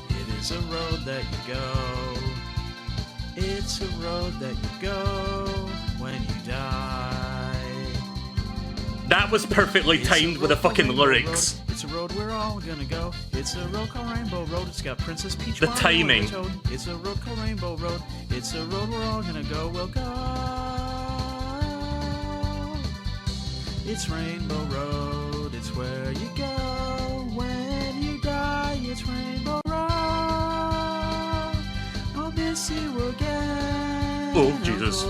It is a road that you go. It's a road that you go when you die. That was perfectly timed with the fucking lyrics. It's a road we're all gonna go. It's a road called Rainbow Road. It's got Princess Peach. The timing. It's a road called Rainbow Road. It's a road we're all gonna go. We'll go. It's Rainbow Road. It's where you go when you die. It's Rainbow Road. I'll miss you again. Oh, Jesus.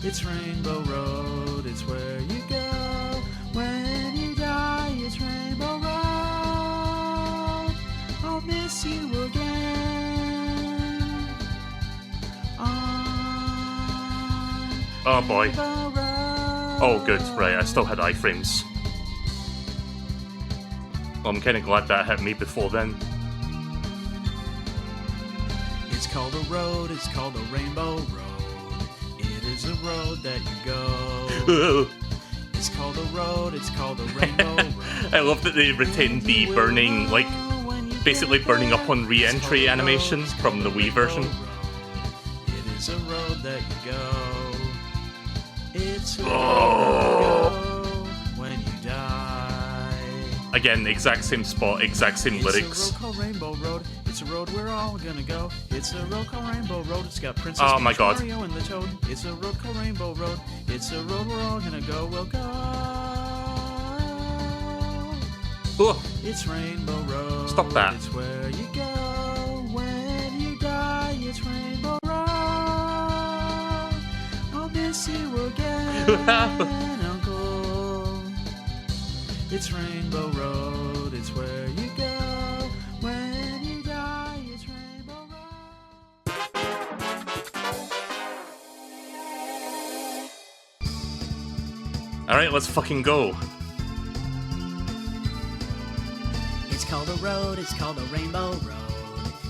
It's Rainbow Road. It's where you go when you die. It's Rainbow Road. I'll miss you again. Oh boy. Oh good, right, I still had iframes. Well, I'm kinda glad that hit me before then. It's called a road, it's called a rainbow road. It is a road that you go. It's called a road, it's called a rainbow road. I love that they retained the burning, like, basically burning up on re-entry animation from the Wii version. It is a road that you go. It's a road that you go when you die. Again, exact same spot, exact same lyrics. It's a road called Rainbow Road. It's a road we're all gonna go. It's a road called Rainbow Road. It's got Princess Oh my Peach, God. Mario, and the Toad. It's a road called Rainbow Road. It's a road we're all gonna go. We'll go. Oh, It's Rainbow Road. Stop that. It's where you go when you die. It's Rainbow Road. I'll miss you again, Uncle. It's Rainbow Road. It's where you go when you die. It's Rainbow Road. alright, let's fucking go. It's called a road, it's called a rainbow road.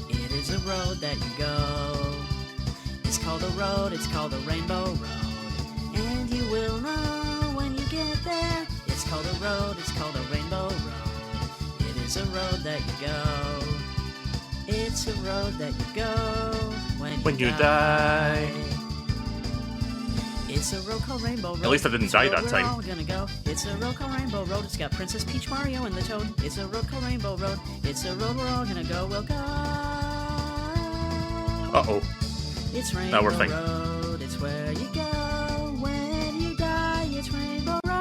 It is a road that you go. It's called a road, it's called a rainbow road. And you will know when you get there. It's called a road, it's called a rainbow road. It is a road that you go. It's a road that you go when you die. It's a road called Rainbow Road. At least I didn't die that time. We're all gonna go. It's a road called Rainbow Road. It's got Princess Peach, Mario, and the Toad. It's a road called Rainbow Road. It's a road we're all gonna go. We'll go. Uh-oh. It's Rainbow Now we're fine. Road. It's where you go when you die. It's Rainbow Road.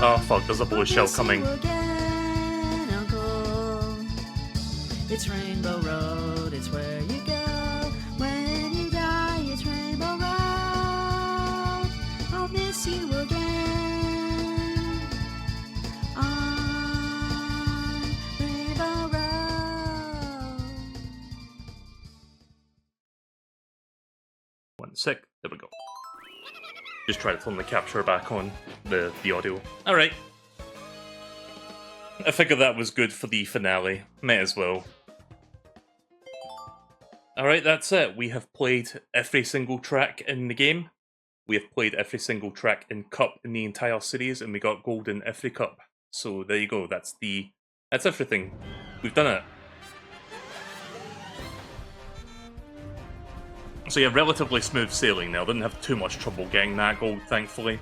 Oh fuck, there's a blue shell coming. Again, Uncle. It's Rainbow Road. It's where you go when you die. It's Rainbow Road. I'll miss you again on Rainbow Road. 1 sec, there we go. Just try to turn the capture back on, the audio. Alright. I figured that was good for the finale. Might as well. Alright, that's it. We have played every single track in the game. We have played every single track in Cup in the entire series, and we got gold in every Cup. So there you go, that's everything. We've done it. So yeah, relatively smooth sailing now. Didn't have too much trouble getting that gold, thankfully.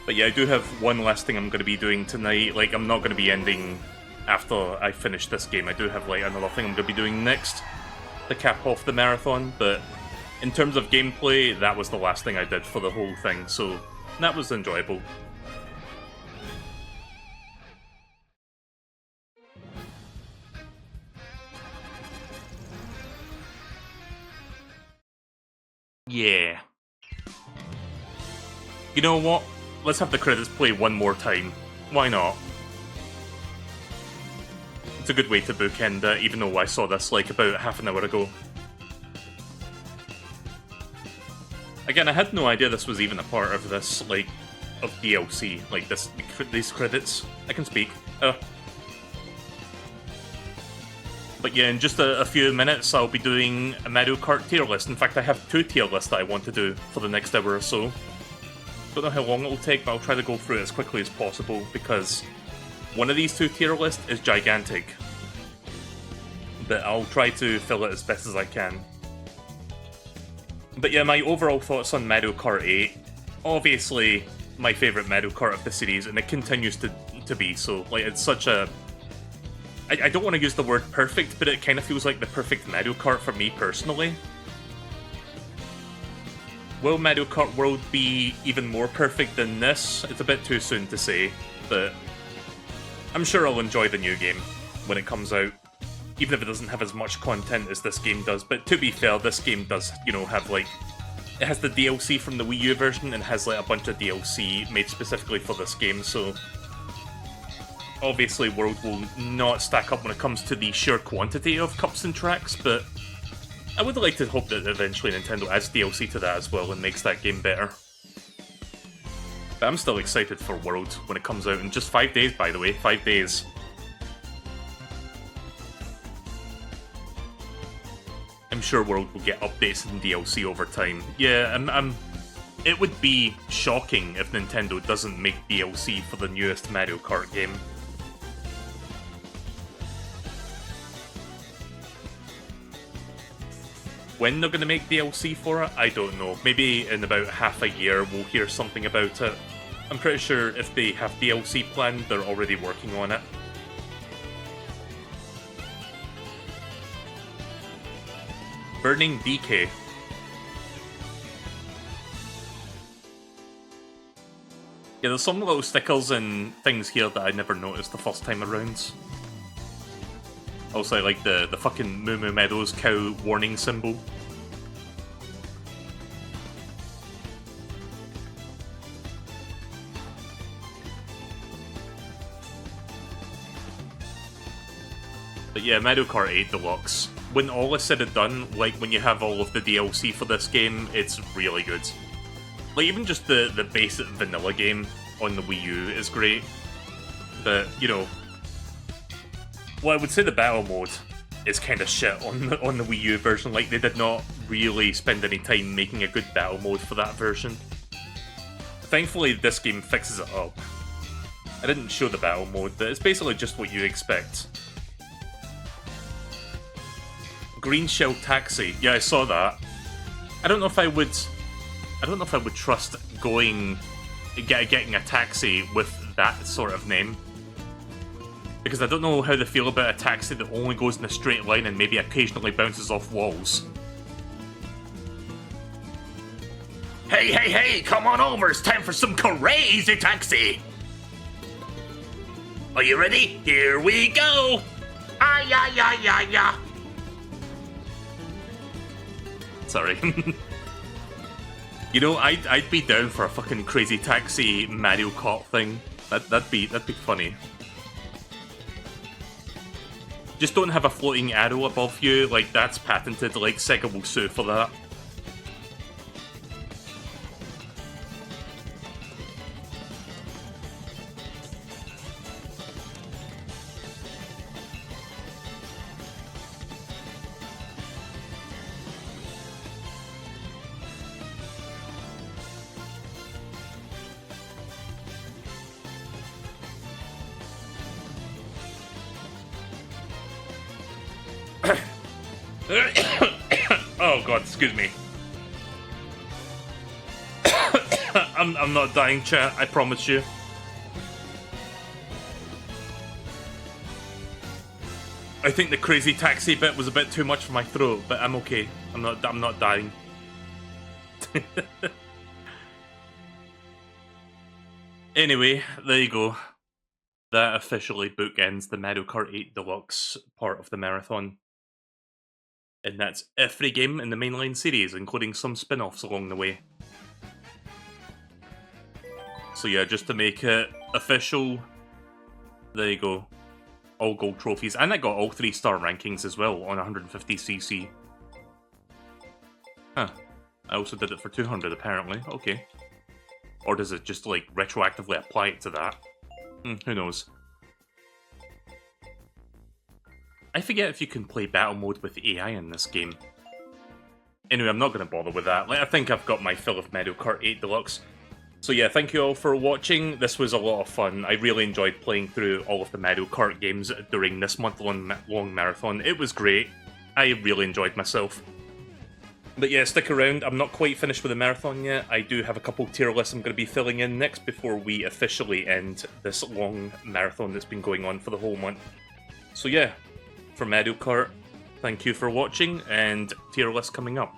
But yeah, I do have one last thing I'm going to be doing tonight. Like, I'm not going to be ending after I finish this game. I do have, like, another thing I'm going to be doing next to cap off the marathon. But in terms of gameplay, that was the last thing I did for the whole thing. So that was enjoyable. Yeah. You know what? Let's have the credits play one more time. Why not? It's a good way to bookend it, even though I saw this like about half an hour ago. Again, I had no idea this was even a part of this, like, of DLC, like these credits. I can speak. But yeah, in just a few minutes, I'll be doing a Mario Kart tier list. In fact, I have 2 tier lists that I want to do for the next hour or so. Don't know how long it'll take, but I'll try to go through it as quickly as possible, because one of these 2 tier lists is gigantic. But I'll try to fill it as best as I can. But yeah, my overall thoughts on Mario Kart 8. Obviously, my favourite Mario Kart of the series, and it continues to be so. Like, it's such a... I don't want to use the word perfect, but it kind of feels like the perfect Mario Kart for me personally. Will Mario Kart World be even more perfect than this? It's a bit too soon to say, but I'm sure I'll enjoy the new game when it comes out, even if it doesn't have as much content as this game does. But to be fair, this game does, you know, have like... It has the DLC from the Wii U version and has like a bunch of DLC made specifically for this game, so... obviously World will not stack up when it comes to the sheer quantity of cups and tracks, but I would like to hope that eventually Nintendo adds DLC to that as well and makes that game better. But I'm still excited for World when it comes out in just 5 days, by the way. 5 days. I'm sure World will get updates and DLC over time. Yeah, it would be shocking if Nintendo doesn't make DLC for the newest Mario Kart game. When they're going to make DLC for it, I don't know. Maybe in about half a year we'll hear something about it. I'm pretty sure if they have DLC planned, they're already working on it. Burning DK. Yeah, there's some little stickers and things here that I never noticed the first time around. Also, like the fucking Moo Moo Meadows cow warning symbol. But yeah, Mario Kart 8 Deluxe. When all is said and done, like when you have all of the DLC for this game, it's really good. Like even just the basic vanilla game on the Wii U is great. But, you know, well, I would say the battle mode is kind of shit on the Wii U version. Like, they did not really spend any time making a good battle mode for that version. Thankfully, this game fixes it up. I didn't show the battle mode, but it's basically just what you expect. Green Shell Taxi. Yeah, I saw that. I don't know if I would trust getting a taxi with that sort of name. Because I don't know how they feel about a taxi that only goes in a straight line and maybe occasionally bounces off walls. Hey, hey, hey, come on over, it's time for some crazy taxi! Are you ready? Here we go! Ah, yeah, yeah, yeah, yeah! Sorry. You know, I'd be down for a fucking crazy taxi Mario Kart thing. That'd be funny. Just don't have a floating arrow above you, like that's patented, like Sega will sue for that. Oh god, excuse me. I'm not dying, chat, I promise you. I think the crazy taxi bit was a bit too much for my throat, but I'm okay. I'm not dying. Anyway, there you go. That officially bookends the Mario Kart 8 Deluxe part of the marathon. And that's every game in the mainline series, including some spin-offs along the way. So yeah, just to make it official, there you go. All gold trophies, and I got all 3-star rankings as well on 150cc. Huh. I also did it for 200 apparently, okay. Or does it just like retroactively apply it to that? Who knows. I forget if you can play battle mode with AI in this game. Anyway, I'm not going to bother with that. Like, I think I've got my fill of Mario Kart 8 Deluxe. So yeah, thank you all for watching. This was a lot of fun. I really enjoyed playing through all of the Mario Kart games during this month-long marathon. It was great. I really enjoyed myself. But yeah, stick around. I'm not quite finished with the marathon yet. I do have a couple tier lists I'm going to be filling in next before we officially end this long marathon that's been going on for the whole month. So yeah, for Mario Kart, thank you for watching, and tier list coming up.